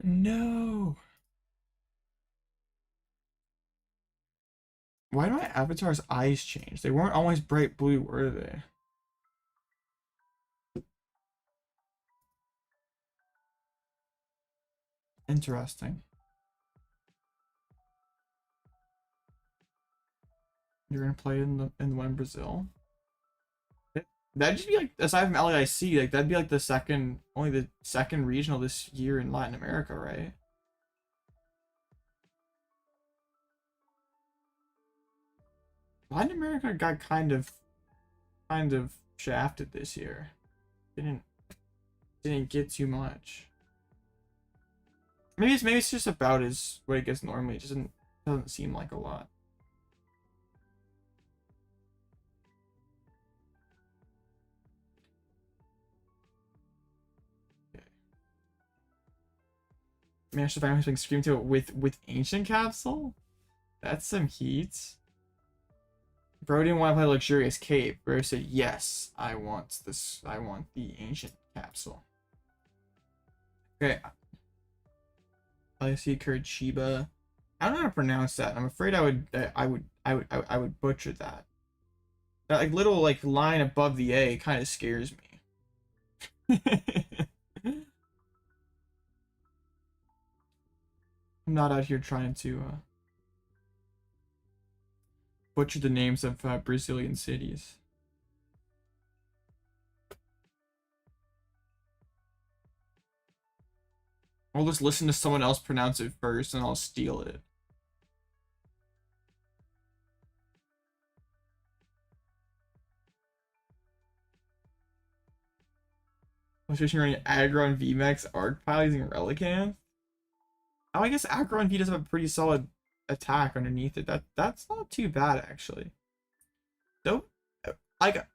Speaker 1: No. Why do my avatar's eyes change? They weren't always bright blue, were they? Interesting. You're gonna play in the one in Brazil? That'd just be like, aside from LAIC, like that'd be like only the second regional this year in Latin America, right? Latin America got kind of shafted this year. Didn't get too much. Maybe it's just about as what it gets normally. It doesn't seem like a lot. Okay. Managed to find something Scream to it with Ancient Capsule? That's some heat. Bro didn't want to play Luxurious Cape. Bro said, yes, I want this. I want the Ancient Capsule. Okay. I see Kurchiba. I don't know how to pronounce that. I'm afraid I would butcher that. That like little like line above the A kind of scares me. I'm not out here trying to butcher the names of Brazilian cities. I'll just listen to someone else pronounce it first and I'll steal it. I was just running Aggro and VMAX Arc Pile using Relicanth. Oh, I guess Aggro and V does have a pretty solid attack underneath it. That's not too bad actually. Though, like,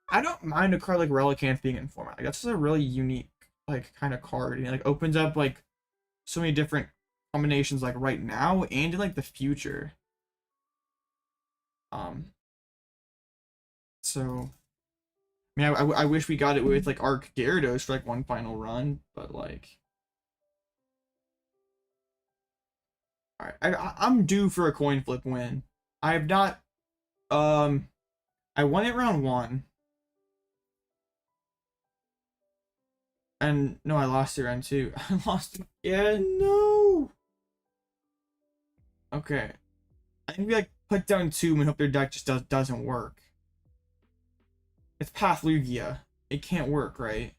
Speaker 1: I don't mind a card like Relicanth being in format. Like, that's just a really unique like kind of card. And it like opens up like so many different combinations like right now and in like the future. So I mean, I wish we got it with like Arc Gyarados for like one final run, but like, all right, I'm due for a coin flip win. I have not. I won it round 1. And no, I lost it round 2. I lost it. Yeah, no. Okay. I think we like put down 2 and hope their deck just doesn't work. It's PAF Lugia. It can't work, right?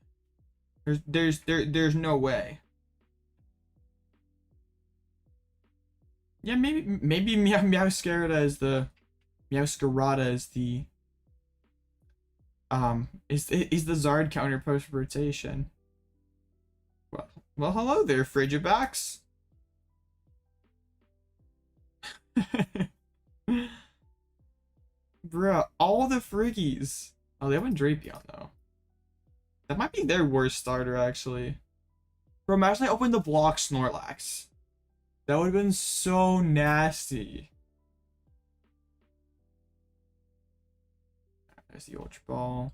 Speaker 1: There's no way. Yeah, maybe Meowscarada is the is the Zard counter post rotation. Well, hello there, Frigibax. Bruh, all the Friggies. Oh, they have a Drapion though. That might be their worst starter actually. Bro, imagine I opened the block Snorlax. That would have been so nasty. There's the Ultra Ball.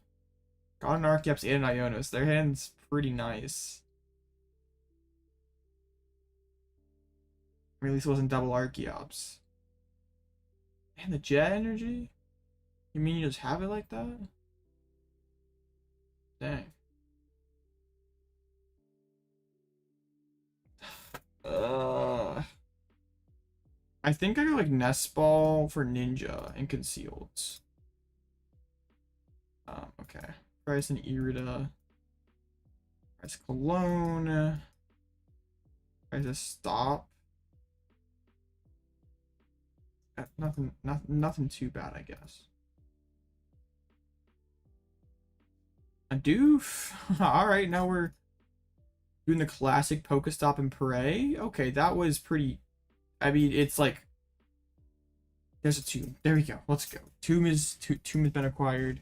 Speaker 1: Got an Archeops and an Ionos. Their hand's pretty nice. Or at least it wasn't double Archeops. And the Jet Energy? You mean you just have it like that? Dang. I think I got like Nest Ball for Ninja and Concealed. Okay. Price and Irida. Price Cologne. Price a Stop. Nothing too bad, I guess. A Doof. All right, now we're doing the classic PokéStop and Pray. Okay, that was pretty. I mean, it's like there's a Tomb. There we go. Let's go. Tomb has been acquired.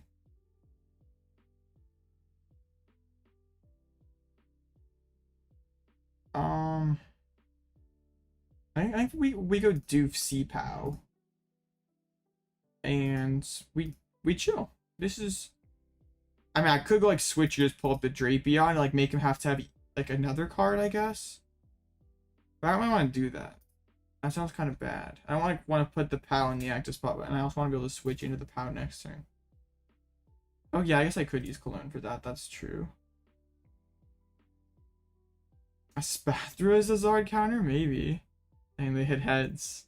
Speaker 1: I think we go Doof C-Pow. And we chill. This is, I mean, I could go like switch, just pull up the Drapion, like make him have to have like another card, I guess. But I don't really want to do that. That sounds kind of bad. I don't want to put the PAL in the active spot, and I also want to be able to switch into the PAL next turn. Oh yeah, I guess I could use Cologne for that. That's true. A Spathra as a Zard counter? Maybe. And they hit heads.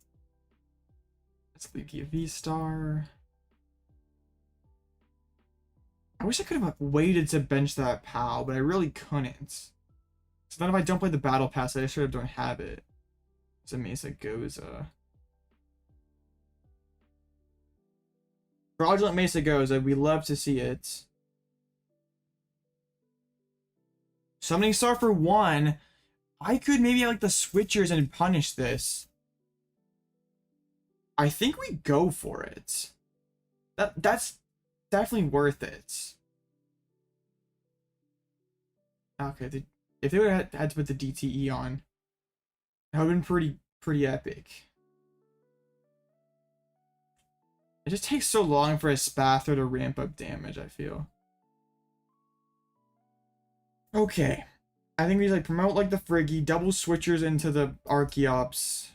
Speaker 1: Let's leave a V-Star. I I wish I could have waited to bench that PAL, but I really couldn't. So then if I don't play the Battle Pass, I just sort of don't have it. It's a Mesa Goza. Fraudulent Mesa Goza, we love to see it. Summoning Star for 1. I could maybe have like the switchers and punish this. I think we go for it. That's definitely worth it. Okay, if they would have had to put the DTE on, that would have been pretty epic. It just takes so long for a Spather to ramp up damage, I feel. Okay. I think we like promote like the Friggy, double switchers into the Archeops.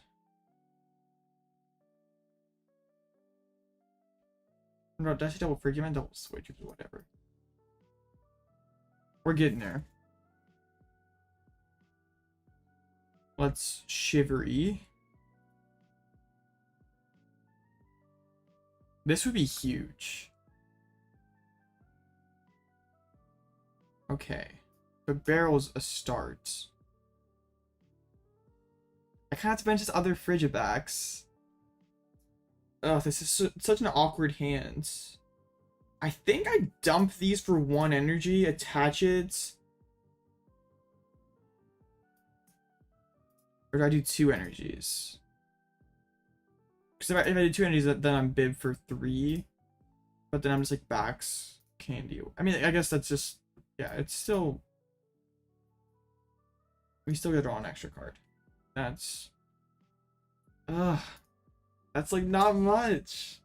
Speaker 1: No, did I say double Friggy? I meant double switchers or whatever. We're getting there. Let's Shivery. This would be huge. Okay. But Barrel's a start. I kind of have to bench this other Frigibax. Oh, this is such an awkward hand. I think I dump these for 1 energy, attach it. Or do I do 2 energies? Because if I do 2 energies, then I'm bib for 3. But then I'm just like Bax Candy. I mean, I guess that's just, yeah, it's still, we still get to draw an extra card. That's, that's like not much.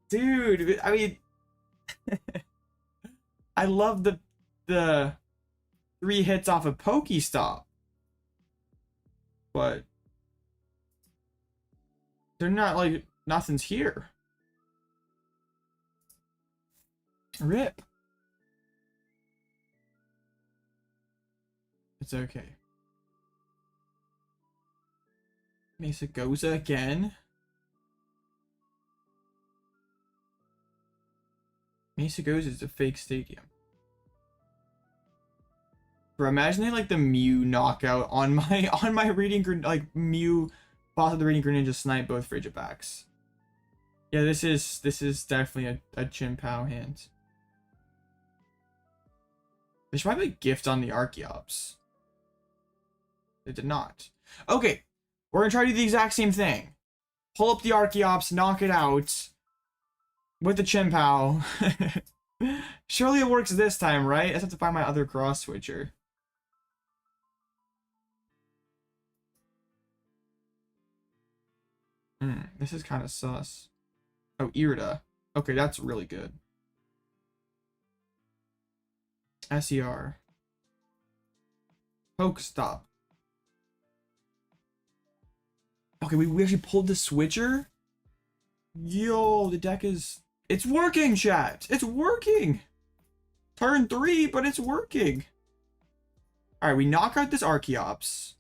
Speaker 1: Dude, I mean, I love the 3 hits off of PokéStop. But they're not like, nothing's here. RIP. It's okay. Mesa Goza again. Mesa Goza is a fake stadium. Bro, imagine they like the Mew knockout on my Radiant like Mew boss of the Radiant Greninja snipe both Frigibax. Yeah, this is definitely a Chien-Pao hand. They should probably gift on the Archeops. They did not. Okay, we're gonna try to do the exact same thing. Pull up the Archeops, knock it out with the Chien-Pao. Surely it works this time, right? I just have to find my other Cross Switcher. This is kind of sus. Oh, Irida. Okay, that's really good. SER. PokéStop. Okay, we actually pulled the switcher? Yo, the deck is... It's working, chat! It's working! Turn 3, but it's working! Alright, we knock out this Archeops.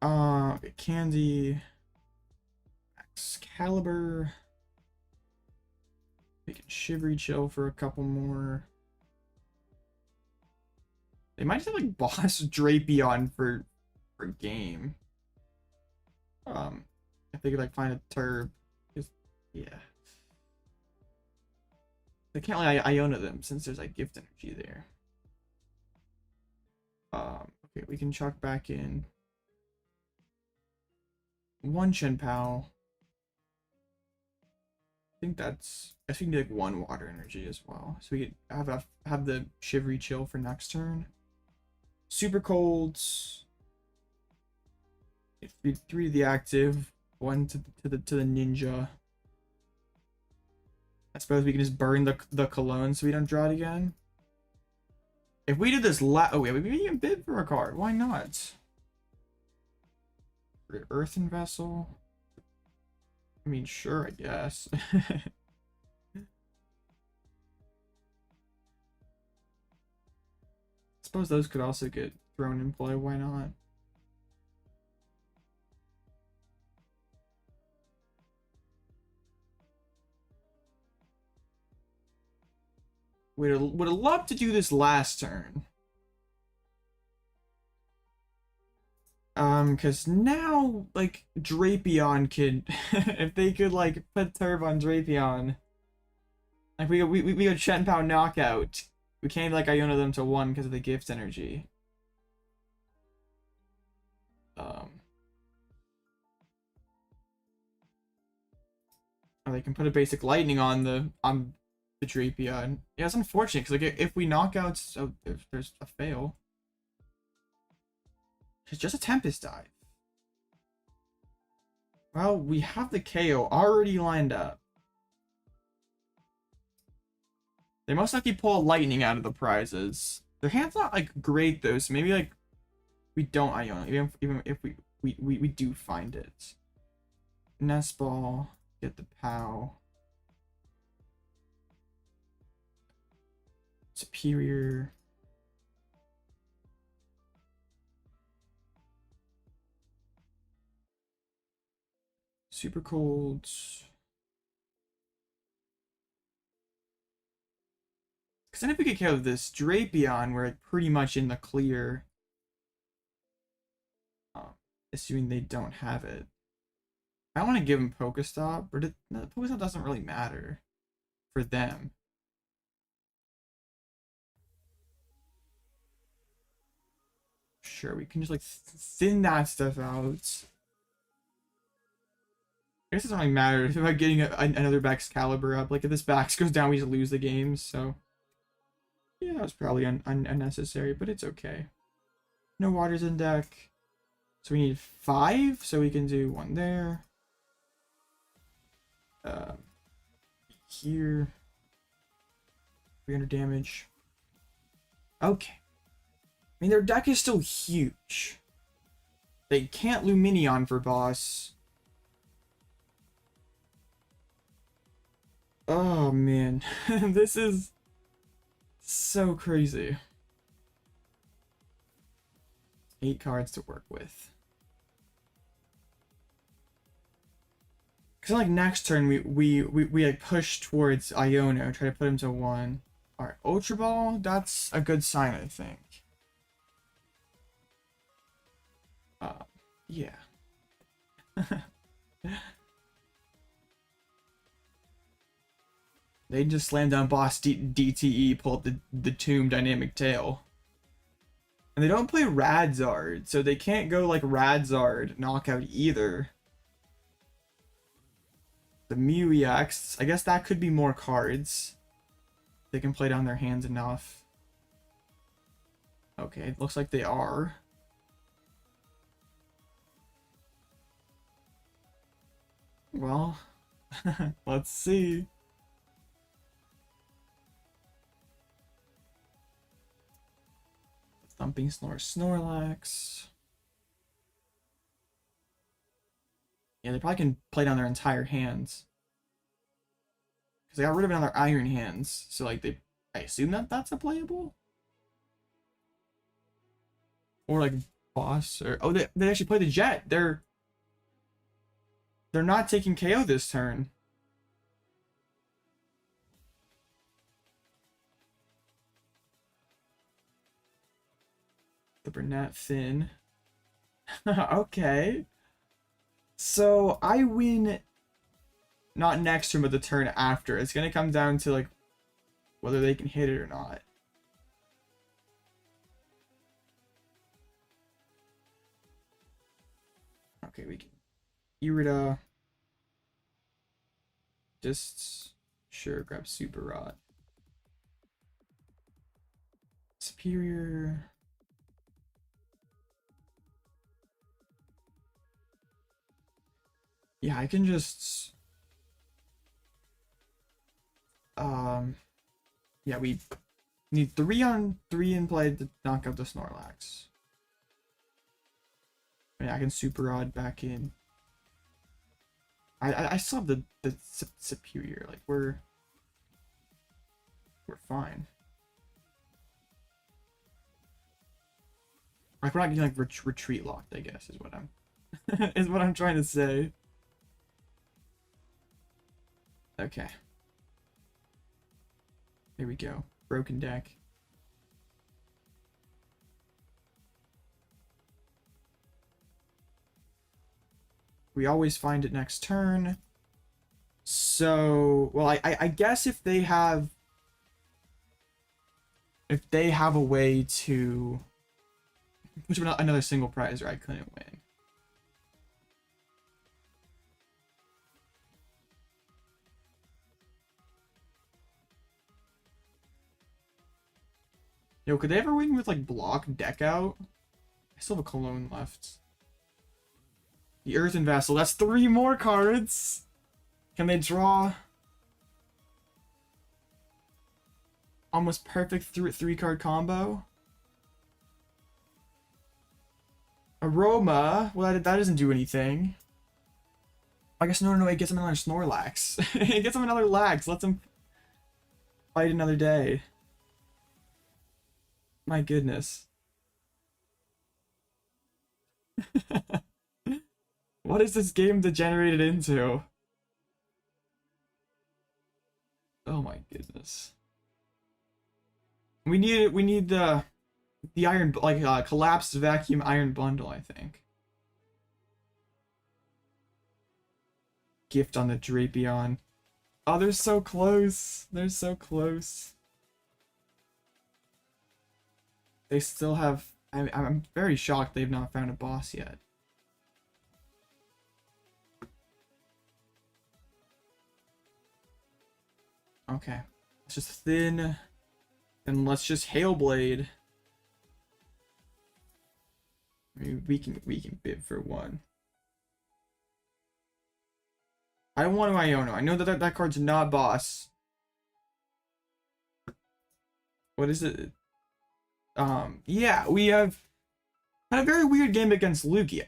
Speaker 1: Okay, Candy. Baxcalibur. We can Shivery chill for a couple more. They might have like boss Drapion for game. If they could like find a turb. Yeah. They can't like Iono them since there's like gift energy there. Okay, we can chuck back in 1 Chien-Pao. I think that's, I think we can do like 1 water energy as well. So we could have the Shivery chill for next turn. Super colds. 3 to the active, 1 to the ninja. I suppose we can just burn the cologne so we don't draw it again. If we did this oh wait, we can even bid for a card. Why not? Earthen Vessel. I mean, sure, I guess. Let's suppose those could also get thrown in play. Why not? Would have loved to do this last turn. Because now, like, Drapion could, if they could, like, put Turb on Drapion, like, we go Chien-Pao knockout. We can't, like, Iono them to 1 because of the gift energy. Or they can put a basic lightning on the Drapion. Yeah, it's unfortunate because, like, if we knock out, so if there's a fail, it's just a Tempest dive. Well, we have the KO already lined up. They most likely pull a lightning out of the prizes. Their hand's not, like, great, though, so maybe, like, we don't Iono, even if we do find it. Nest Ball, get the POW. Superior. Super cold. Because then if we get KO this Drapion, we're like pretty much in the clear. Assuming they don't have it. I want to give them PokéStop, but no, PokéStop doesn't really matter for them. Sure, we can just like thin that stuff out. I guess it doesn't really matter if I'm getting another Baxcalibur up. Like if this Bax goes down, we just lose the game. So yeah, that was probably unnecessary, but it's okay. No waters in deck. So we need 5, so we can do 1 there. Here. 300 damage. Okay. I mean, their deck is still huge. They can't Luminion for boss. Oh, man. This is so crazy. 8 cards to work with. Because like next turn we like push towards Iono, try to put him to 1. Alright, Ultra Ball, that's a good sign, I think. Yeah. They just slammed down boss DTE, pull up the Tomb Dynamic Tail. And they don't play Radzard, so they can't go like Radzard knockout either. The Mew EX, I guess that could be more cards. They can play down their hands enough. Okay, it looks like they are. Well, let's see. Thumping Snorlax. Yeah, they probably can play down their entire hands. Because they got rid of it on their iron hands. So, like, I assume that's a playable? Or, like, boss, or... Oh, they actually play the Jet! They're not taking KO this turn. The Brunette Finn. Okay. So, I win... Not next turn, but the turn after. It's gonna come down to, like, whether they can hit it or not. Okay, we can... Irida. Just... Sure, grab Super Rod. Superior... Yeah, I can just... Yeah, we need 3 on 3 in play to knock out the Snorlax. I mean, I can Super Rod back in. I still have the Superior. Like, we're fine. Like we're not getting like retreat locked, I guess, is what I'm is what I'm trying to say. Okay. Here we go. Broken deck. We always find it next turn. So, well, I guess if they have a way to push another single prize, or I couldn't win. Yo, could they ever win with like block deck out? I still have a Cologne left. The Earthen Vessel. That's 3 more cards. Can they draw? Almost perfect 3-card combo. Aroma. Well, that doesn't do anything. I guess no, it gets him another Snorlax. It gets him another Lax. Lets him fight another day. My goodness. What is this game degenerated into? Oh my goodness. We need the iron, like collapsed vacuum iron bundle, I think. Gift on the Drapion. Oh, they're so close. They're so close. They still have... I'm very shocked they've not found a boss yet. Okay. Let's just thin. And let's just Hailblade. I mean, we can bid for 1. I don't want to Iono. I know that card's not boss. What is it? Yeah, we have had a very weird game against Lugia.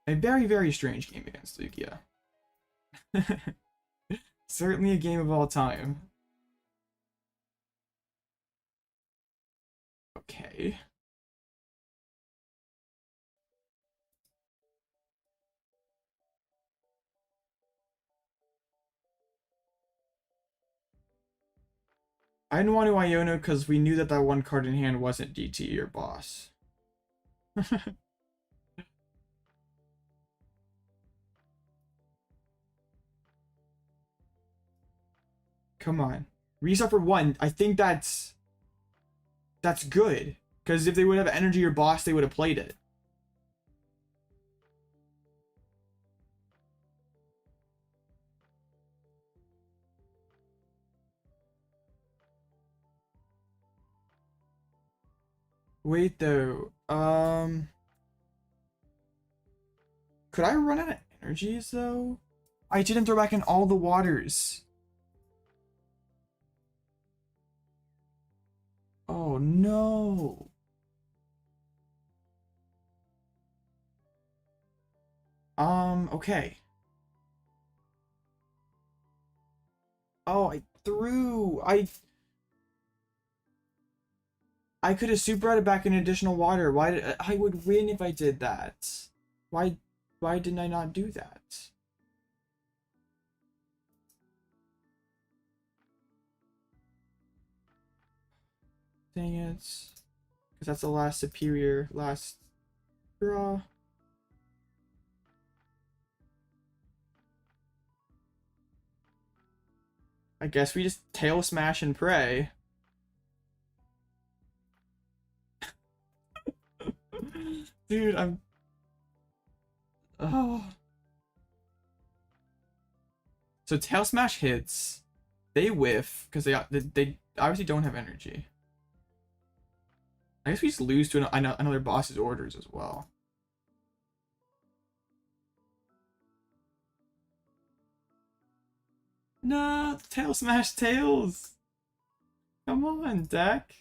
Speaker 1: A very, very strange game against Lugia. Certainly a game of all time. Okay. I didn't want to Iono because we knew that 1 card in hand wasn't DT or boss. Come on. Reset for 1. I think that's good. Because if they would have energy or boss, they would have played it. Wait though. Could I run out of energies though? I didn't throw back in all the waters. Oh no. Okay. Oh, I could have super added back in additional water. Why did I would win if I did that? Why didn't I not do that? Dang it. Because that's the last draw. I guess we just tail smash and pray. Dude, I'm... Oh. So tail smash hits. They whiff because they obviously don't have energy. I guess we just lose to another boss's orders as well. No, tail smash tails. Come on, deck.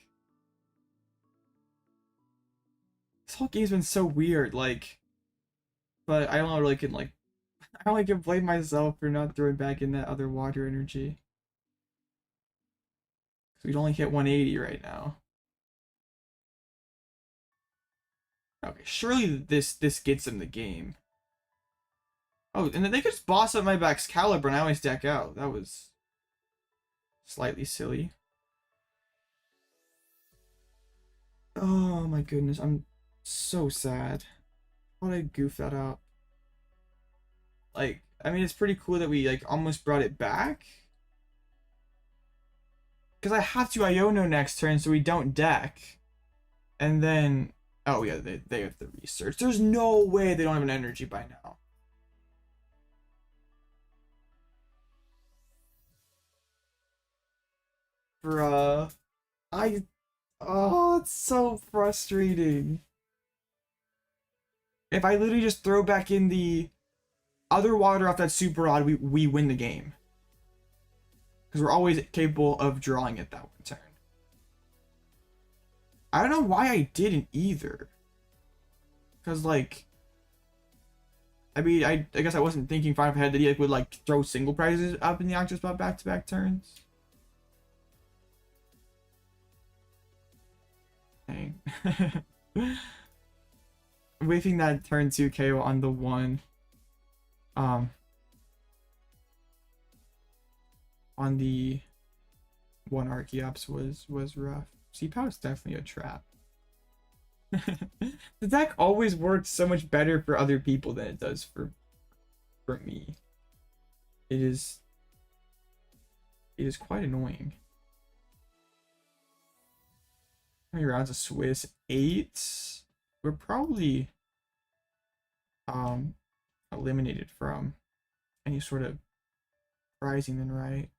Speaker 1: This whole game's been so weird, like, but I don't really can like, I only can blame myself for not throwing back in that other water energy. We'd only hit 180 right now. Okay, surely this gets them the game. Oh, and then they could just boss up my Baxcalibur and I always deck out. That was slightly silly. Oh my goodness, I'm so sad. How did I goof that up? Like, I mean, it's pretty cool that we like almost brought it back. Because I have to Iono next turn so we don't deck. And then, oh yeah, they have the research. There's no way they don't have an energy by now. Bruh. Oh, it's so frustrating. If I literally just throw back in the other water off that super odd, we win the game. Because we're always capable of drawing it that one turn. I don't know why I didn't either. Because, like, I mean, I guess I wasn't thinking far ahead that he would, like, throw single prizes up in the active spot back-to-back turns. Dang. I'm waiting that turn 2 KO on the 1. On the 1 Archeops was rough. Chien-Pao is definitely a trap. The deck always works so much better for other people than it does for me. It is quite annoying. How many rounds of Swiss? 8. We're probably eliminated from any sort of prizing then, right?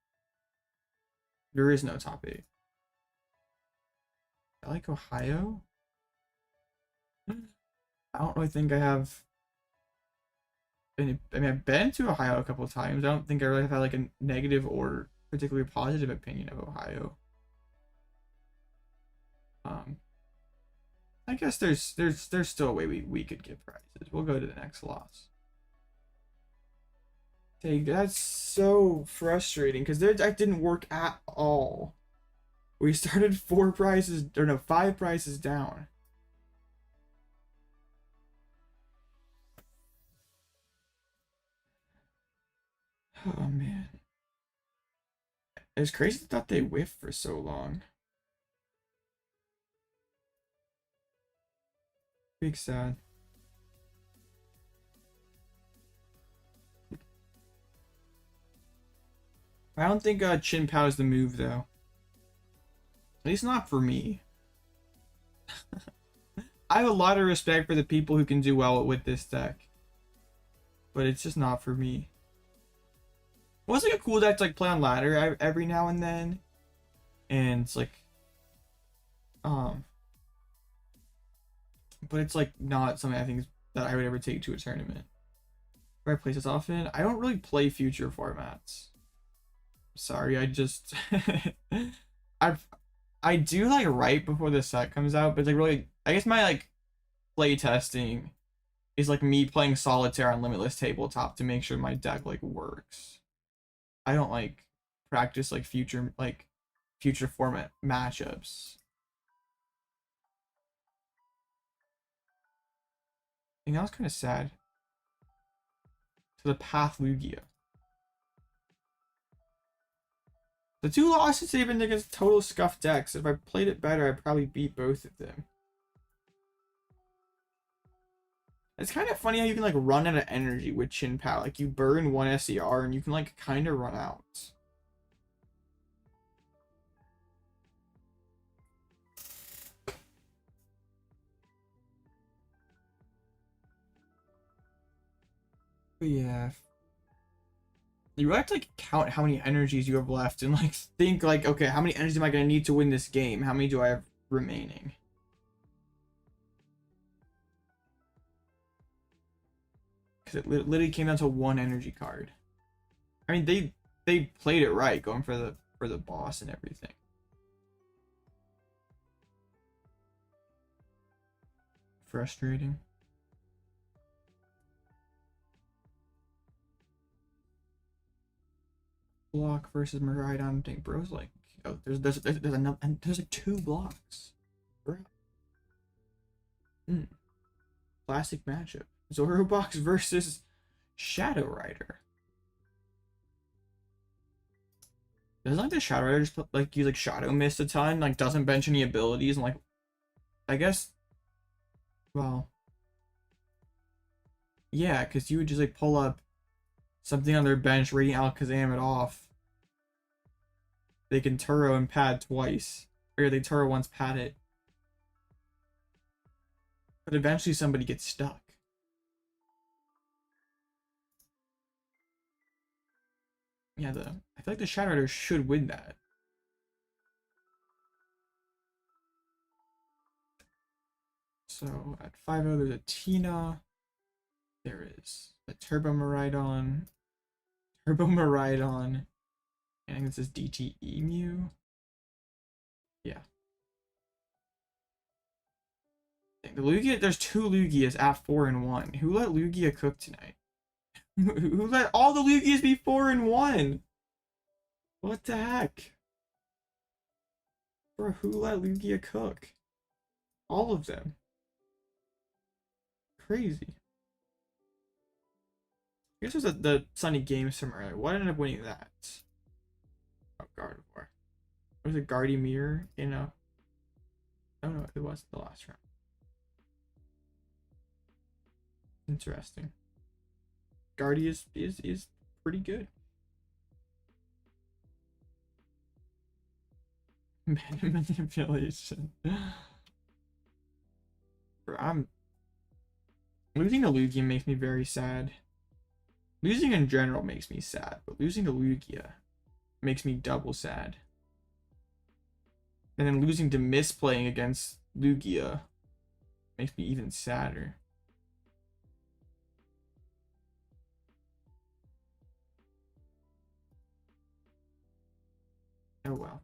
Speaker 1: There is no top 8. I like Ohio. I don't really think I have been, I mean, I've been to Ohio a couple of times. I don't think I really have had like a negative or particularly positive opinion of Ohio. I guess there's still a way we could get prizes. We'll go to the next loss. Dang, that's so frustrating because their deck didn't work at all. We started 4 prizes, or no, 5 prizes down. Oh man, it's crazy that they whiffed for so long. Big sad. I don't think Chien-Pao is the move though. At least not for me. I have a lot of respect for the people who can do well with this deck, but it's just not for me. It was like a cool deck to like play on ladder every now and then, and it's like, but it's like not something I think that I would ever take to a tournament. Where I play this often, I don't really play future formats. Sorry, I just I do like right before the set comes out, but it's like really, I guess my like play testing is like me playing solitaire on limitless tabletop to make sure my deck like works. I don't like practice like future format matchups. And that was kind of sad. To the PAF Lugia. The 2 losses they've been against total scuffed decks. If I played it better, I'd probably beat both of them. It's kind of funny how you can like run out of energy with Chien-Pao. Like you burn 1 SER and you can like kind of run out. But yeah. You have to like count how many energies you have left and like think like, okay, how many energies am I going to need to win this game? How many do I have remaining? Because it literally came down to 1 energy card. I mean, they played it right, going for the boss and everything. Frustrating. Block versus Miraidon. Dang, bro's like, oh, there's enough, and there's like 2 blocks. Bro. Classic matchup. Zorobox versus Shadow Rider. Doesn't like the Shadow Rider just like use like Shadow Mist a ton, like doesn't bench any abilities, and like I guess, well, yeah, because you would just like pull up something on their bench, Radiant Alakazam it off. They can Turo and pad twice, or they Turo once, pad it, but eventually somebody gets stuck. Yeah, I feel like the Shadow Rider should win that. So at 5-0, there's a Tina. There is a Turbo Miraidon, and I think this is DT Emu. Yeah. The Lugia, there's 2 Lugias at 4-1. Who let Lugia cook tonight? Who let all the Lugias be 4-1? What the heck? Bro, who let Lugia cook? All of them. Crazy. I guess it was the Sunny Games from earlier. What ended up winning that? Oh, Gardevoir. Was it Gardevoir in a... Oh no, it wasn't the last round. Interesting. Guardy is pretty good. Manipulation. I'm losing to Lugia makes me very sad. Losing in general makes me sad, but losing to Lugia makes me double sad. And then losing to misplaying against Lugia makes me even sadder. Oh well.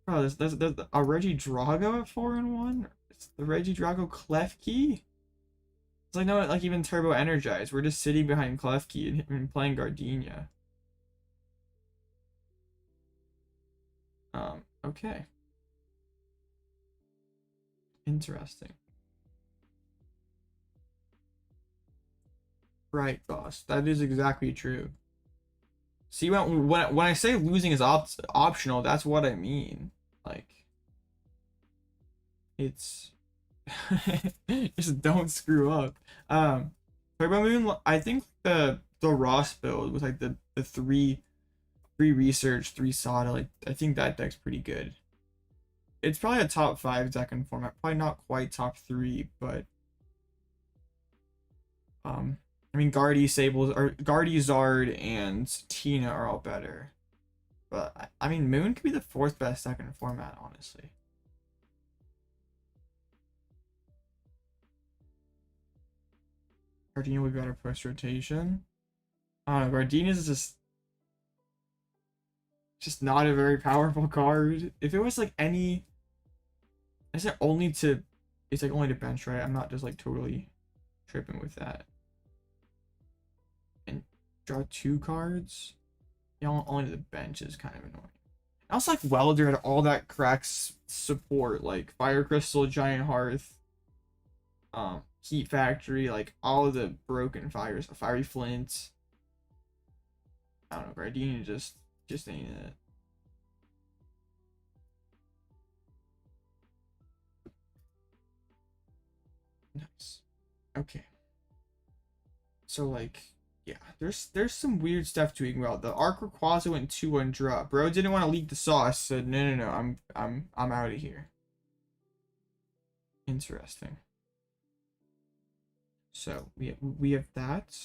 Speaker 1: Bro, there's a Regidrago at 4-1. It's the Regidrago Klefki. It's like no, like even Turbo Energized. We're just sitting behind Klefki and playing Gardenia. Okay. Interesting. Right, boss. That is exactly true. See, when I say losing is optional, that's what I mean. Like, it's just don't screw up. Turbo Moon, I think the Ross build with like the 3 research, 3 Sada, like I think that deck's pretty good. It's probably a top 5 deck in format, probably not quite top 3, but I mean, Zard and Tina are all better. But, I mean, Moon could be the 4th best deck in format, honestly. Gardenia would be better post-rotation. I don't know, Gardenia is just not a very powerful card. If it was, like, any... Is it only to... It's, like, only to bench, right? I'm not just, like, totally tripping with that. And draw 2 cards. Yeah, only to the bench is kind of annoying. I also like Welder had all that cracks support, like Fire Crystal, Giant Hearth, Heat Factory, like all of the broken fires, Fiery Flint. I don't know, Gardenia just ain't it. Nice. Okay. So like, yeah, there's some weird stuff doing well. The Arc Rayquaza went 2-1 draw. Bro didn't want to leak the sauce. Said no, I'm out of here. Interesting. So we have that.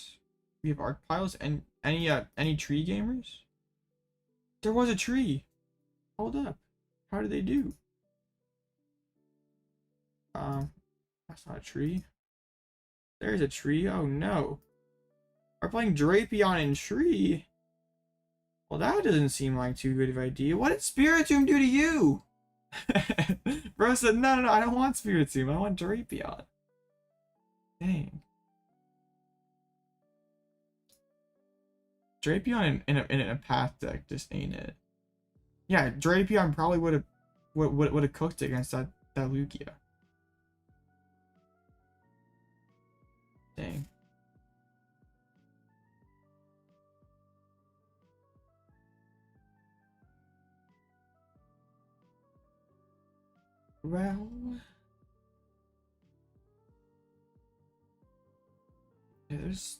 Speaker 1: We have Arc Piles and any tree gamers. There was a tree. Hold up. How did they do? That's not a tree. There's a tree. Oh no. We're playing Drapion and Tree. Well, that doesn't seem like too good of an idea. What did Spiritomb do to you? Bro said, no, I don't want Spiritomb. I want Drapion. Dang. Drapion in a path deck just ain't it. Yeah, Drapion probably would have cooked against that Lugia. Dang. Well, yeah, there's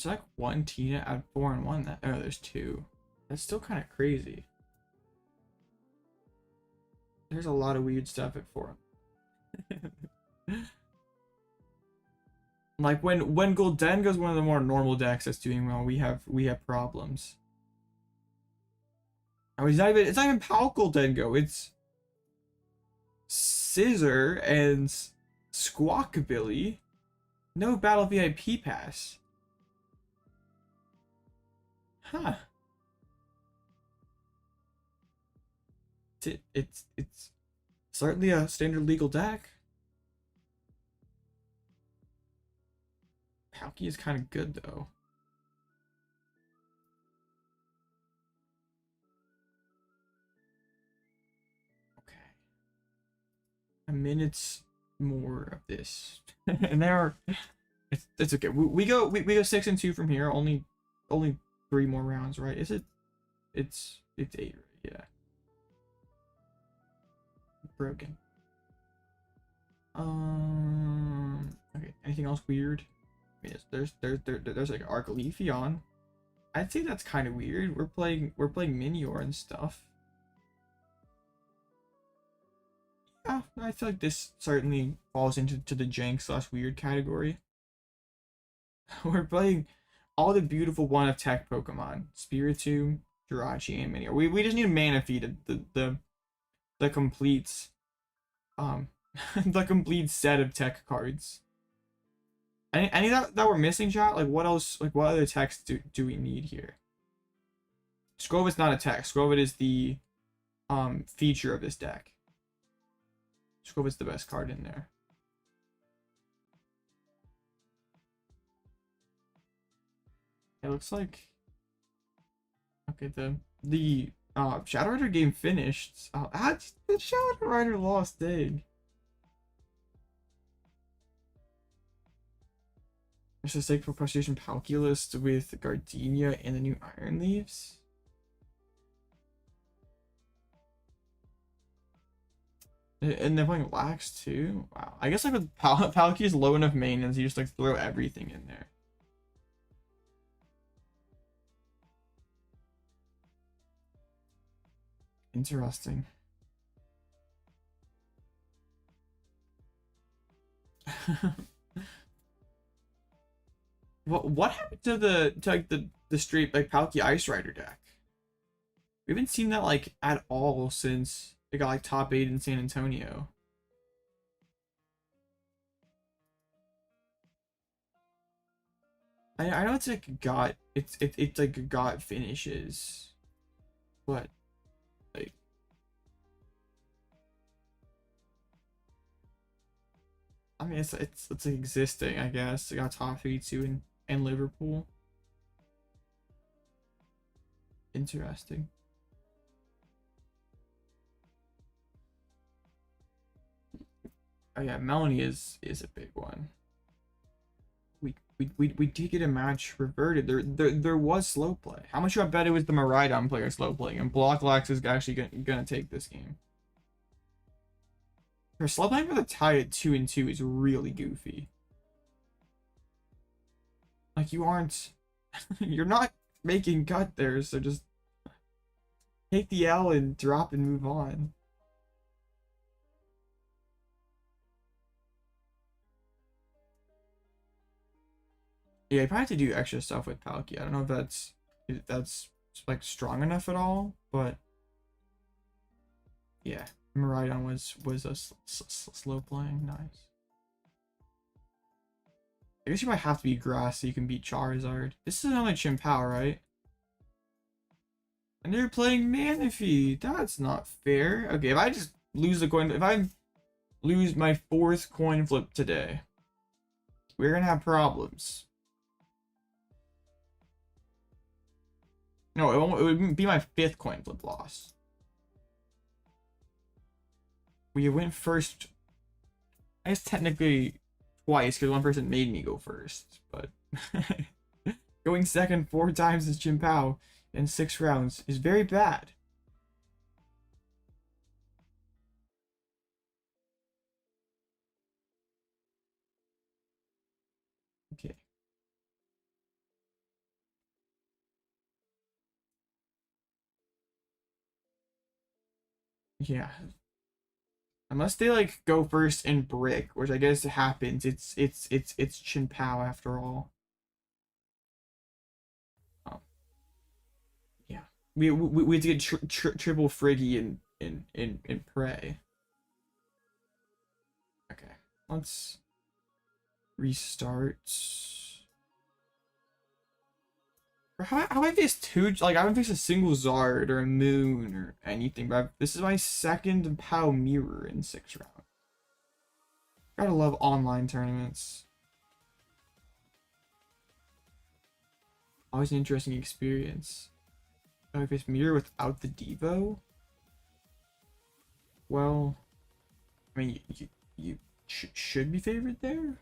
Speaker 1: like one Tina at 4-1 that there's two. That's still kind of crazy. There's a lot of weird stuff at 4. Like when Goldengo's one of the more normal decks that's doing well, we have problems. Oh, it's not even Pal Goldengo, it's Scissor and Squawkabilly. No Battle VIP Pass. Huh. It's certainly a standard legal deck. Palkia is kind of good though. Okay. A minute's more of this. And there are it's okay. We go 6-2 from here. Only 3 more rounds, right? Is it? It's 8, right? Yeah. Broken. Okay. Anything else weird? I mean, there's like Arcleafeon. I'd say that's kind of weird. We're playing Minior and stuff. Yeah, I feel like this certainly falls into the jank / weird category. We're playing all the beautiful one of tech Pokemon: Spiritomb, Jirachi, and Minior. We just need a mana feed the complete the complete set of tech cards. Any that we're missing, chat? Like what else? Like what other techs do we need here? Skwovet's not a tech. Skwovet is the feature of this deck. Skwovet's the best card in there. It looks like okay. The Shadow Rider game finished. The Shadow Rider lost. Dang. There's a Sacred Frustration Palkia list with Gardenia and the new Iron Leaves. And they're playing Lax too. Wow. I guess like with Palkia's low enough maintenance, you just like throw everything in there. Interesting. What happened to like the straight like Palkia Ice Rider deck? We haven't seen that like at all since it got like top 8 in San Antonio. I know it's like it's like got finishes, but like I mean it's like existing, I guess. It got top 3 too in Liverpool. Interesting. Oh yeah, Melanie is a big one. We did get a match reverted. There was slow play. How much do I bet it was the Miraidon player slow playing, and Blocklax is actually gonna take this game. Her slow playing for the tie at 2-2 is really goofy. Like you aren't, you're not making cut there, so just take the L and drop and move on. Yeah, you probably have to do extra stuff with Palkia. I don't know if that's like strong enough at all, but yeah, Miraidon was a slow playing. Nice. I guess you might have to be grass so you can beat Charizard. This is only Chien-Pao, right? And they're playing Manaphy. That's not fair. Okay, if I just lose the coin, if I lose my 4th coin flip today, we're gonna have problems. No, it would be my 5th coin flip loss. We went first. I guess technically twice because one person made me go first, but going second 4 times as Chien-Pao in 6 rounds is very bad. Okay. Yeah. Unless they like go first in brick, which I guess happens. It's Chien-Pao after all. Oh, yeah. We had to get triple Friggy in Prey. Okay. Let's restart. How I faced two, like I haven't faced a single Zard or a Moon or anything, but this is my second PAL mirror in 6 rounds. Gotta love online tournaments. Always an interesting experience. Oh, I faced mirror without the Devo? Well, I mean, you should be favored there?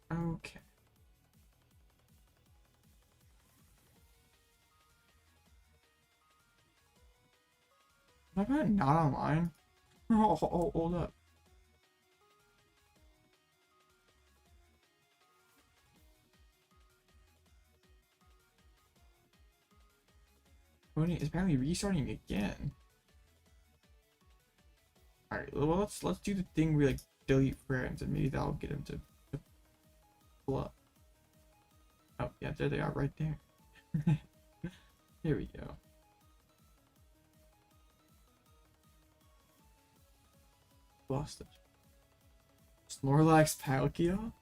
Speaker 1: Okay. Am I not online? Oh, hold up. It's apparently restarting again. Alright, well let's do the thing where we like delete friends and maybe that'll get him to pull up. Oh yeah, there they are right there. Here we go. Lost it. Snorlax Palkia?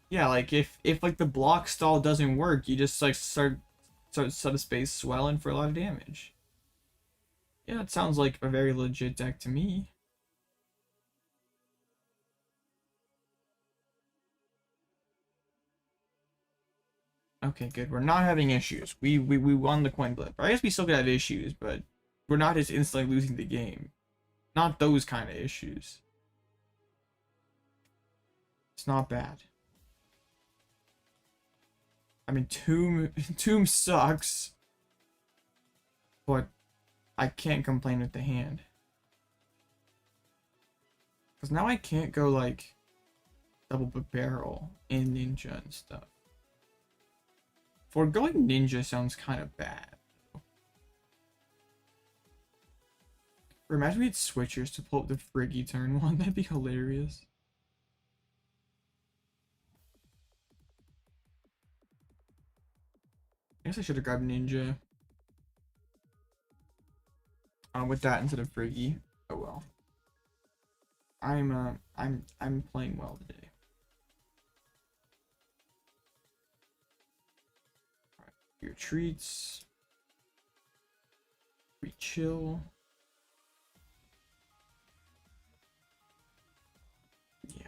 Speaker 1: Yeah, like if like the block stall doesn't work, you just like start subspace swelling for a lot of damage. Yeah, it sounds like a very legit deck to me. Okay, good. We're not having issues. We won the coin flip. I guess we still could have issues, but we're not just instantly losing the game. Not those kind of issues. It's not bad. I mean, Tomb sucks, but I can't complain with the hand. Because now I can't go, like, double barrel in Ninja and stuff. Foregoing Ninja sounds kind of bad. Or imagine we had switchers to pull up the Friggy turn one. That'd be hilarious. I guess I should have grabbed Ninja. With that instead of Friggy. Oh well. I'm playing well today. Alright, your treats. We chill. Yeah.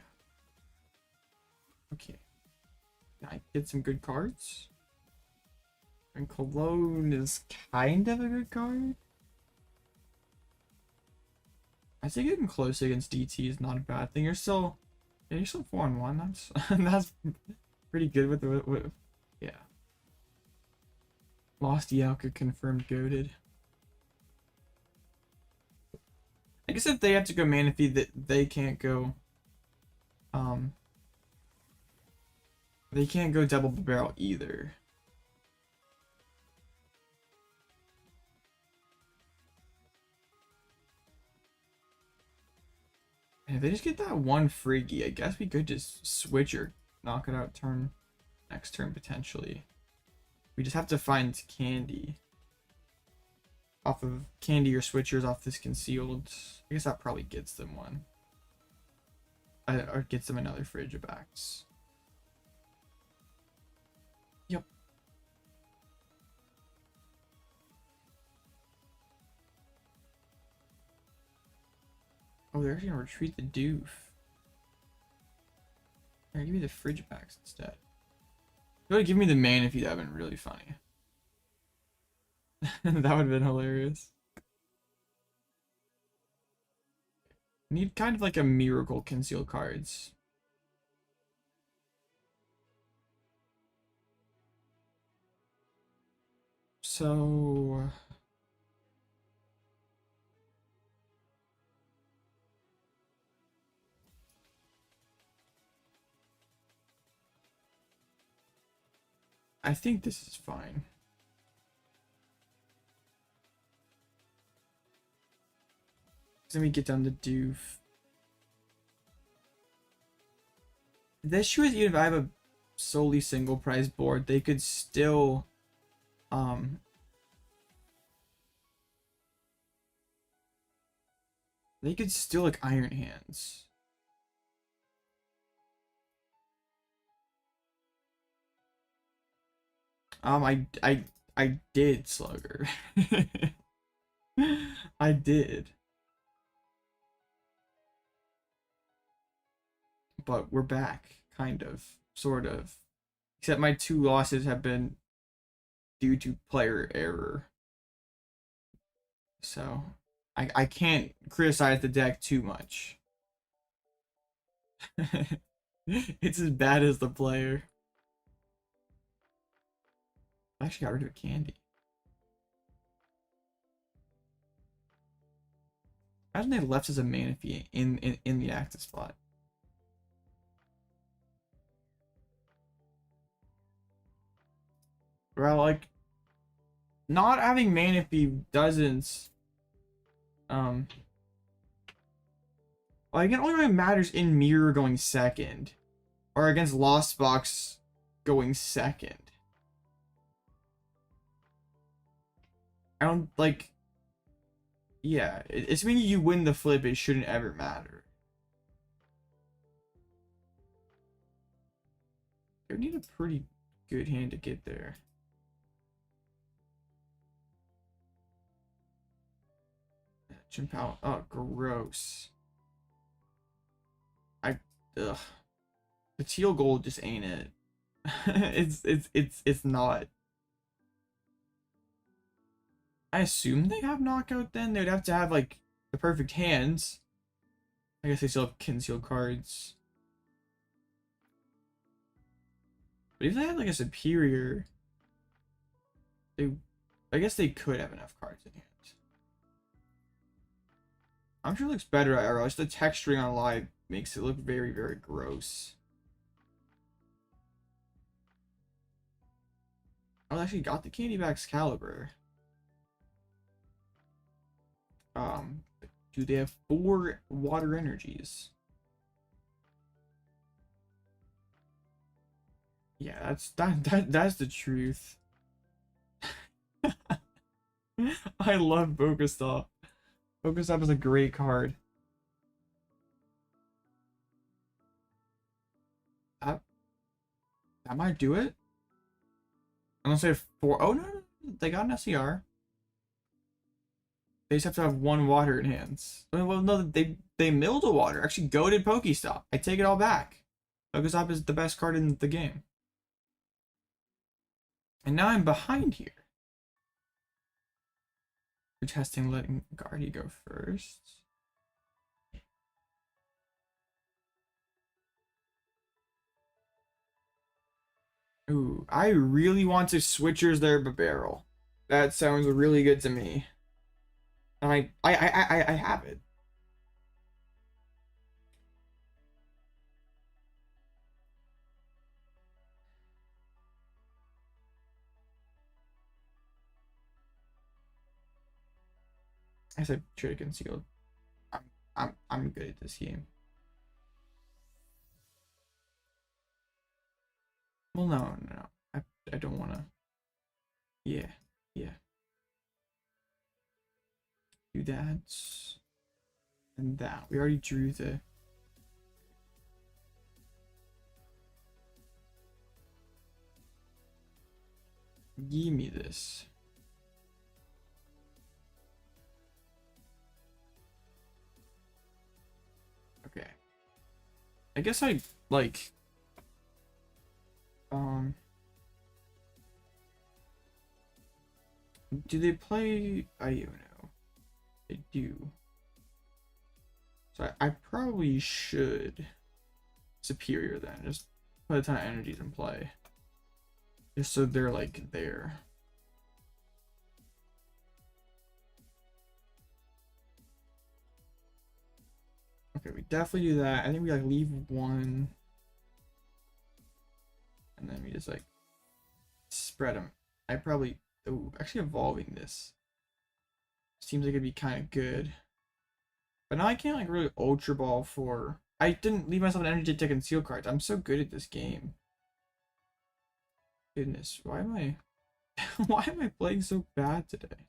Speaker 1: Okay. I get some good cards. And Cologne is kind of a good card. I think getting close against DT is not a bad thing. You're still 4-1. That's that's pretty good with the yeah. Lost Yalka confirmed goated. I guess if they have to go Manaphy, that they can't go they can't go double barrel either. And if they just get that one Friggy, I guess we could just switch or knock it out next turn potentially. We just have to find Candy. Off of Candy or switchers off this concealed. I guess that probably gets them one. Or gets them another Frigibax. Yep. Oh, they're actually gonna retreat the Doof. Here, give me the Frigibax instead. If you would give me the Manaphy, that would have been really funny. That would have been hilarious. Need kind of like a miracle conceal cards. So I think this is fine. Then we get down to Bidoof. The issue is, even if I have a solely single prize board, they could still like Iron Hands. I did, Slugger. I did. But we're back, kind of, sort of. Except my 2 losses have been due to player error. So, I can't criticize the deck too much. It's as bad as the player. I actually got rid of a candy. Imagine they left as a Manaphy in the active slot. Well, like, not having Manaphy doesn't like, it only really matters in Mirror going second, or against Lost Box going second. I don't, like, yeah, it's when you win the flip, it shouldn't ever matter. You need a pretty good hand to get there. Chien-Pao, oh, gross. Ugh. The teal gold just ain't it. It's not. I assume they have knockout then. They'd have to have like the perfect hands. I guess they still have concealed cards. But if they had like a superior, I guess they could have enough cards in hand. I'm sure it looks better at IRL. Just the texturing on live makes it look very, very gross. I actually got the candy Baxcalibur. Do they have 4 water energies? Yeah, that's the truth. I love PokéStop. PokéStop is a great card. That might do it. Unless they have 4. Oh no, they got an SCR. They just have to have 1 water in hands. Well, no, they milled a water. Actually, goated PokéStop. I take it all back. PokéStop is the best card in the game. And now I'm behind here. We're testing letting Guardy go first. Ooh, I really want to switchers their Bibarel. That sounds really good to me. And I have it. I said trade concealed. I'm good at this game. Well, no. I don't wanna. Yeah. Do that. And that. We already drew the. Give me this. Okay. I guess I, like, Um, do they play Iono? They do. So I probably should Superior then. Just put a ton of energies in play. Just so they're like there. Okay, we definitely do that. I think we like leave one. And then we just like spread them. I probably, oh, actually evolving this seems like it'd be kind of good. But now I can't like really Ultra Ball for, I didn't leave myself an energy to conceal cards. I'm so good at this game. Goodness, why am I, why am I playing so bad today?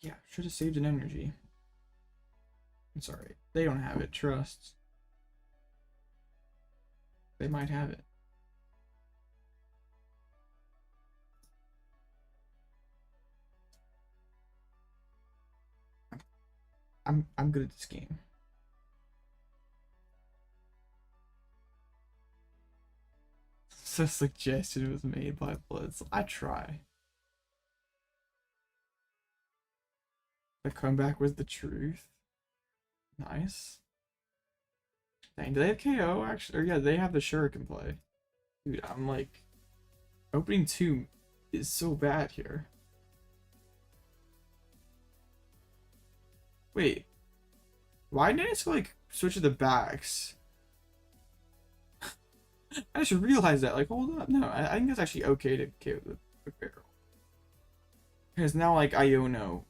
Speaker 1: Yeah, should have saved an energy. It's alright. They don't have it, trust. They might have it. I'm good at this game. So suggestion was made by Blitz. I try. The comeback was the truth. Nice. Dang, do they have KO actually? Or yeah, they have the Shuriken play. Dude, I'm like, opening 2 is so bad here. Wait, why didn't it like switch to the backs? I just realized that. Like, hold up, no, I think it's actually okay to KO the barrel. Because now like Iono,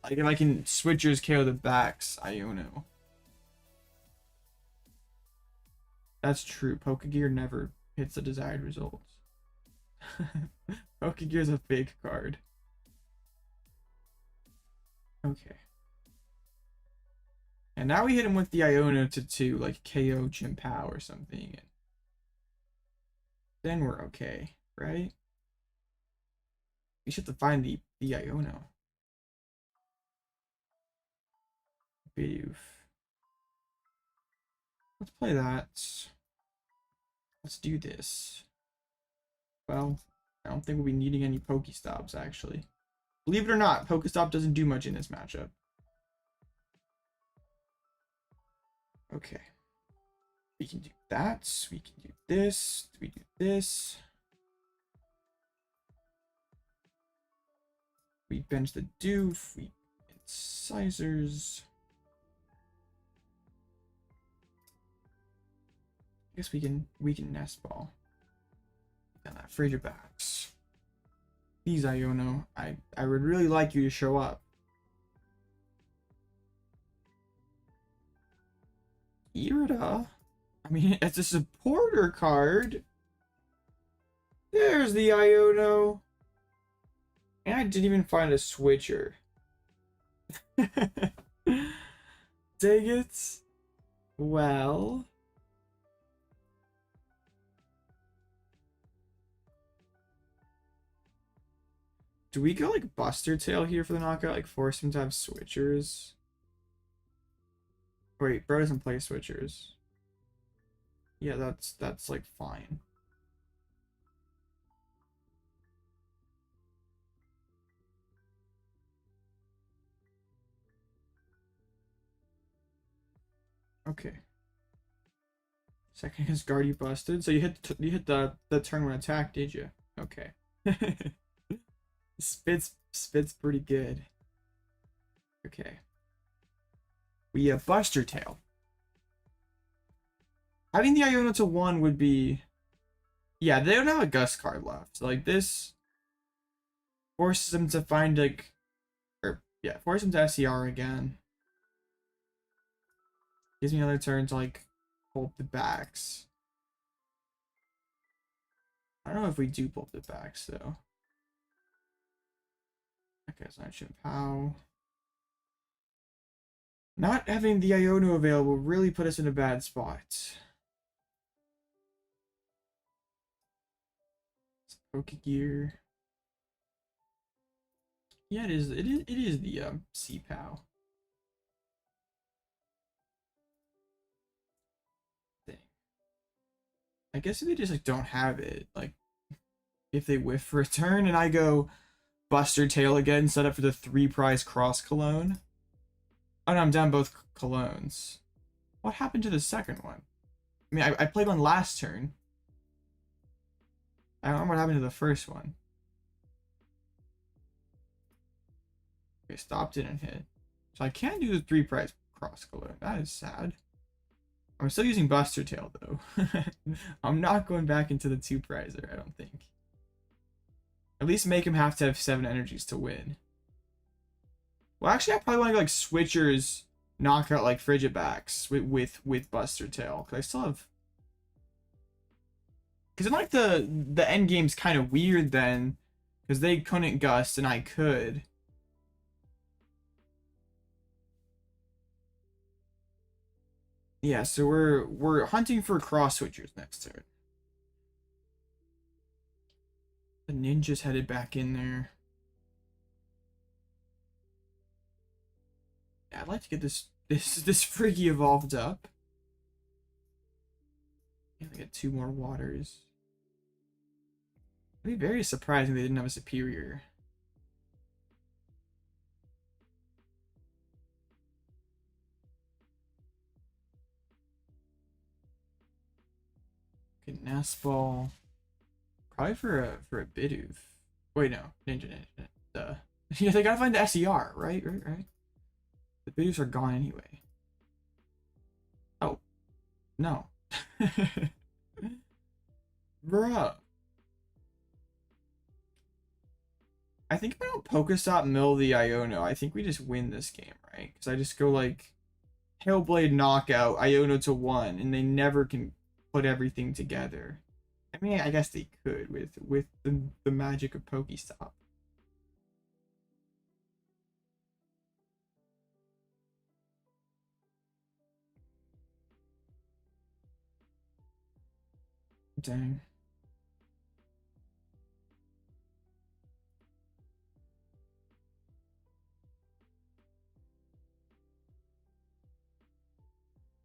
Speaker 1: like if I can switchers KO the backs, Iono. That's true. Pokegear never hits the desired results. Pokegear is a fake card. Okay. And now we hit him with the Iono to like KO Chien-Pao or something. And then we're okay, right? We should have to find the Iono. Bidoof. Let's play that. Let's do this. Well, I don't think we'll be needing any PokéStops, actually. Believe it or not, PokéStop doesn't do much in this matchup. Okay. We can do that. We can do this. We do this. We bench the Doof. We incisors. I guess we can nest ball. Got that Frigibax. Please, Iono, I would really like you to show up. Irida? I mean, it's a supporter card. There's the Iono. And I didn't even find a switcher. Dang it. Well. Do we go like Buster Tail here for the knockout? Like force him to have switchers? Wait, bro doesn't play switchers. Yeah, that's like fine. Okay. Second his guard you busted. So you hit the turn one attack, did you? Okay. Spits pretty good. Okay. We have Buster Tail. Having the Iono to 1 would be, yeah, they don't have a Gust card left. So like this forces them to find like, or yeah, force them to SCR again. Gives me another turn to like pull up the backs. I don't know if we do pull up the backs though. Okay, it's not Chien-Pao. Not having the Iono available really put us in a bad spot. Pokegear. Yeah, it is the C-Pao. I guess if they just like don't have it, like if they whiff for a turn and I go Buster Tail again, set up for the 3-prize Cross Cologne. Oh no, I'm down both colognes. What happened to the second one? I mean, I played one last turn. I don't remember what happened to the first one. Okay, stop didn't hit. So I can't do the 3-prize Cross Cologne. That is sad. I'm still using Buster Tail though. I'm not going back into the 2-prizer, I don't think. At least make him have to have 7 energies to win. Well, actually, I probably want to go like Switchers, knock out like Frigibax with Buster Tail, because I still have. Because like the end game's kind of weird then, because they couldn't gust and I could. Yeah, so we're hunting for Cross Switchers next turn. The ninja's headed back in there. Yeah, I'd like to get this Friggy evolved up. Yeah, we get 2 more waters. It'd be very surprising they didn't have a superior. Okay, Nastball. Probably for a Bidoof. Wait, no. Ninja. Yeah, they gotta find the SER, right? Right. The Bidoofs are gone anyway. Oh. No. Bruh. I think if I don't PokéStop mill the Iono, I think we just win this game, right? Because I just go like Hailblade knockout, Iono to 1, and they never can put everything together. I mean, I guess they could with the magic of PokéStop. Dang.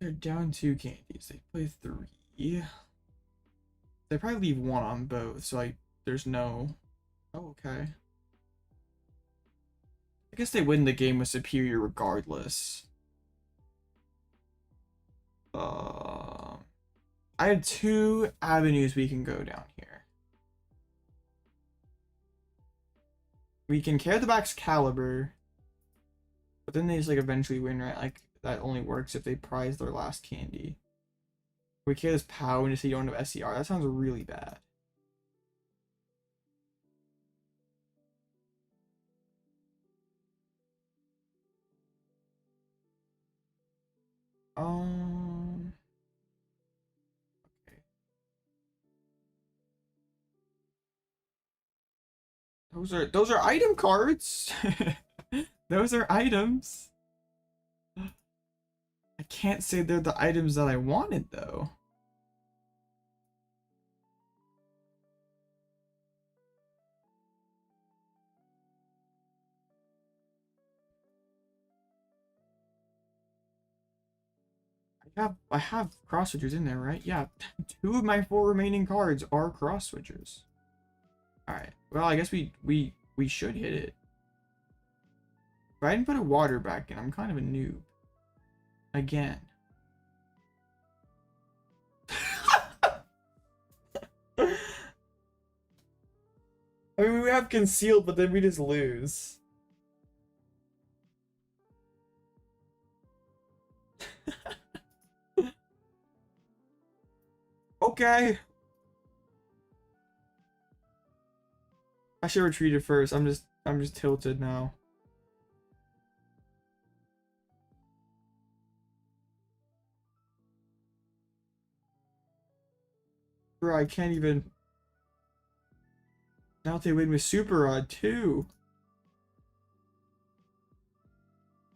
Speaker 1: They're down 2 candies. They play 3. They probably leave 1 on both, so like there's no. Oh, okay. I guess they win the game with superior regardless. I have 2 avenues we can go down here. We can carry the Baxcalibur, but then they just like eventually win, right? Like that only works if they prize their last candy. We carry this PAO and just say you don't have SCR. That sounds really bad. Okay. Those are item cards. Those are items. I can't say they're the items that I wanted though. I have cross switchers in there, right? Yeah, 2 of my 4 remaining cards are cross switchers. All right. Well, I guess we should hit it. But I didn't put a water back in. I'm kind of a noob. Again. I mean, we have concealed, but then we just lose. Okay. I should retreat it first. I'm just tilted now. Bro, I can't even. Now they win with Super Rod too.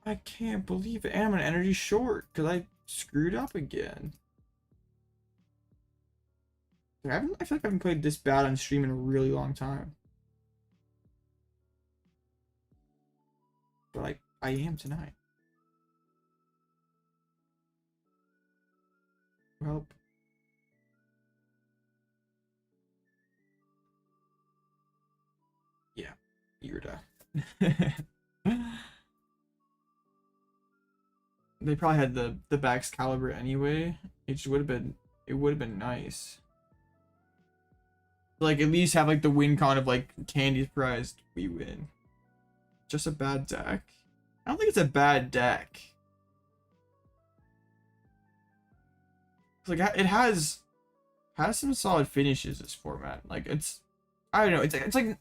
Speaker 1: I can't believe it. And I'm an energy short because I screwed up again. I feel like I haven't played this bad on stream in a really long time. But I am tonight. Well, Irida. They probably had the Baxcalibur anyway. It just would have been nice. Like at least have like the win con of like Candy's prized we win. Just a bad deck. I don't think it's a bad deck. Like it has some solid finishes this format. Like it's, I don't know, it's like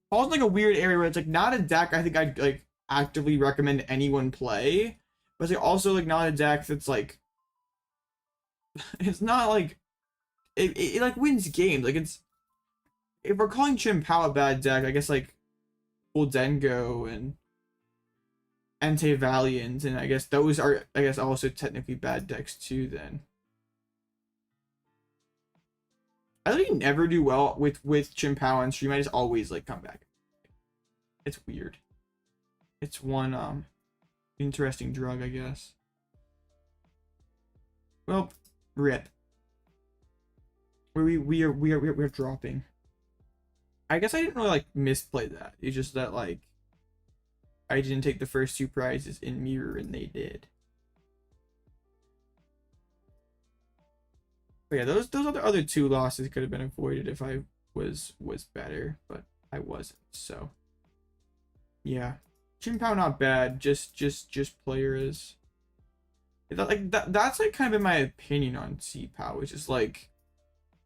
Speaker 1: falls in like a weird area where it's like not a deck I think I'd like actively recommend anyone play, but it's like also like not a deck that's like it's not like it like wins games. Like it's, if we're calling Chien-Pao a bad deck, I guess like Dengo and Entei Valiant, and I guess those are also technically bad decks too then. I literally never do well with Chien-Pao on stream. I just always like come back. It's weird. It's one interesting drug, I guess. Well, rip. We're dropping. I guess I didn't really like misplay that. It's just that like I didn't take the first two prizes in mirror and they did. But yeah, those other two losses could have been avoided if I was better, but I wasn't. So yeah, Chien-Pao not bad. Just player is like that's like kind of in my opinion on C-Pao, which is like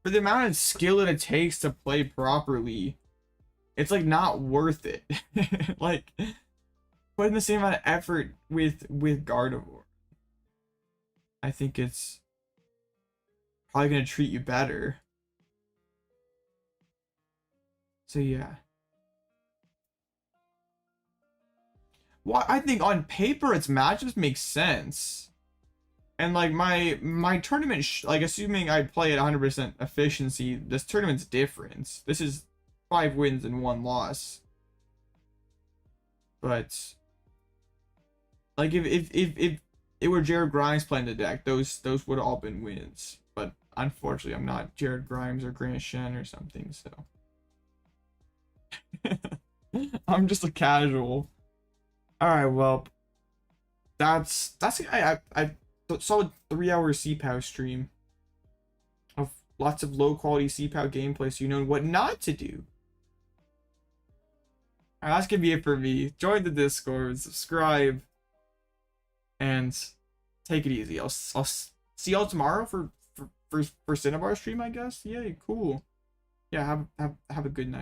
Speaker 1: for the amount of skill that it takes to play properly, it's like not worth it. Like putting the same amount of effort with Gardevoir, I think it's probably gonna treat you better. So yeah. Well, I think on paper its matchups make sense. And like my tournament, like assuming I play at 100% efficiency, this tournament's different. This is 5 wins and 1 loss. But like if it were Jared Grimes playing the deck, those would have all been wins. But unfortunately, I'm not Jared Grimes or Grant Shen or something, so I'm just a casual. All right, well, that's I saw a 3-hour C-Pao stream of lots of low quality C-Pao gameplay, so you know what not to do. All right, that's gonna be it for me. Join the Discord, subscribe, and take it easy. I'll see y'all tomorrow for Cinnabar stream, I guess. Yay, cool. Yeah, have a good night.